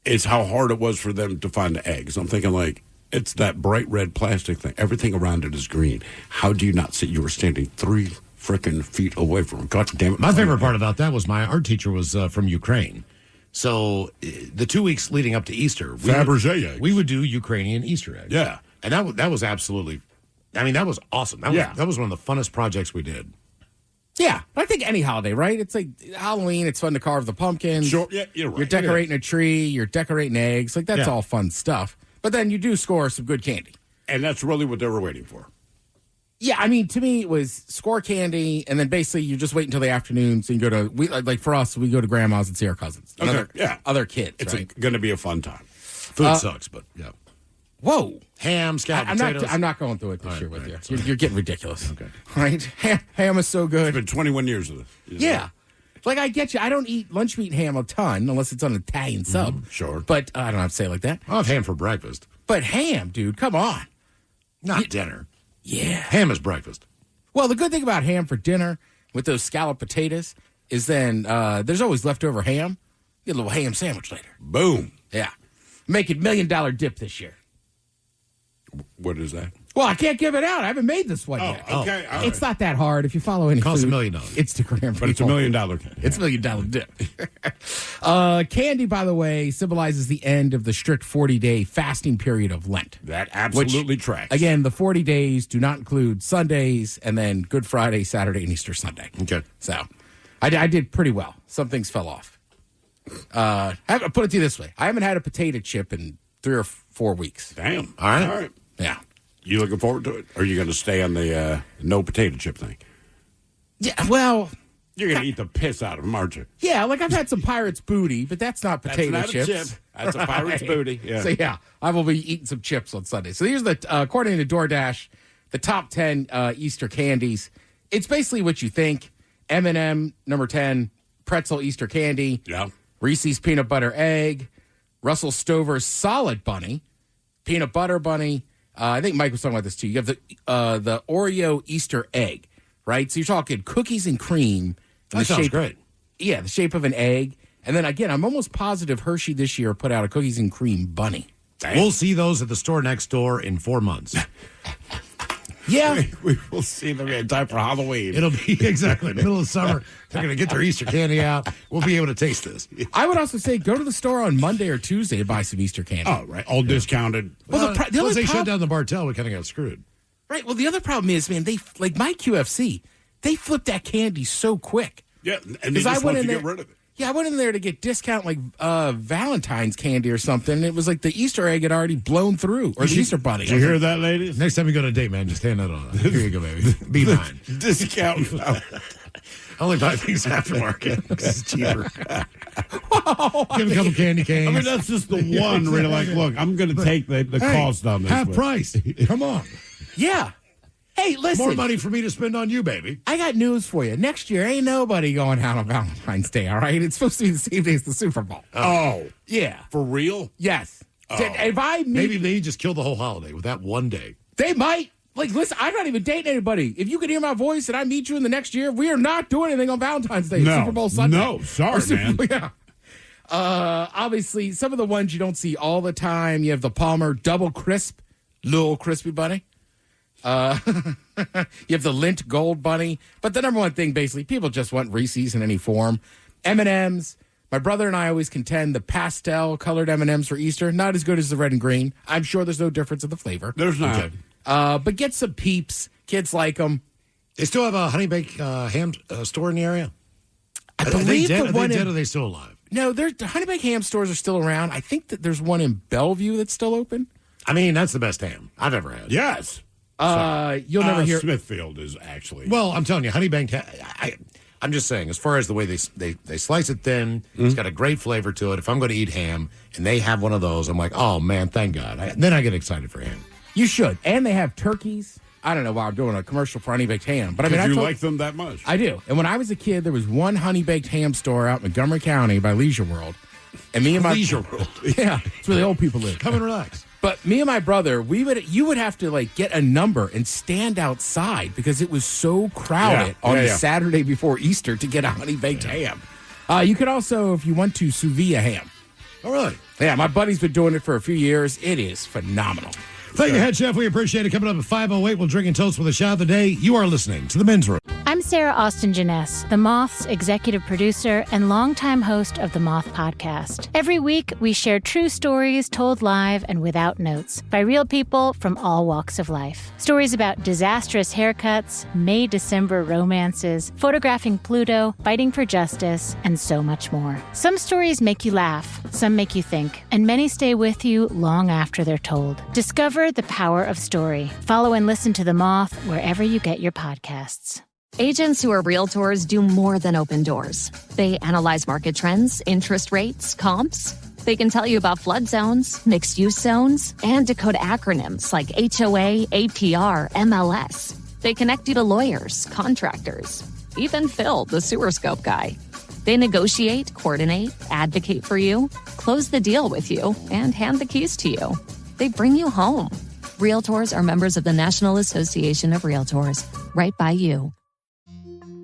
is how hard it was for them to find the eggs. I'm thinking, like, it's that bright red plastic thing. Everything around it is green. How do you not see you were standing 3 freaking feet away from it? God damn it. My favorite part about that was my art teacher was from Ukraine. So the 2 weeks leading up to Easter, we would do Ukrainian Easter eggs. Yeah. And that was absolutely, I mean, that was awesome. That was one of the funnest projects we did. Yeah, I think any holiday, right? It's like Halloween. It's fun to carve the pumpkins. Sure, yeah, you're right. You're decorating a tree. You're decorating eggs. Like, that's all fun stuff. But then you do score some good candy. And that's really what they were waiting for. Yeah, I mean, to me, it was score candy, and then basically you just wait until the afternoon. So you go to, like for us, we go to grandma's and see our cousins. Okay. Other kids. It's right? going to be a fun time. Food sucks, but yeah. Whoa. Ham, scalloped potatoes. I'm not going through it this year with you. You're getting ridiculous. Okay. Right? Ham is so good. It's been 21 years of this. Yeah. Like, I get you. I don't eat lunch meat ham a ton unless it's on an Italian sub. Sure. But I don't have to say it like that. I'll have ham for breakfast. But ham, dude, come on. Not dinner. Yeah. Ham is breakfast. Well, the good thing about ham for dinner with those scalloped potatoes is then there's always leftover ham. Get a little ham sandwich later. Boom. Yeah. Making $1 million dip this year. What is that? Well, I can't give it out. I haven't made this one yet. Okay. All It's not that hard if you follow any Costs food $1 million. Instagram. But it's $1 million. It's $1 million dip. Candy, by the way, symbolizes the end of the strict 40-day fasting period of Lent. That absolutely Which, tracks. Again, the 40 days do not include Sundays and then Good Friday, Saturday, and Easter Sunday. Okay. So I did pretty well. Some things fell off. I put it to you this way. I haven't had a potato chip in 3 or 4 weeks. Damn. All right. Yeah. You looking forward to it? Or are you going to stay on the no potato chip thing? Yeah, well... You're going to eat the piss out of them, aren't you? Yeah, like I've had some pirate's booty, but that's not potato That's not chips. a chip. That's a pirate's booty. Yeah. So, yeah, I will be eating some chips on Sunday. So here's according to DoorDash, the top 10 Easter candies. It's basically what you think. M&M, number 10, pretzel Easter candy. Yeah. Reese's peanut butter egg. Russell Stover's solid bunny. Peanut butter bunny. I think Mike was talking about this too. You have the Oreo Easter egg, right? So you're talking cookies and cream. That sounds great. Yeah, the shape of an egg. And then again, I'm almost positive Hershey this year put out a cookies and cream bunny. We'll see those at the store next door in 4 months. Yeah. We will see them in time for Halloween. It'll be exactly in the middle of summer. They're going to get their Easter candy out. We'll be able to taste this. I would also say go to the store on Monday or Tuesday and buy some Easter candy. Oh, right. All discounted. Well, once they shut down the Bartell, we kind of got screwed. Right. Well, the other problem is, man, they like my QFC, they flip that candy so quick. Yeah, and they just want to get rid of it. Yeah, I went in there to get discount like Valentine's candy or something. And it was like the Easter egg had already blown through, or the Easter bunny. Did you hear that, ladies? Next time you go on a date, man, just hand that on. Here you go, baby. Be mine. Discount. I only buy things aftermarket because it's cheaper. Give a couple candy canes. I mean, that's just the one where you're like, look, I'm going to take the cost on this. Half price. Come on. Yeah. Hey, listen. More money for me to spend on you, baby. I got news for you. Next year, ain't nobody going out on Valentine's Day, all right? It's supposed to be the same day as the Super Bowl. Oh. Yeah. For real? Yes. Oh. If I meet, Maybe they just kill the whole holiday with that one day. They might. Like, listen, I'm not even dating anybody. If you could hear my voice and I meet you in the next year, we are not doing anything on Valentine's Day. No. Super Bowl Sunday. No, sorry, man. Yeah. Obviously, some of the ones you don't see all the time. You have the Palmer Double Crisp, little crispy bunny. You have the Lint Gold Bunny. But the number one thing, basically, people just want Reese's in any form. M&M's. My brother and I always contend the pastel-colored M&M's for Easter, not as good as the red and green. I'm sure there's no difference in the flavor. There's not. Okay. But get some Peeps. Kids like them. They still have a Honey Baked ham store in the area? I believe are the they one dead in, or are they still alive? No, the Honey Baked ham stores are still around. I think that there's one in Bellevue that's still open. I mean, that's the best ham I've ever had. Yes. You'll never hear. Smithfield is actually. Well, I'm telling you, Honey Baked I'm just saying, as far as the way they slice it thin, it's got a great flavor to it. If I'm going to eat ham and they have one of those, I'm like, oh, man, thank God. Then I get excited for ham. You should. And they have turkeys. I don't know why I'm doing a commercial for Honey Baked Ham. But I mean, you like them that much. I do. And when I was a kid, there was one Honey Baked Ham store out in Montgomery County by Leisure World. And me and my Leisure World. Yeah, it's where the old people live. Come and relax. But me and my brother, you would have to like get a number and stand outside because it was so crowded on the Saturday before Easter to get a Honey Baked Ham. You could also, if you want to, sous vide a ham. Oh, really? Yeah, my buddy's been doing it for a few years. It is phenomenal. Thank you, Head Chef. We appreciate it. Coming up at 5:08, we'll drink and toast with a shot of the day. You are listening to The Men's Room. I'm Sarah Austin Janess, The Moth's executive producer and longtime host of the Moth Podcast. Every week, we share true stories told live and without notes by real people from all walks of life. Stories about disastrous haircuts, May-December romances, photographing Pluto, fighting for justice, and so much more. Some stories make you laugh, some make you think, and many stay with you long after they're told. Discover the power of story. Follow and listen to The Moth wherever you get your podcasts. Agents who are realtors do more than open doors. They analyze market trends, interest rates, comps. They can tell you about flood zones, mixed-use zones, and decode acronyms like HOA, APR, MLS. They connect you to lawyers, contractors, even Phil, the sewer scope guy. They negotiate, coordinate, advocate for you, close the deal with you, and hand the keys to you. They bring you home. Realtors are members of the National Association of Realtors, right by you.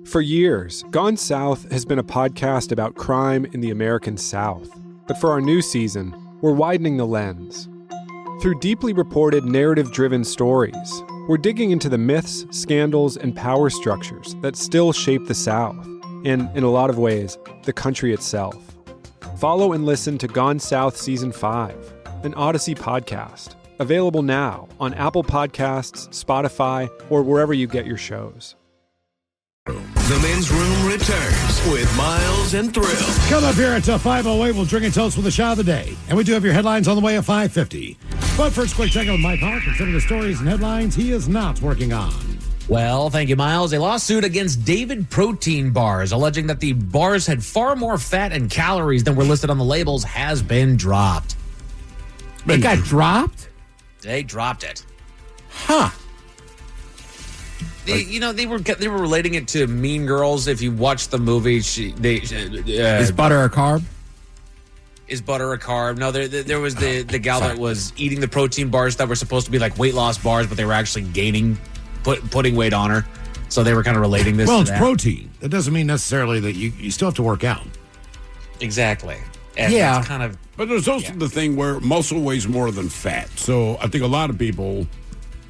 For years, Gone South has been a podcast about crime in the American South. But for our new season, we're widening the lens. Through deeply reported, narrative-driven stories, we're digging into the myths, scandals, and power structures that still shape the South, and, in a lot of ways, the country itself. Follow and listen to Gone South Season 5, an Odyssey podcast, available now on Apple Podcasts, Spotify, or wherever you get your shows. The Men's Room returns with Miles and Thrill. Come up here at 5:08. We'll drink and toast with a shot of the day. And we do have your headlines on the way at 5:50. But first, quick check on Mike Hawk. Consider the stories and headlines he is not working on. Well, thank you, Miles. A lawsuit against David Protein Bars, alleging that the bars had far more fat and calories than were listed on the labels, has been dropped. It got dropped? They dropped it. Huh. They were relating it to Mean Girls. If you watch the movie, Is butter a carb? Is butter a carb? No, there was the gal that was eating the protein bars that were supposed to be like weight loss bars, but they were actually putting weight on her. So they were kind of relating this. Well, to it's that. protein. That doesn't mean necessarily that you still have to work out. Exactly. And Yeah. that's kind of. But there's also the thing where muscle weighs more than fat. So I think a lot of people,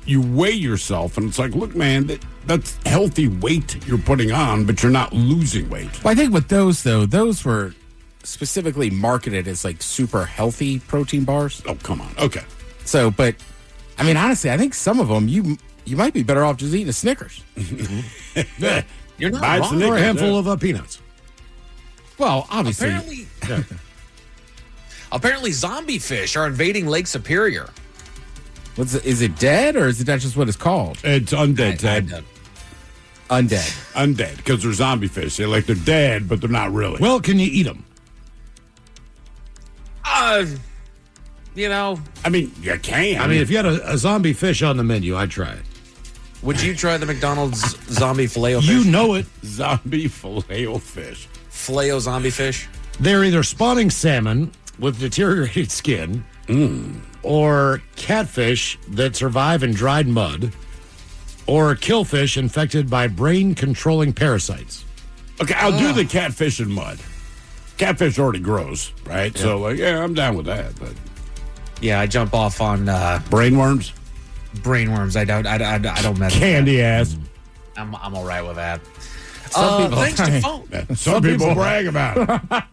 you weigh yourself, and it's like, look, man, that's healthy weight you're putting on, but you're not losing weight. Well, I think with those, though, those were specifically marketed as like super healthy protein bars. Oh, come on. Okay. So, but I mean, honestly, I think some of them you might be better off just eating a Snickers. Yeah. You're not Buy wrong. Snickers, Or a handful yeah. of peanuts. Well, obviously. Apparently, zombie fish are invading Lake Superior. Is it dead, or is it that just what it's called? It's undead, Ted. Undead. Undead, because they're zombie fish. They're dead, but they're not really. Well, can you eat them? You know, I mean, you can. I mean, if you had a zombie fish on the menu, I'd try it. would you try the McDonald's zombie filet-o fish? You know it. Zombie filet-o-fish. Filet-o zombie fish? They're either spawning salmon with deteriorated skin or catfish that survive in dried mud or killfish infected by brain-controlling parasites. Okay, I'll do the catfish in mud. Catfish already grows, right? Yeah. So, I'm down with that. But Yeah, I jump off on brainworms? brainworms. I don't mess with Candy that. ass. I'm all right with that. Some people- Thanks to phone. Some people brag about it.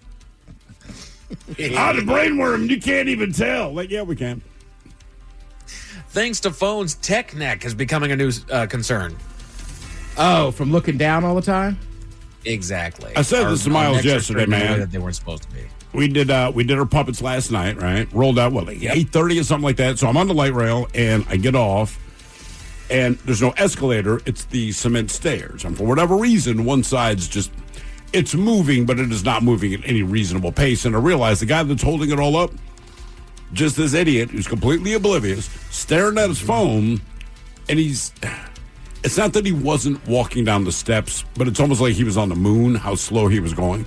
The brainworm, you can't even tell. Yeah, we can. Thanks to phones, tech neck is becoming a new concern. Oh, from looking down all the time? Exactly. I said this to Miles necks are yesterday, straight in a way man. That they weren't supposed to be. We did our puppets last night, right? Rolled out, 8:30 or something like that. So I'm on the light rail, and I get off, and there's no escalator. It's the cement stairs. And for whatever reason, one side's just, it's moving, but it is not moving at any reasonable pace. And I realize the guy that's holding it all up, just this idiot who's completely oblivious, staring at his phone, and it's not that he wasn't walking down the steps, but it's almost like he was on the moon, how slow he was going.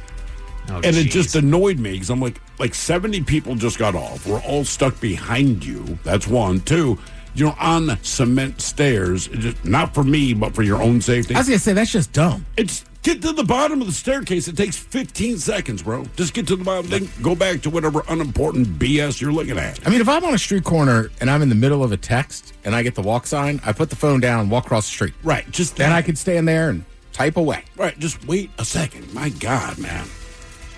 Oh, And it just annoyed me because I'm like 70 people just got off. We're all stuck behind you. That's one. Two, you're on cement stairs. Just, not for me, but for your own safety. I was going to say, that's just dumb. It's get to the bottom of the staircase. It takes 15 seconds, bro. Just get to the bottom. Then go back to whatever unimportant BS you're looking at. I mean, if I'm on a street corner and I'm in the middle of a text and I get the walk sign, I put the phone down and walk across the street. Right. Just Then that. I can stand there and type away. Right. Just wait a second. My God, man.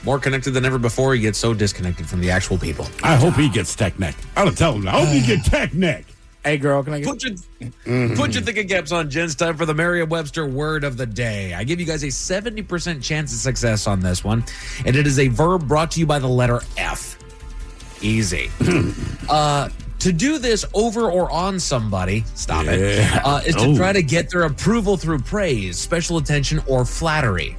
More connected than ever before, he gets so disconnected from the actual people. I hope he gets tech neck. I don't tell him that. I hope he get tech neck. Hey, girl, can I get... Put your thinking caps on, Jen. It's time for the Merriam-Webster word of the day. I give you guys a 70% chance of success on this one, and it is a verb brought to you by the letter F. Easy. To do this over or on somebody, stop it, is to try to get their approval through praise, special attention, or flattery.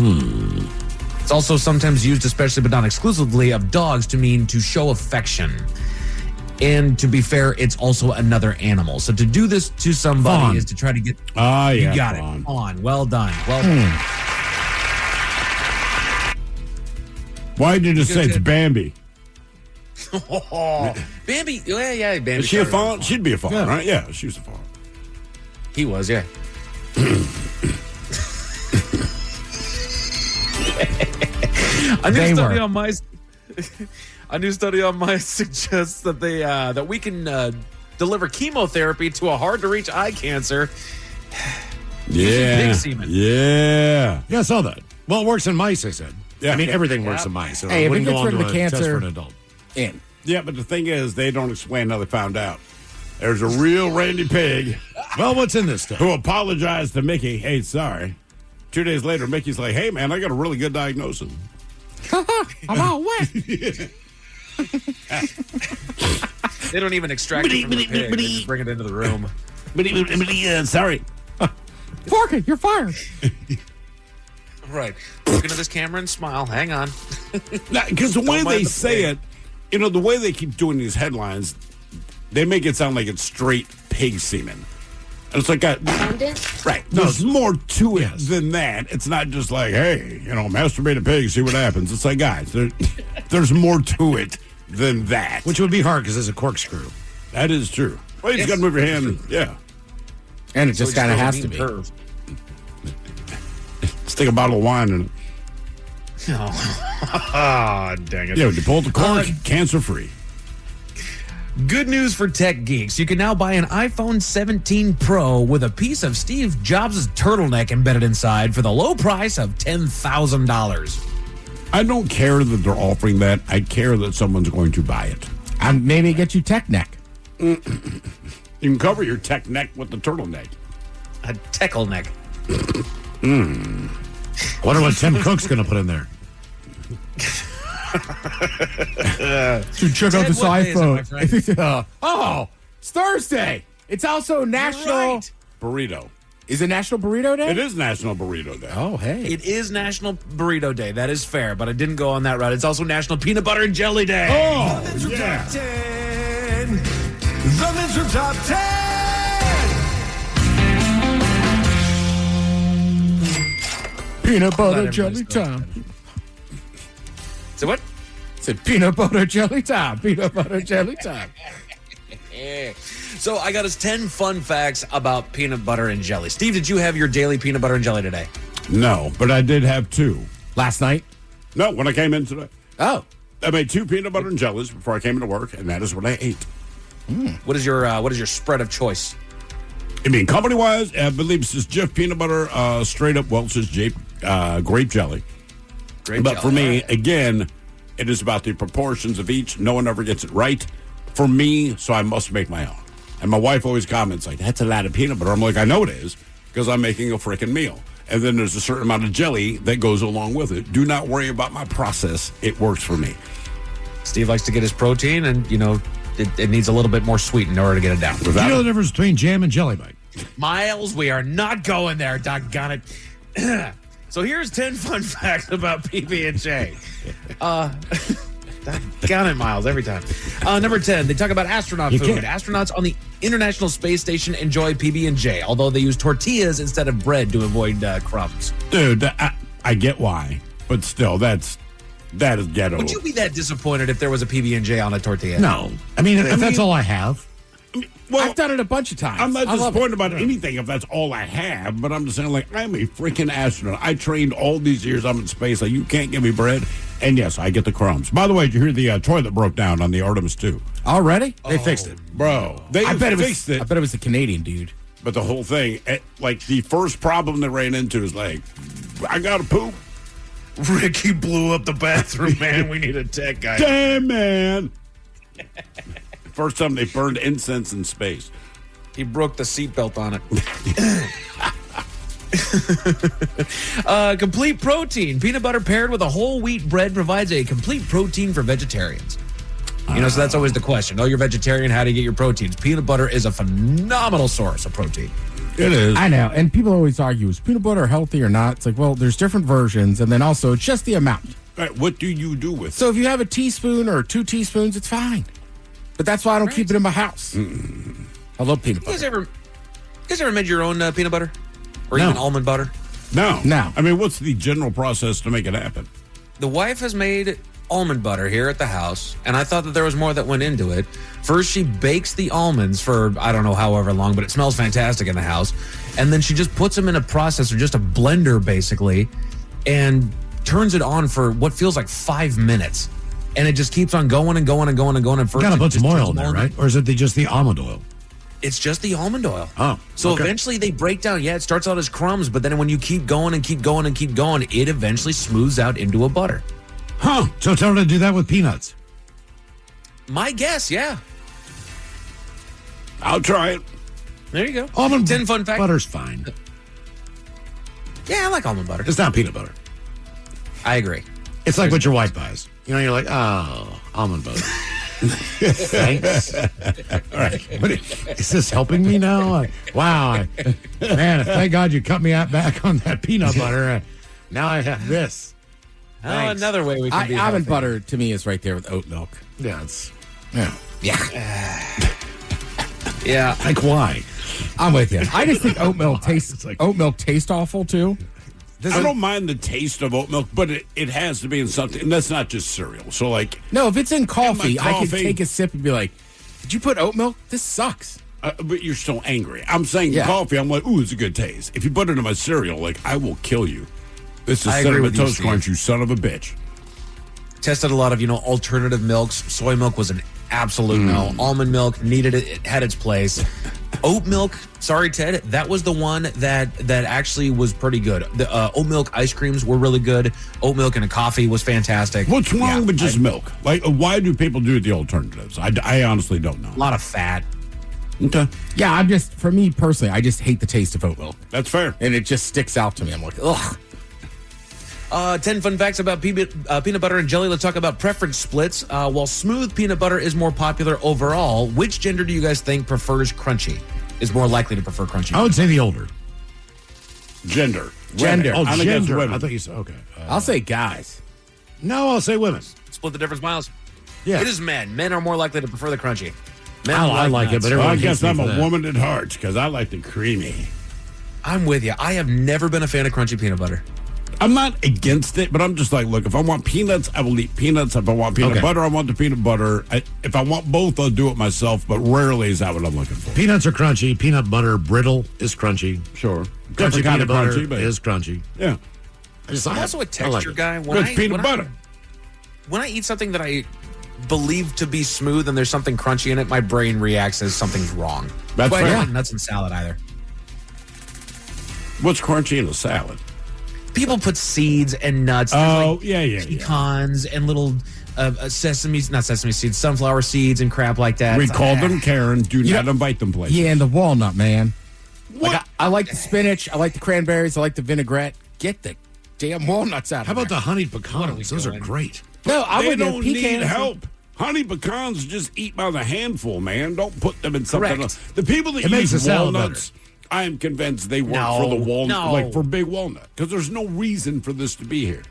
It's also sometimes used, especially but not exclusively, of dogs to mean to show affection. And to be fair, it's also another animal. So to do this to somebody Fawn. is to try to get... You got fawn. it. Fawn. Well done. Well done. Why did you just say it's Bambi? Bambi. Yeah, Bambi. Is she a started fawn? on She'd be a fawn, right? Yeah, she was a fawn. He was, yeah. A new study on my suggests that that we can deliver chemotherapy to a hard to reach eye cancer. Yeah. Pig semen. Yeah. Yeah, I saw that. Well, it works in mice, I said. Yeah. I mean, everything works in mice. So Hey, it if it wouldn't gets go rid on of to the a test cancer- for an adult. In. Yeah, but the thing is, they don't explain how they found out. There's a real Randy Pig Well, what's in this stuff? who apologized to Mickey. Hey, sorry. 2 days later, Mickey's like, hey, man, I got a really good diagnosis. I'm all wet. They don't even extract it from the pig. They just bring it into the room. Sorry. Forky, you're fired. Right. Look into this camera and smile. Hang on. Because the way Don't mind they the say pig. it, the way they keep doing these headlines, they make it sound like it's straight pig semen. And it's like, right. There's more to it than that. It's not just like, hey, masturbate a pig, see what happens. It's like, guys, there's more to it than that. Which would be hard because there's a corkscrew. That is true. Well, you just got to move your hand. Yeah. And it just kind of has to be. Stick a bottle of wine in it. Oh, Dang it. Yeah, when you pull the cork, cancer-free. Good news for tech geeks. You can now buy an iPhone 17 Pro with a piece of Steve Jobs' turtleneck embedded inside for the low price of $10,000. I don't care that they're offering that. I care that someone's going to buy it. Maybe get you tech neck. You can cover your tech neck with the turtleneck. A teckle neck. Wonder what Tim Cook's going to put in there. Dude, check out Ted, this what day is it, my iPhone. Oh, it's Thursday. It's also National Burrito. Is it National Burrito Day? It is National Burrito Day. Oh, hey. It is National Burrito Day. That is fair, but I didn't go on that route. It's also National Peanut Butter and Jelly Day. Oh, Top 10. The Men's Top 10. Peanut butter Glad jelly everybody's going time. So what? Said peanut butter jelly time. Peanut butter jelly time. So I got us 10 fun facts about peanut butter and jelly. Steve, did you have your daily peanut butter and jelly today? No, but I did have 2. Last night? No, when I came in today. Oh. I made 2 peanut butter and jellies before I came into work, and that is what I ate. What is your spread of choice? I mean, company-wise, I believe it says Jif peanut butter, straight up Welch's grape jelly. But for me, again, it is about the proportions of each. No one ever gets it right for me, so I must make my own. And my wife always comments like, that's a lot of peanut butter. I'm like, I know it is, because I'm making a freaking meal. And then there's a certain amount of jelly that goes along with it. Do not worry about my process. It works for me. Steve likes to get his protein, and, it needs a little bit more sweet in order to get it down. Do you know the difference between jam and jelly bite? Miles, we are not going there, doggone it. So here's 10 fun facts about PB&J. Doggone it, Miles, every time. Number 10, they talk about astronaut food. Astronauts on the International Space Station enjoy PB&J, although they use tortillas instead of bread to avoid crumbs. Dude, I get why, but still, that is ghetto. Would you be that disappointed if there was a PB&J on a tortilla? No. I mean, if that's all I have. Well, I've done it a bunch of times. I'm not disappointed about anything if that's all I have, but I'm just saying, like, I'm a freaking astronaut. I trained all these years I'm in space. Like, you can't give me bread. And yes, I get the crumbs. By the way, did you hear the toilet broke down on the Artemis 2? Already? They fixed it. Bro, they fixed it. I bet it was the Canadian dude. But the whole thing, like, the first problem they ran into is like, I gotta poop. Ricky blew up the bathroom, man. We need a tech guy. Damn, man. First time they burned incense in space. He broke the seatbelt on it. Complete protein. Peanut butter paired with a whole wheat bread provides a complete protein for vegetarians. So that's always the question. Oh, you're vegetarian. How do you get your proteins? Peanut butter is a phenomenal source of protein. It is. I know. And people always argue, is peanut butter healthy or not? It's like, well, there's different versions. And then also, it's just the amount. Right, what do you do with it? So if you have a teaspoon or 2 teaspoons, it's fine. But that's why I don't keep it in my house. I love peanut butter. You guys ever made your own peanut butter? Or even almond butter? No. I mean, what's the general process to make it happen? The wife has made almond butter here at the house, and I thought that there was more that went into it. First, she bakes the almonds for, I don't know, however long, but it smells fantastic in the house. And then she just puts them in a processor, just a blender, basically, and turns it on for what feels like 5 minutes. And it just keeps on going and going and going and going. And first, You gotta put some oil in there, right? Or is it just the almond oil? It's just the almond oil. Oh. So okay. eventually they break down. Yeah, it starts out as crumbs, but then when you keep going and keep going and keep going, it eventually smooths out into a butter. Huh. So tell her to do that with peanuts. My guess, yeah. I'll try it. There you go. Almond 10 fun facts. butter's fine. Yeah, I like almond butter. It's not peanut butter. I agree. It's like what your wife buys. You're like, oh, almond butter. Thanks. All right. Is this helping me now? Wow. Man, thank God you cut me out back on that peanut butter. Now I have this. Thanks. Another way we can be almond healthy. butter, to me, is right there with oat milk. Yeah, Yeah. Like why? I'm with you. I just think oat milk tastes awful, too. I don't mind the taste of oat milk, but it has to be in something, and that's not just cereal. So, like, No, if it's in coffee, I can coffee- take a sip and be like, did you put oat milk? This sucks. but you're still angry. I'm saying Yeah. coffee, I'm like, ooh, it's a good taste. If you put it in my cereal, like, I will kill you. This is I agree Cinnamon with you, Toast Steve. Crunch, you son of a bitch. tested a lot of, alternative milks. Soy milk was an absolute no. Almond milk needed it. It had its place. Oat milk, sorry, Ted, that was the one that actually was pretty good. The oat milk ice creams were really good. Oat milk in a coffee was fantastic. What's wrong with just milk? Like, why do people do the alternatives? I honestly don't know. A lot of fat. Okay. Yeah, for me personally, I just hate the taste of oat milk. That's fair. And it just sticks out to me. I'm like, ugh. 10 fun facts about peanut butter and jelly. Let's talk about preference splits. While smooth peanut butter is more popular overall, which gender do you guys think prefers crunchy? Is more likely to prefer crunchy? I would say the older. Gender. Gender. Oh, I think that's gender. women. I thought you said, okay. I'll say guys. No, I'll say women. Split the difference, Miles. Yeah. It is men. Men are more likely to prefer the crunchy. Men I like it, nuts. but Well, I everyone guess hates me I'm for a that. woman at heart because I like the creamy. I'm with you. I have never been a fan of crunchy peanut butter. I'm not against it, but I'm just like, look, if I want peanuts, I will eat peanuts. If I want peanut butter, I want the peanut butter. If I want both, I'll do it myself, but rarely is that what I'm looking for. Peanuts are crunchy. Peanut butter brittle is crunchy. Sure. Crunchy Different kind peanut of butter crunchy, but is crunchy. yeah. I'm also a texture guy. It's peanut butter. When I eat something that I believe to be smooth and there's something crunchy in it, my brain reacts as something's wrong. That's why I fair. don't like nuts and salad either. What's crunchy in a salad? People put seeds and nuts. Oh, yeah. Pecans and little not sesame seeds, sunflower seeds and crap like that. We It's call like, them Karen. Do not invite them places. Yeah, and the walnut, man. What? Like, I like the spinach. I like the cranberries. I like the vinaigrette. Get the damn walnuts out How of about there. the honeyed pecans? Those are doing? great. No, I They would don't need pecans. help. Honey pecans just eat by the handful, man. Don't put them in something Correct. else. The people that It makes use the salad walnuts, I am convinced they work No, for the walnut, no. like for big walnut, because there's no reason for this to be here.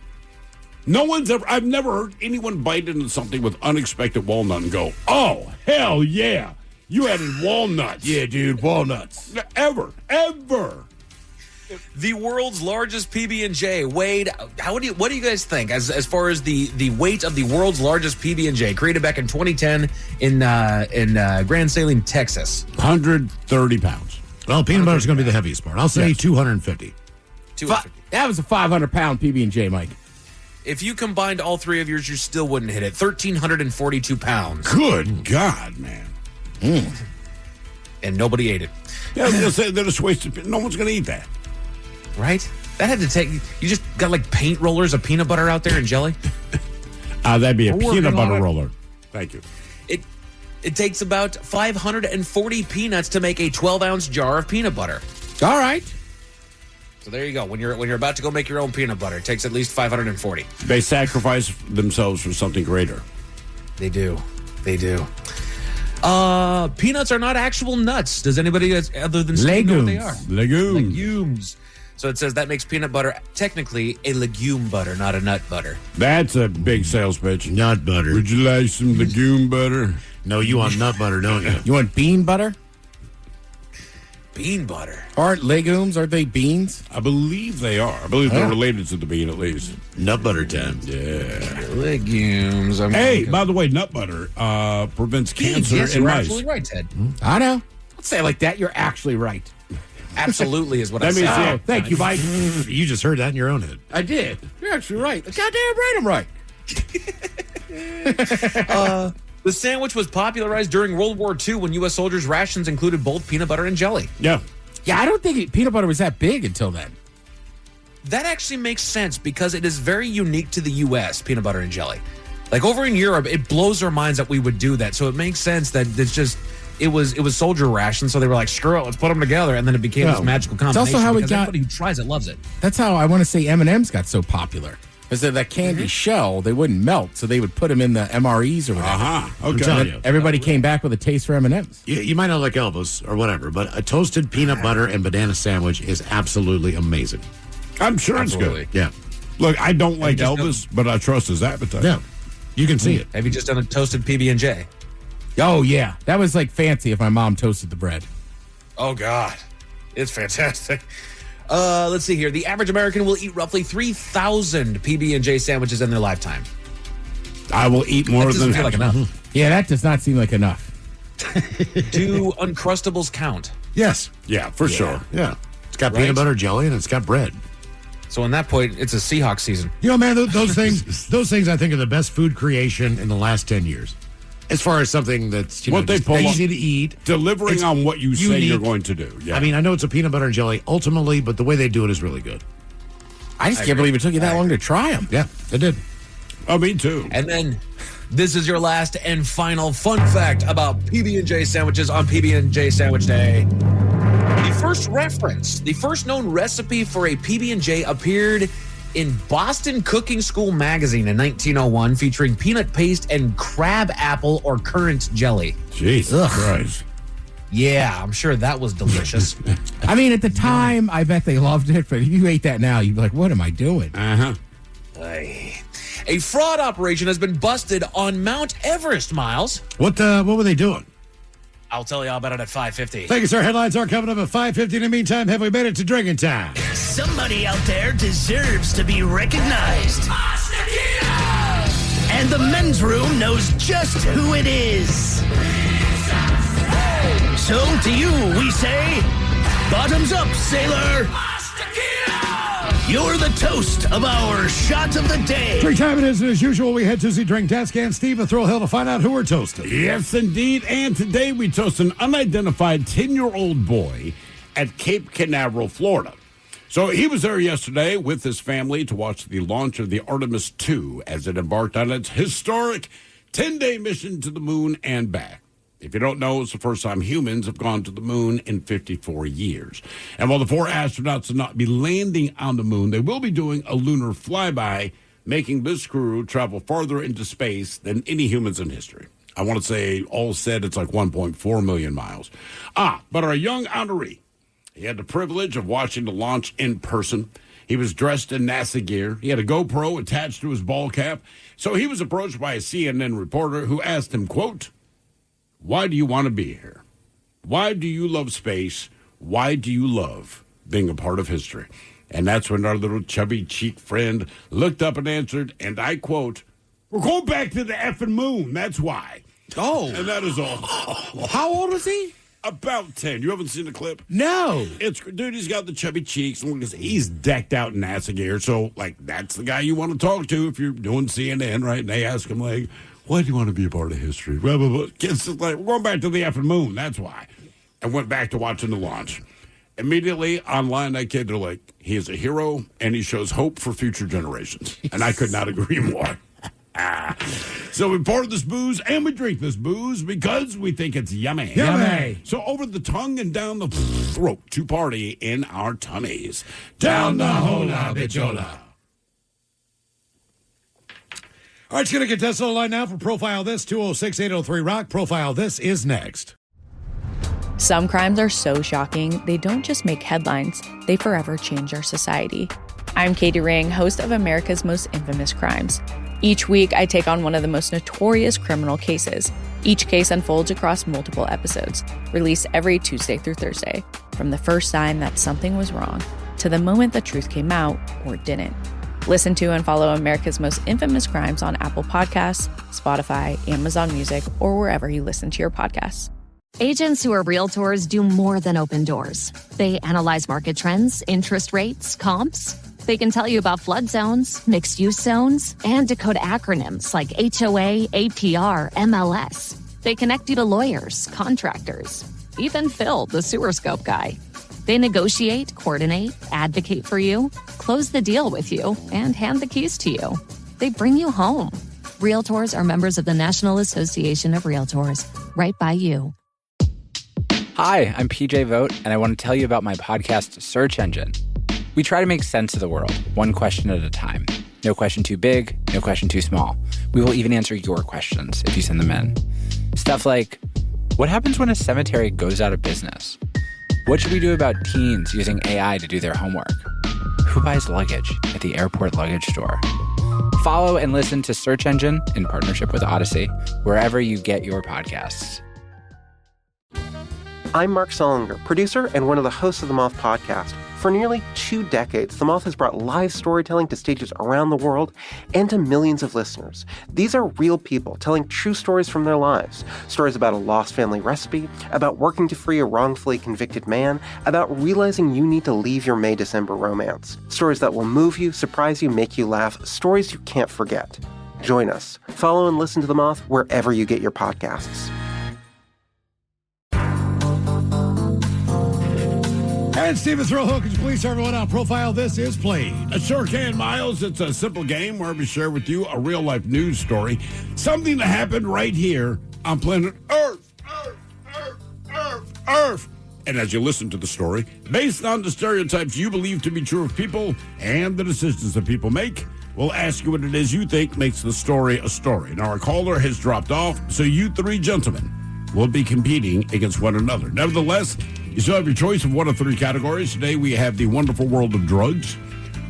I've never heard anyone bite into something with unexpected walnut and go, oh, hell yeah, you added walnuts. Yeah, dude, walnuts. Ever. The world's largest PB&J. Wade, what do you guys think as far as the weight of the world's largest PB&J, created back in 2010 in Grand Saline, Texas? 130 pounds. Well, peanut butter is going to be the heaviest part. I'll say 250. That was a 500-pound PB&J, Mike. If you combined all three of yours, you still wouldn't hit it. 1,342 pounds. Good God, man. And nobody ate it. Yeah, I was going to say, they're just wasted. No one's going to eat that. Right? That had to take, you just got like paint rollers of peanut butter out there and jelly? That'd be a We're working peanut butter on it. roller. Thank you. It takes about 540 peanuts to make a 12-ounce jar of peanut butter. All right. So there you go. When you're about to go make your own peanut butter, it takes at least 540. They sacrifice themselves for something greater. They do. Peanuts are not actual nuts. Does anybody other than Steve know what they are? Legumes. So it says that makes peanut butter technically a legume butter, not a nut butter. That's a big sales pitch. Nut butter. Would you like some legume butter? No, you want nut butter, don't you? You want bean butter? Bean butter. Aren't legumes? Are they beans? I believe they are. I believe they're related to the bean at least. Nut butter time. Yeah. Legumes. Hey, by the way, nut butter prevents cancer Yes, in you're mice. absolutely right, Ted. I know. Don't say it like that. You're actually right. Absolutely is what I That means said. Oh, thank you, Mike. You just heard that in your own head. I did. You're actually right. Goddamn right, I'm right. The sandwich was popularized during World War II when U.S. soldiers' rations included both peanut butter and jelly. Yeah. Yeah, I don't think peanut butter was that big until then. That actually makes sense because it is very unique to the U.S., peanut butter and jelly. Like over in Europe, it blows our minds that we would do that. So it makes sense that it's just... It was soldier rations, so they were like, screw it, let's put them together, and then it became this magical combination. It's also how it because got- everybody who tries it loves it. That's how I want to say M&M's got so popular. Because they're that candy shell, they wouldn't melt, so they would put them in the MREs or whatever. I'm telling you. Everybody came back with a taste for M&M's. You might not like Elvis or whatever, but a toasted peanut butter and banana sandwich is absolutely amazing. I'm sure Absolutely. it's good. Yeah. Look, I don't like just Elvis, but I trust his appetite. Yeah. You can see it. Have you just done a toasted PB&J? Oh, yeah. That was like fancy if my mom toasted the bread. Oh, God. It's fantastic. Let's see here. The average American will eat roughly 3,000 PB&J sandwiches in their lifetime. I will eat more That doesn't than feel like enough. Yeah, that does not seem like enough. Do Uncrustables count? Yes. Yeah, for sure. Yeah. It's got Right. peanut butter, jelly, and it's got bread. So on that point, it's a Seahawks season. You know, man, those things I think are the best food creation in the last 10 years. As far as something that's What they just pull easy off- to eat, delivering It's on what you say you're unique. going to do. Yeah. I mean, I know it's a peanut butter and jelly ultimately, but the way they do it is really good. I just can't believe it took you that long to try them. Yeah, it did. Oh, me too. And then this is your last and final fun fact about PB&J sandwiches on PB&J Sandwich Day. The first known recipe for a PB&J appeared in Boston Cooking School magazine in 1901, featuring peanut paste and crab apple or currant jelly. Jesus Christ. Yeah, I'm sure that was delicious. I mean, at the time, I bet they loved it, but if you ate that now, you'd be like, what am I doing? Uh-huh. A fraud operation has been busted on Mount Everest, Miles. What were they doing? I'll tell you all about it at 5:50. Thank you, sir. Headlines are coming up at 5:50. In the meantime, have we made it to drinking time? Somebody out there deserves to be recognized. And the men's room knows just who it is. So to you, we say, bottoms up, sailor. You're the toast of our shot of the day. Drink time it is, and as usual, we head to the drink desk and Steve at Thrill Hill to find out who we're toasting. Yes, indeed. And today we toast an unidentified 10-year-old boy at Cape Canaveral, Florida. So he was there yesterday with his family to watch the launch of the Artemis II as it embarked on its historic 10-day mission to the moon and back. If you don't know, it's the first time humans have gone to the moon in 54 years. And while the 4 astronauts will not be landing on the moon, they will be doing a lunar flyby, making this crew travel farther into space than any humans in history. I want to say, all said, it's like 1.4 million miles. But our young honoree, he had the privilege of watching the launch in person. He was dressed in NASA gear. He had a GoPro attached to his ball cap. So he was approached by a CNN reporter who asked him, quote, "Why do you want to be here? Why do you love space? Why do you love being a part of history?" And that's when our little chubby cheek friend looked up and answered, and I quote, "We're going back to the effing moon. That's why." Oh. And that is all. How old was he? About 10. You haven't seen the clip? No. Dude, he's got the chubby cheeks. And he's decked out in NASA gear. So, that's the guy you want to talk to if you're doing CNN, right? And they ask him, why do you want to be a part of history? Blah, blah, blah. Kids just we're going back to the effing moon. That's why. And went back to watching the launch. Immediately online, that kid, they're like, he is a hero and he shows hope for future generations. And I could not agree more. So we pour this booze and we drink this booze because we think it's yummy. Yummy. So over the tongue and down the throat to party in our tummies. Down the hola bichola. All right, it's going to get Tessa on the line now for Profile This, 206-803-ROCK. Profile This is next. Some crimes are so shocking, they don't just make headlines, they forever change our society. I'm Katie Ring, host of America's Most Infamous Crimes. Each week, I take on one of the most notorious criminal cases. Each case unfolds across multiple episodes, released every Tuesday through Thursday, from the first sign that something was wrong to the moment the truth came out or didn't. Listen to and follow America's Most Infamous Crimes on Apple Podcasts, Spotify, Amazon Music, or wherever you listen to your podcasts. Agents who are realtors do more than open doors. They analyze market trends, interest rates, comps. They can tell you about flood zones, mixed-use zones, and decode acronyms like HOA, APR, MLS. They connect you to lawyers, contractors, even Phil, the sewer scope guy. They negotiate, coordinate, advocate for you, close the deal with you, and hand the keys to you. They bring you home. Realtors are members of the National Association of Realtors, right by you. Hi, I'm PJ Vogt, and I want to tell you about my podcast, Search Engine. We try to make sense of the world, one question at a time. No question too big, no question too small. We will even answer your questions if you send them in. Stuff like, what happens when a cemetery goes out of business? What should we do about teens using AI to do their homework? Who buys luggage at the airport luggage store? Follow and listen to Search Engine in partnership with Odyssey, wherever you get your podcasts. I'm Mark Solinger, producer and one of the hosts of the Moth Podcast. For nearly 2 decades, The Moth has brought live storytelling to stages around the world and to millions of listeners. These are real people telling true stories from their lives. Stories about a lost family recipe, about working to free a wrongfully convicted man, about realizing you need to leave your May-December romance. Stories that will move you, surprise you, make you laugh. Stories you can't forget. Join us. Follow and listen to The Moth wherever you get your podcasts. And Steven Throwhook, could you please start everyone out? Profile This Is Played. I sure can, Miles. It's a simple game where we share with you a real-life news story. Something that happened right here on planet Earth. Earth. And as you listen to the story, based on the stereotypes you believe to be true of people and the decisions that people make, we'll ask you what it is you think makes the story a story. Now, our caller has dropped off, so you 3 gentlemen will be competing against one another. Nevertheless, you still have your choice of one of 3 categories. Today, we have the wonderful world of drugs.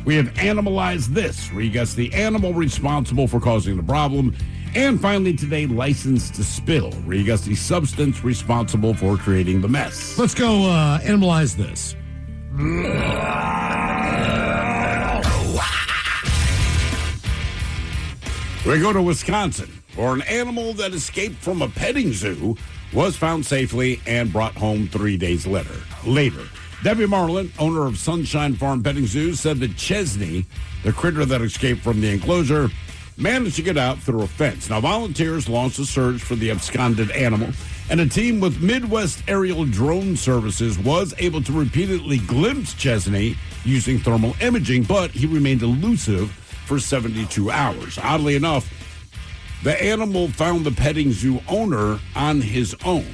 We have Animalize This, where you guess the animal responsible for causing the problem. And finally, today, License to Spill, where you guess the substance responsible for creating the mess. Let's go Animalize This. We go to Wisconsin, where an animal that escaped from a petting zoo was found safely and brought home 3 days later. Debbie Marlin, owner of Sunshine Farm Petting Zoo, said that Chesney, the critter that escaped from the enclosure, managed to get out through a fence. Now, volunteers launched a search for the absconded animal, and a team with Midwest Aerial Drone Services was able to repeatedly glimpse Chesney using thermal imaging, but he remained elusive for 72 hours. Oddly enough, the animal found the petting zoo owner on his own.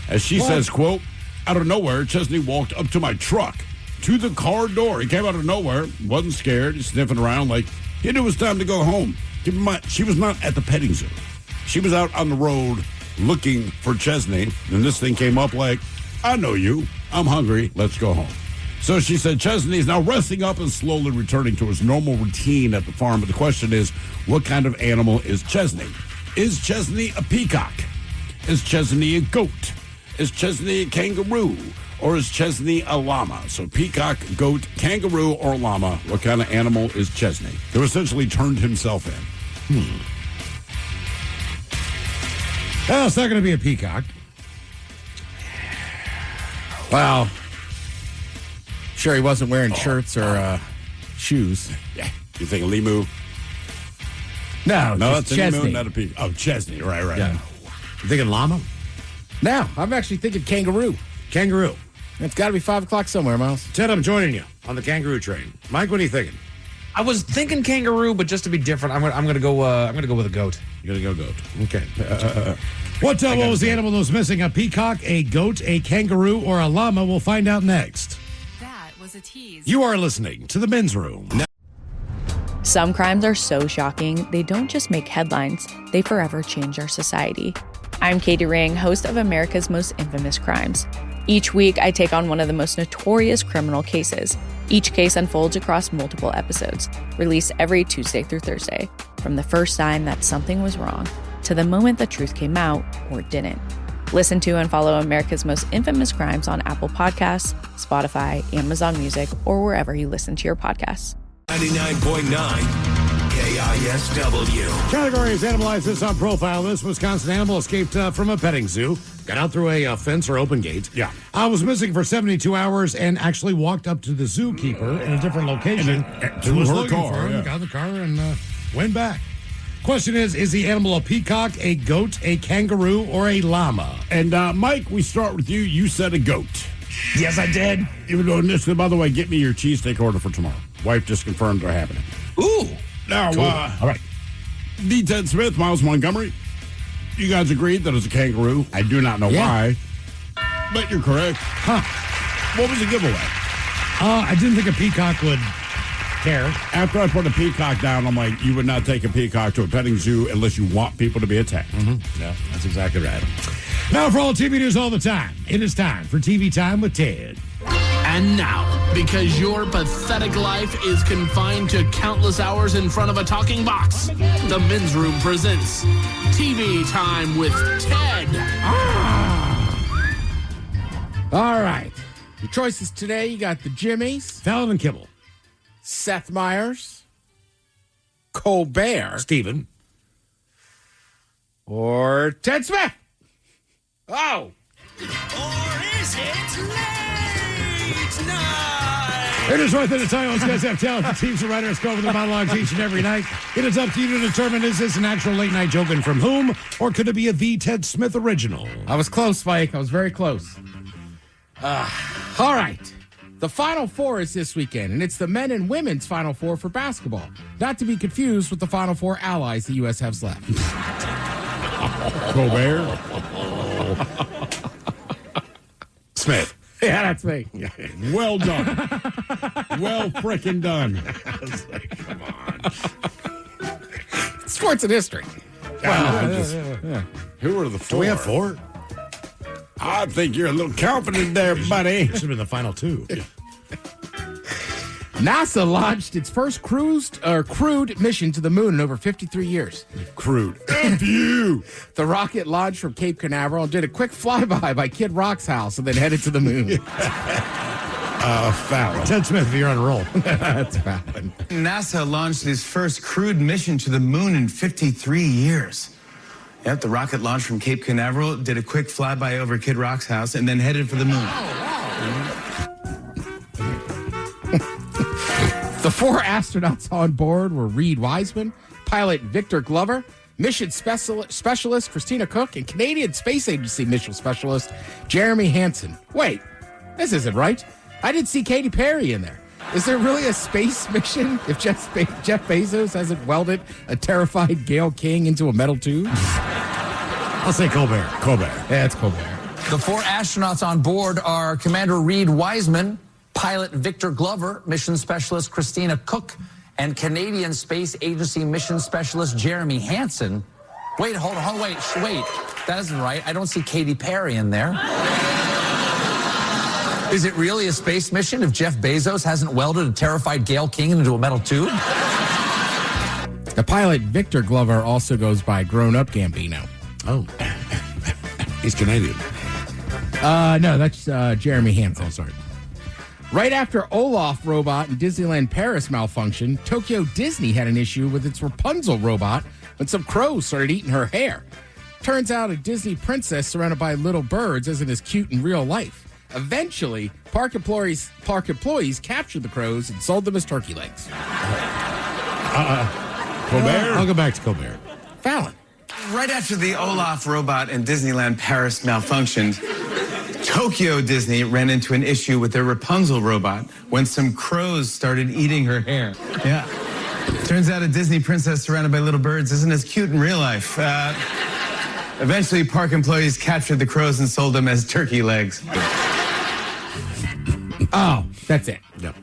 As she says, quote, out of nowhere, Chesney walked up to my truck, to the car door. He came out of nowhere, wasn't scared, he's sniffing around like he knew it was time to go home. Keep in mind, she was not at the petting zoo. She was out on the road looking for Chesney, and this thing came up like, I know you. I'm hungry. Let's go home. So she said Chesney is now resting up and slowly returning to his normal routine at the farm. But the question is, what kind of animal is Chesney? Is Chesney a peacock? Is Chesney a goat? Is Chesney a kangaroo? Or is Chesney a llama? So peacock, goat, kangaroo, or llama, what kind of animal is Chesney? Who essentially turned himself in. Well, it's not going to be a peacock. Well, sure he wasn't wearing shirts or shoes. Yeah. You think a lemur? No, it's a Chesney. lemur, not a peacock. Oh, Chesney. Right. Yeah. You thinking llama? No, I'm actually thinking kangaroo. Kangaroo. It's got to be 5 o'clock somewhere, Miles. Ted, I'm joining you on the kangaroo train. Mike, what are you thinking? I was thinking kangaroo, but just to be different, I'm gonna go with a goat. You're gonna go goat. Okay. What was the animal that was missing? A peacock, a goat, a kangaroo, or a llama? We'll find out next. That was a tease. You are listening to The Men's Room. Some crimes are so shocking, they don't just make headlines, they forever change our society. I'm Katie Ring, host of America's Most Infamous Crimes. Each week, I take on one of the most notorious criminal cases. Each case unfolds across multiple episodes, released every Tuesday through Thursday, from the first sign that something was wrong to the moment the truth came out or didn't. Listen to and follow America's Most Infamous Crimes on Apple Podcasts, Spotify, Amazon Music, or wherever you listen to your podcasts. 99.9 KISW. Category is Animalize This on Profile This. Wisconsin animal escaped from a petting zoo, got out through a fence or open gate. Yeah. Was missing for 72 hours and actually walked up to the zookeeper in a different location. To was her looking car, for him, yeah. got in the car, and went back. Question is the animal a peacock, a goat, a kangaroo, or a llama? And Mike, we start with you. You said a goat. Yes, I did. Even though initially, by the way, get me your cheesesteak order for tomorrow. Wife just confirmed they're happening. Ooh. Now, Cool. all right. D. Ted Smith, Miles Montgomery. You guys agreed that it's a kangaroo. I do not know why, but you're correct. What was the giveaway? I didn't think a peacock would care. After I put a peacock down, I'm like, you would not take a peacock to a petting zoo unless you want people to be attacked. Mm-hmm. Yeah, that's exactly right. Now, for all TV news all the time, it is time for TV Time with Ted. And now, because your pathetic life is confined to countless hours in front of a talking box, the Men's Room presents TV Time with Ted. All right. Your choices today, you got the Jimmies, Fallon and Kimmel, Seth Meyers, Colbert, Steven, or Ted Smith. Oh. Or is it late night? It is worth it to tell you those guys have talented teams of writers go over their monologues each and every night. It is up to you to determine, is this an actual late night joke and from whom, or could it be a The Ted Smith original? I was close, Mike. I was very close. All right. The Final Four is this weekend, and it's the men and women's Final Four for basketball. Not to be confused with the Final Four allies the U.S. has left. Colbert. Smith. Yeah, that's me. Well done. Well frickin' done. Come on. Sports and history. Who are the four? Do we have 4? I think you're a little confident there, buddy. Should have been the final 2. NASA launched its first crewed mission to the moon in over 53 years. Crude. F you. The rocket launched from Cape Canaveral and did a quick flyby by Kid Rock's house and then headed to the moon. Fallon. Ted Smith, if you're on a roll. That's Fallon. NASA launched its first crewed mission to the moon in 53 years. Yep, the rocket launched from Cape Canaveral, did a quick flyby over Kid Rock's house, and then headed for the moon. The 4 astronauts on board were Reed Wiseman, pilot Victor Glover, mission specialist Christina Cook, and Canadian Space Agency mission specialist Jeremy Hansen. Wait, this isn't right. I didn't see Katy Perry in there. Is there really a space mission if Jeff Bezos hasn't welded a terrified Gayle King into a metal tube? I'll say Colbert. Yeah, it's Colbert. The 4 astronauts on board are Commander Reed Wiseman, pilot Victor Glover, mission specialist Christina Cook, and Canadian Space Agency mission specialist Jeremy Hansen. Wait, hold on, wait. That isn't right. I don't see Katy Perry in there. Is it really a space mission if Jeff Bezos hasn't welded a terrified Gayle King into a metal tube? The pilot Victor Glover also goes by Grown Up Gambino. Oh. He's Canadian. No, that's Jeremy Hansen. Oh, sorry. Right after Olaf robot in Disneyland Paris malfunctioned, Tokyo Disney had an issue with its Rapunzel robot when some crows started eating her hair. Turns out a Disney princess surrounded by little birds isn't as cute in real life. Eventually, park employees captured the crows and sold them as turkey legs. Colbert? I'll go back to Colbert. Fallon. Right after the Olaf robot in Disneyland Paris malfunctioned, Tokyo Disney ran into an issue with their Rapunzel robot when some crows started eating her hair. Yeah. Turns out a Disney princess surrounded by little birds isn't as cute in real life. Eventually, park employees captured the crows and sold them as turkey legs. Oh, that's it. Yep.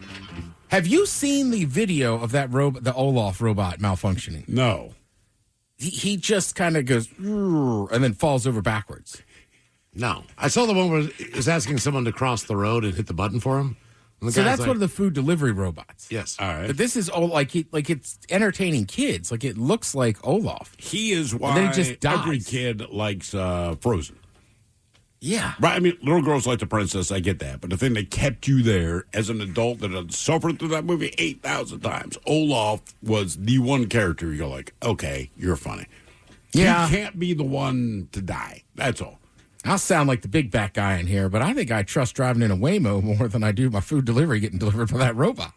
Have you seen the video of that the Olaf robot malfunctioning? No. He just kind of goes and then falls over backwards. No. I saw the one where he was asking someone to cross the road and hit the button for him. So that's one of the food delivery robots. Yes. All right. But this is like it's entertaining kids. Like it looks like Olaf. He is why then it just dies. every kid likes Frozen. Yeah. Right. I mean, little girls like the princess. I get that. But the thing that kept you there as an adult that had suffered through that movie 8,000 times, Olaf was the one character you're like, okay, you're funny. Yeah. He can't be the one to die. That's all. I'll sound like the big back guy in here, but I think I trust driving in a Waymo more than I do my food delivery getting delivered by that robot.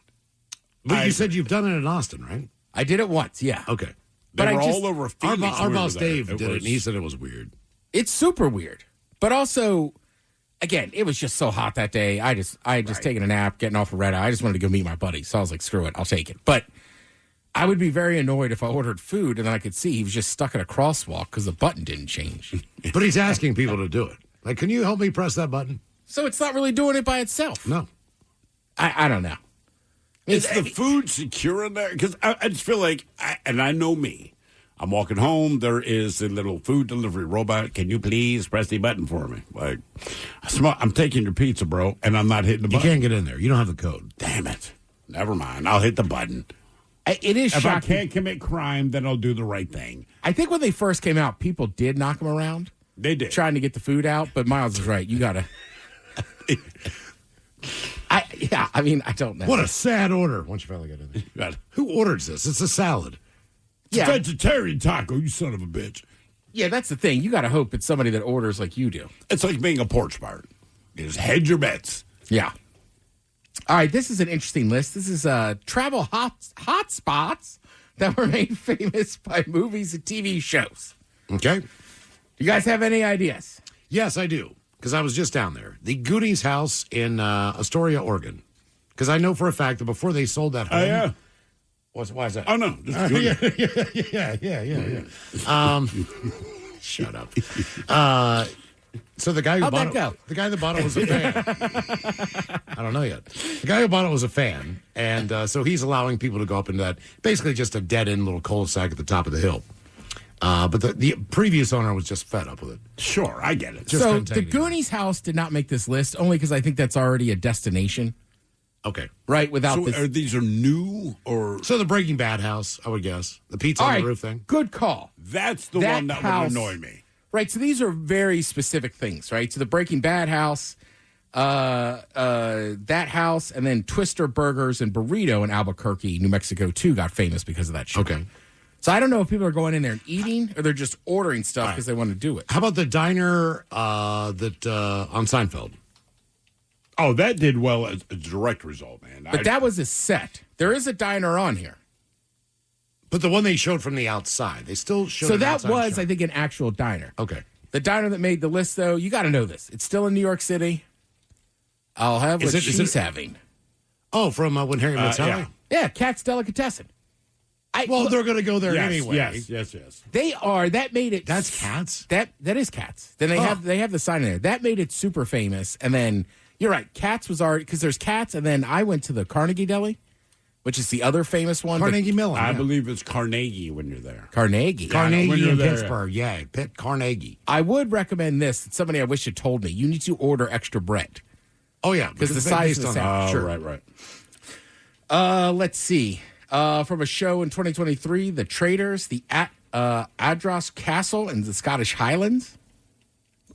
But you said you've done it in Austin, right? I did it once, yeah. Okay. They were all over Phoenix. Our boss Dave It did it, was- and he said it was weird. It's super weird. But also, again, it was just so hot that day. I had just taken a nap, getting off of Red Eye. I just wanted to go meet my buddy. So I was like, screw it, I'll take it. But I would be very annoyed if I ordered food and then I could see he was just stuck at a crosswalk because the button didn't change. But he's asking people to do it. Like, can you help me press that button? So it's not really doing it by itself. No. I don't know. Is the food secure in there? Because I just feel like, and I know me, I'm walking home. There is a little food delivery robot. Can you please press the button for me? Like, I'm taking your pizza, bro, and I'm not hitting the You button. can't get in there. You don't have the code. Damn it. Never mind. I'll hit the button. It is If I shocking. can't commit crime, then I'll do the right thing. I think when they first came out, people did knock them around. They did. Trying to get the food out, but Miles is right. You got to. Yeah, I mean, I don't know. What a sad order. Once you finally get in there. Who orders this? It's a salad. It's a vegetarian taco, you son of a bitch. Yeah, that's the thing. You got to hope it's somebody that orders like you do. It's like being a porch pirate. You just hedge your bets. Yeah. All right, this is an interesting list. This is travel hot spots that were made famous by movies and TV shows. Okay. You guys have any ideas? Yes, I do, because I was just down there. The Goonies house in Astoria, Oregon. Because I know for a fact that before they sold that home... Oh, yeah. Why is that? Oh, no. Just Yeah. Shut up. So the guy who How'd bought that go? The guy that bought it was a fan. I don't know yet. The guy who bought it was a fan, and so he's allowing people to go up into that, basically just a dead-end little cul-de-sac at the top of the hill. But the previous owner was just fed up with it. Sure, I get it. So the Goonies house did not make this list, only because I think that's already a destination. Okay. Right, without So this. these are new or... So the Breaking Bad house, I would guess. The pizza on the roof thing. Good call. That's the That one that house- would annoy me. Right, so these are very specific things, right? So the Breaking Bad house, that house, and then Twister Burgers and Burrito in Albuquerque, New Mexico, too, got famous because of that shit. Okay. So I don't know if people are going in there and eating or they're just ordering stuff because they want to do it. How about the diner that on Seinfeld? Oh, that did well as a direct result, man. But that was a set. There is a diner on here. But the one they showed from the outside, they still showed. So an that outside was, shot. I think, an actual diner. Okay. The diner that made the list, though, you got to know this. It's still in New York City. I'll have what she's having. Oh, from when Harry Met Sally? Yeah, Cat's Delicatessen. Well, they're going to go there anyway. Yes. They are. That made it. That's Cats? That is Cats. Then they have the sign in there. That made it super famous. And then you're right. Cats was already because there's Cats. And then I went to the Carnegie Deli, which is the other famous one. Carnegie Mellon. I believe it's Carnegie when you're there. Carnegie. Carnegie in Pittsburgh. Yeah, Pitt Carnegie. I would recommend this. It's somebody I wish had told me. You need to order extra bread. Oh yeah, because the size is the same. Oh, Sure. right. Let's see. From a show in 2023, The Traders, the Adros Castle in the Scottish Highlands.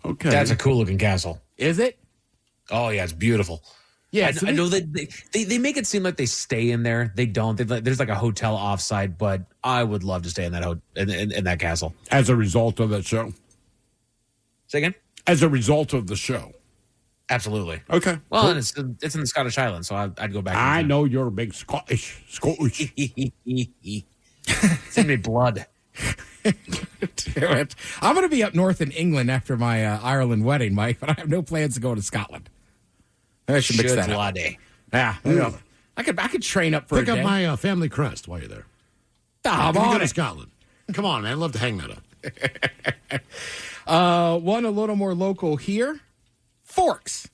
Okay. That's a cool looking castle. Is it? Oh, yeah, it's beautiful. Yeah, I know that they make it seem like they stay in there. They don't. There's like a hotel offsite, but I would love to stay in that in that castle. As a result of that show? Say again? As a result of the show. Absolutely. Okay. Well, Cool. and it's in the Scottish Highlands, so I'd go back. I know you're a big Scottish. It's in me blood. Damn it. I'm going to be up north in England after my Ireland wedding, Mike, but I have no plans to go to Scotland. I should mix that up. Yeah, I could train up for Pick a up day. my family crest while you're there. I'm If you on go to it. Scotland. Come on, man. I'd love to hang that up. One a little more local here. Forks.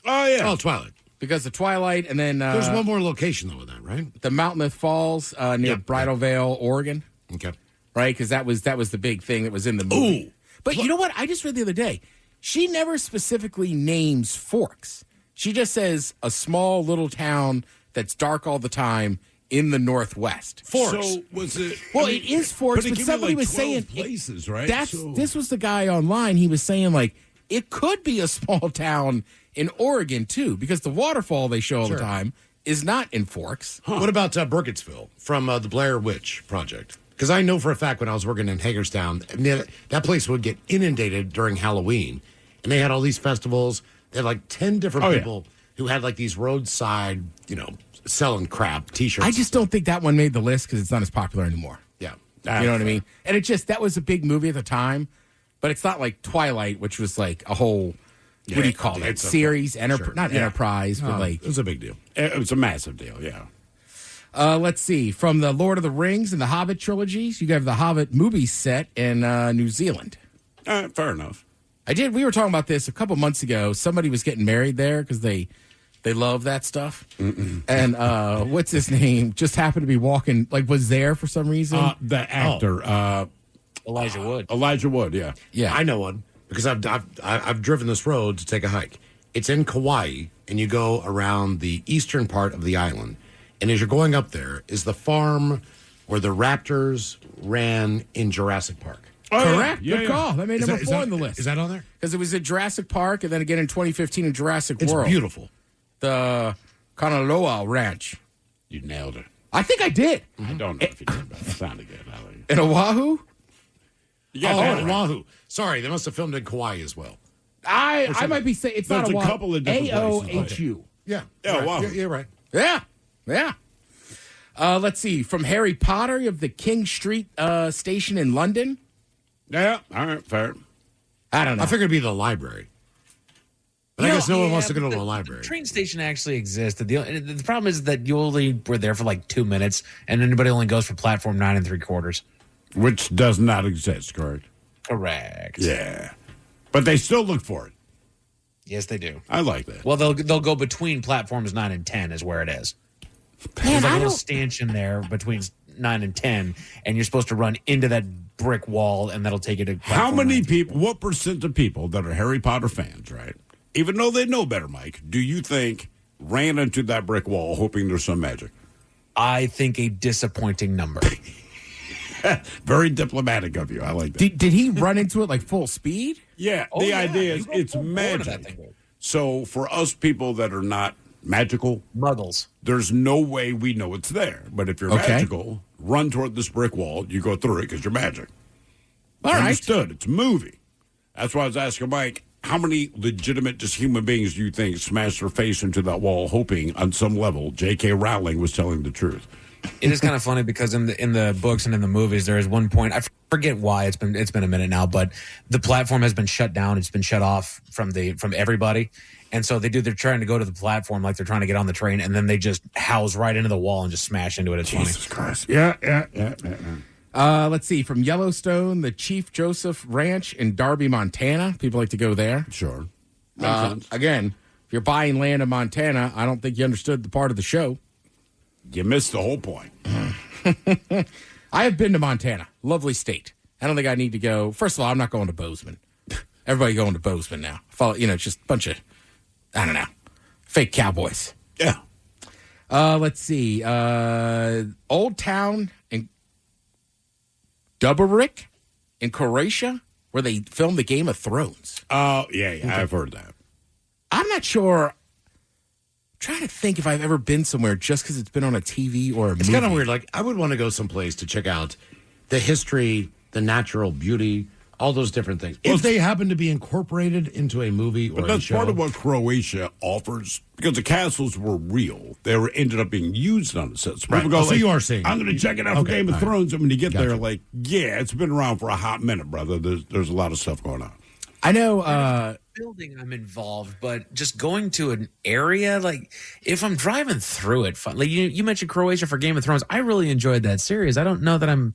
Oh, yeah. Oh, Twilight. Because of Twilight, and then... There's one more location, though, with that, right? The Mountainous Falls near Bridal Veil, Oregon. Okay. Right? Because that was the big thing that was in the movie. Ooh. But you know what? I just read the other day. She never specifically names Forks. She just says a small little town that's dark all the time in the Northwest. Forks. So was it? Well, it is Forks, but it somebody like was 12 saying places, right? This was the guy online. He was saying like it could be a small town in Oregon too, because the waterfall they show all the time is not in Forks. What about Burkittsville from the Blair Witch Project? Because I know for a fact when I was working in Hagerstown, that place would get inundated during Halloween. And they had all these festivals. They had like 10 different people who had like these roadside, selling crap, T-shirts. I just don't think that one made the list because it's not as popular anymore. Yeah. You know what I mean? And that was a big movie at the time, but it's not like Twilight, which was like a whole, what do you call it? Series, not Enterprise, but like. It was a big deal. It was a massive deal, yeah. Let's see. From the Lord of the Rings and the Hobbit trilogies, you have the Hobbit movie set in New Zealand. Fair enough. We were talking about this a couple months ago. Somebody was getting married there because they love that stuff. And what's his name? Just happened to be walking, was there for some reason. The actor. Elijah Wood. Elijah Wood, yeah. Yeah. I know one because I've driven this road to take a hike. It's in Kauai, and you go around the eastern part of the island. And as you're going up there is the farm where the raptors ran in Jurassic Park. Oh, Correct. Yeah, Good call. That made number 4 on the list. Is that on there? Because it was in Jurassic Park, and then again in 2015 in Jurassic It's World. beautiful. The Kanaloa Ranch. You nailed it. I think I did. I don't know if you did, but it sounded good. In Oahu? Oahu. Sorry, they must have filmed in Kauai as well. I might be saying it's There's not a Oahu. couple of different AOHU. Yeah. Yeah, right. Oahu. You're right. Yeah. Let's see. From Harry Potter, you have the King Street station in London. Yeah, all right, fair. I don't know. I figured it'd be the library. But I guess no one wants to go to a library. The train station actually existed. The problem is that you only were there for like 2 minutes, and anybody only goes for platform 9 3/4. Which does not exist, correct? Correct. Yeah. But they still look for it. Yes, they do. I like that. Well, they'll go between platforms 9 and 10 is where it is. Man, There's like a little stanchion there between 9 and 10, and you're supposed to run into that brick wall, and that'll take you to How many people, what percent of people that are Harry Potter fans, right, even though they know better, Mike, do you think ran into that brick wall hoping there's some magic? I think a disappointing number. Very diplomatic of you. I like that. Did he run into it like full speed? Yeah, the idea is it's magic. So for us people that are not magical, muggles, there's no way we know it's there. But if you're magical, run toward this brick wall, you go through it because you're magic. All right. Understood. It's a movie. That's why I was asking Mike, how many legitimate just human beings do you think smashed their face into that wall hoping on some level J.K. Rowling was telling the truth? It is kind of funny because in the books and in the movies, there is one point, I forget why, it's been a minute now, but the platform has been shut down. It's been shut off from everybody. And so they're trying to go to the platform like they're trying to get on the train, and then they just house right into the wall and just smash into it. It's Jesus funny. Christ. Yeah. Let's see. From Yellowstone, the Chief Joseph Ranch in Darby, Montana. People like to go there. Sure. Again, if you're buying land in Montana, I don't think you understood the part of the show. You missed the whole point. I have been to Montana. Lovely state. I don't think I need to go. First of all, I'm not going to Bozeman. Everybody going to Bozeman now. It's just a bunch of, I don't know, fake cowboys. Yeah. Let's see. Old Town in Dubrovnik in Croatia, where they filmed the Game of Thrones. Oh, yeah. I've heard that. I'm not sure. Trying to think if I've ever been somewhere just because it's been on a TV or a movie. It's kind of weird. Like, I would want to go someplace to check out the history, the natural beauty, all those different things. If they happen to be incorporated into a movie or But a that's show. part of what Croatia offers, because the castles were real. They ended up being used on the sets. Right. People go, So you are seeing I'm going to check it out for Okay, Game of all right. Thrones. And when you get Gotcha. there, like, yeah, it's been around for a hot minute, brother. There's a lot of stuff going on. I know. Building, I'm involved, but just going to an area, like if I'm driving through it, fun. Like you mentioned Croatia for Game of Thrones. I really enjoyed that series. I don't know that I'm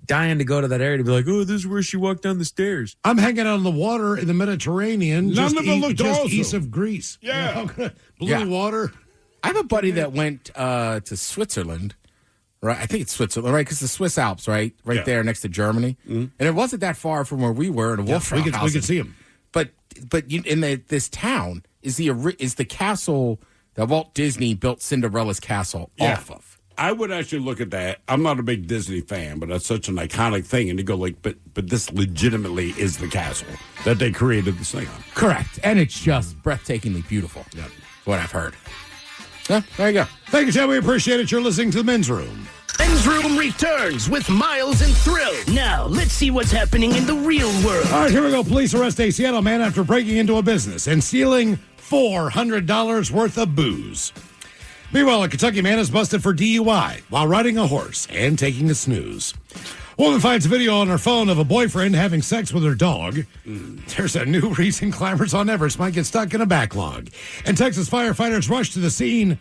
dying to go to that area to be like, oh, this is where she walked down the stairs. I'm hanging out on the water in the Mediterranean. None of it looked just awesome. east of Greece. Yeah. Blue water. I have a buddy that went to Switzerland. Right, I think it's Switzerland, right? Because the Swiss Alps, right there next to Germany, and it wasn't that far from where we were in Wolfram. we could see them. But this town is the castle that Walt Disney built Cinderella's castle off of. I would actually look at that. I'm not a big Disney fan, but that's such an iconic thing. And you go like, but this legitimately is the castle that they created this thing on. Correct, and it's just breathtakingly beautiful. Yeah, what I've heard. Yeah, there you go. Thank you, Chad. We appreciate it. You're listening to the Men's Room. Men's Room returns with Miles and Thrill. Now, let's see what's happening in the real world. All right, here we go. Police arrest a Seattle man after breaking into a business and stealing $400 worth of booze. Meanwhile, a Kentucky man is busted for DUI while riding a horse and taking a snooze. Woman finds a video on her phone of a boyfriend having sex with her dog. There's a new reason climbers on Everest might get stuck in a backlog. And Texas firefighters rush to the scene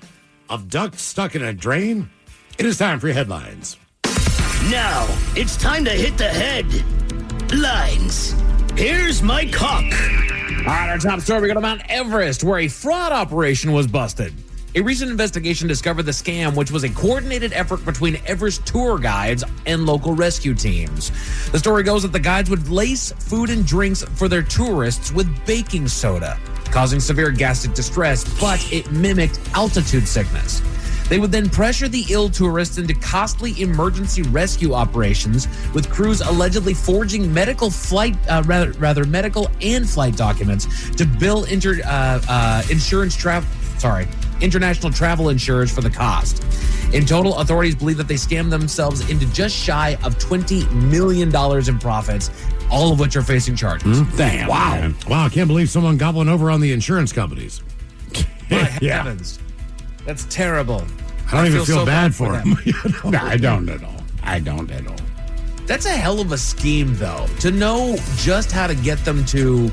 of ducks stuck in a drain. It is time for your headlines. Now, it's time to hit the headlines. Here's Mike Hawk. All right, our top story, we go to Mount Everest, where a fraud operation was busted. A recent investigation discovered the scam, which was a coordinated effort between Everest tour guides and local rescue teams. The story goes that the guides would lace food and drinks for their tourists with baking soda, causing severe gastric distress, but it mimicked altitude sickness. They would then pressure the ill tourists into costly emergency rescue operations, with crews allegedly forging medical and flight documents to bill insurance international travel insurers for the cost. In total, authorities believe that they scammed themselves into just shy of $20 million in profits, all of which are facing charges. Damn. Wow. Man. Wow, I can't believe someone gobbling over on the insurance companies. My heavens. That's terrible. I don't even feel so bad for them. him. No, I don't at all. I don't at all. That's a hell of a scheme, though, to know just how to get them to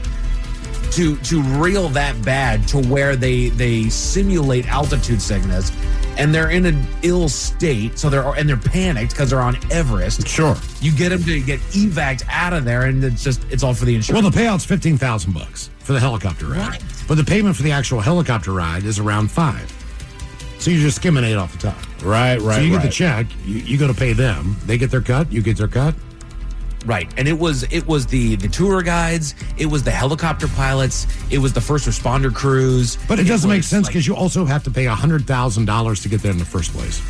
reel that bad to where they simulate altitude sickness, and they're in an ill state, so they're panicked because they're on Everest. Sure, you get them to get evac'd out of there, and it's all for the insurance. Well, the payout's $15,000 for the helicopter ride, right. But the payment for the actual helicopter ride is around $5,000. So you're just skimming 8 off the top. Right. So you get the check, you go to pay them, they get their cut, you get their cut. Right, and it was the tour guides, it was the helicopter pilots, it was the first responder crews. But it doesn't make sense because you also have to pay $100,000 to get there in the first place.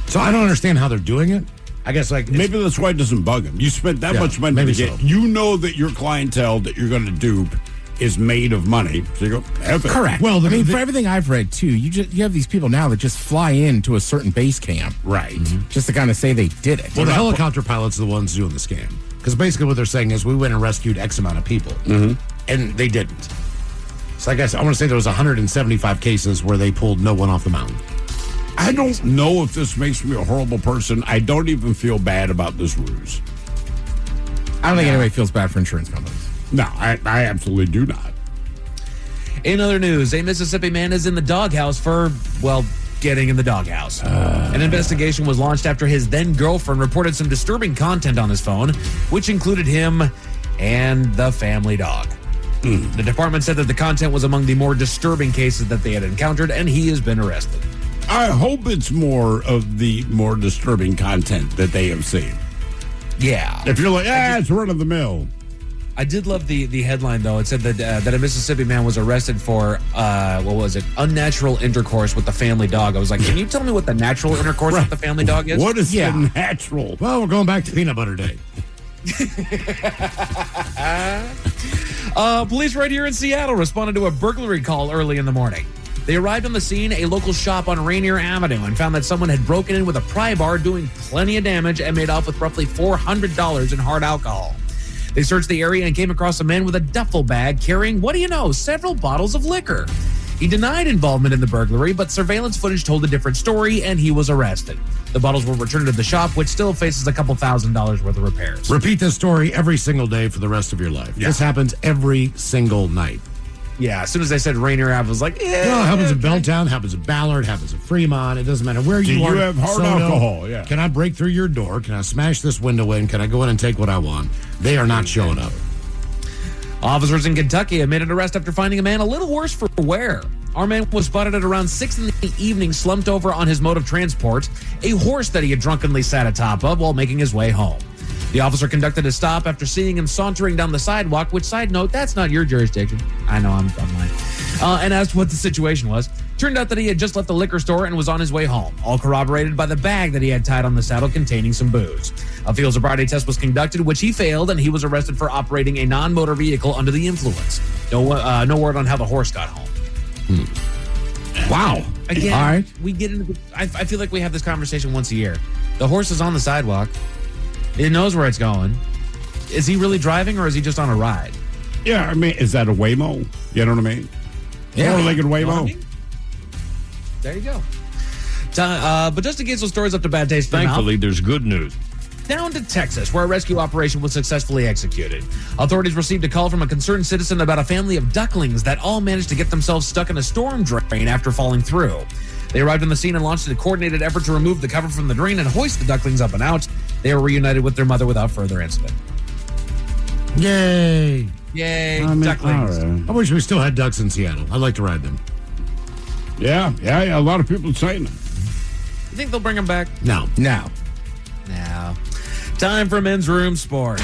So I don't understand how they're doing it. I guess maybe that's why it doesn't bug them. You spent that much money to get. So. You know that your clientele that you're going to dupe is made of money. So you go, F it. Correct. Well, for everything I've read too, you have these people now that just fly into a certain base camp, right? Mm-hmm. Just to kind of say they did it. Well, the helicopter pilots are the ones doing the scam because basically what they're saying is we went and rescued X amount of people, and they didn't. So I guess I want to say there was 175 cases where they pulled no one off the mountain. I don't know if this makes me a horrible person. I don't even feel bad about this ruse. I don't think anybody feels bad for insurance companies. No, I absolutely do not. In other news, a Mississippi man is in the doghouse for, well, getting in the doghouse. An investigation was launched after his then-girlfriend reported some disturbing content on his phone, which included him and the family dog. The department said that the content was among the more disturbing cases that they had encountered, and he has been arrested. I hope it's more of the more disturbing content that they have seen. Yeah. If you're like, it's run of the mill. I did love the headline, though. It said that a Mississippi man was arrested for, unnatural intercourse with the family dog. I was like, can you tell me what the natural intercourse with the family dog is? What is the natural? Well, we're going back to peanut butter day. Police right here in Seattle responded to a burglary call early in the morning. They arrived on the scene, a local shop on Rainier Avenue, and found that someone had broken in with a pry bar, doing plenty of damage, and made off with roughly $400 in hard alcohol. They searched the area and came across a man with a duffel bag carrying, what do you know, several bottles of liquor. He denied involvement in the burglary, but surveillance footage told a different story, and he was arrested. The bottles were returned to the shop, which still faces a couple $1,000s worth of repairs. Repeat this story every single day for the rest of your life. Yeah. This happens every single night. Yeah, as soon as I said Rainier Ave, I was like, yeah. Well, it happens in Belltown, happens in Ballard, happens in Fremont. It doesn't matter where you are. Do you have hard alcohol? Yeah. Can I break through your door? Can I smash this window in? Can I go in and take what I want? They are not showing up. Officers in Kentucky have made an arrest after finding a man a little worse for wear. Our man was spotted at around 6 in the evening, slumped over on his mode of transport, a horse that he had drunkenly sat atop of while making his way home. The officer conducted a stop after seeing him sauntering down the sidewalk, which, side note, that's not your jurisdiction. I know, I'm lying. And asked what the situation was. Turned out that he had just left the liquor store and was on his way home, all corroborated by the bag that he had tied on the saddle containing some booze. A field sobriety test was conducted, which he failed, and he was arrested for operating a non-motor vehicle under the influence. No word on how the horse got home. Wow. Again, all right. We get into I feel like we have this conversation once a year. The horse is on the sidewalk. It knows where it's going. Is he really driving, or is he just on a ride? Yeah, I mean, is that a Waymo? You know what I mean? Yeah. Four-legged Waymo. You know what I mean? There you go. But just in case those stories up to bad taste, thankfully, there's good news. Down to Texas, where a rescue operation was successfully executed. Authorities received a call from a concerned citizen about a family of ducklings that all managed to get themselves stuck in a storm drain after falling through. They arrived on the scene and launched a coordinated effort to remove the cover from the drain and hoist the ducklings up and out. They were reunited with their mother without further incident. Yay. Yay, I mean, ducklings. I wish we still had ducks in Seattle. I'd like to ride them. Yeah. A lot of people saying them. You think they'll bring them back? No. Now. Time for Men's Room Sports.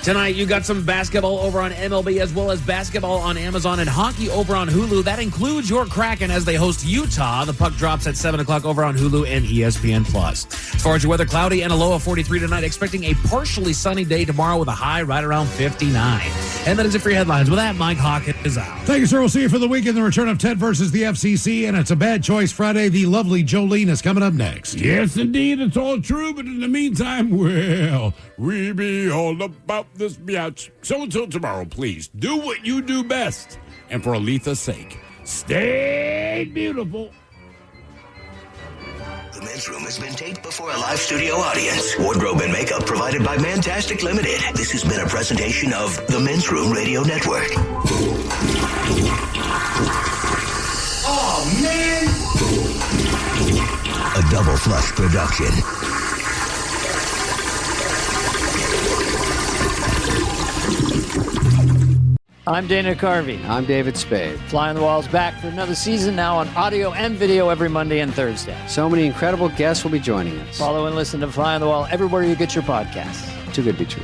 Tonight, you got some basketball over on MLB as well as basketball on Amazon and hockey over on Hulu. That includes your Kraken as they host Utah. The puck drops at 7 o'clock over on Hulu and ESPN+. As far as your weather, cloudy and a low of 43 tonight. Expecting a partially sunny day tomorrow with a high right around 59. And that is it for your headlines. With that, Mike Hawkins is out. Thank you, sir. We'll see you for the weekend. The return of Ted versus the FCC, and it's a Bad Choice Friday. The lovely Jolene is coming up next. Yes, indeed, it's all true. But in the meantime, well, we be all about this biatch. So until tomorrow, please do what you do best. And for Aletha's sake, stay beautiful. The Men's Room has been taped before a live studio audience. Wardrobe and makeup provided by Mantastic Limited. This has been a presentation of the Men's Room Radio Network. Oh, man! A Double Flush production. I'm Dana Carvey. I'm David Spade. Fly on the Wall's back for another season now on audio and video every Monday and Thursday. So many incredible guests will be joining us. Follow and listen to Fly on the Wall everywhere you get your podcasts. Too good to be true.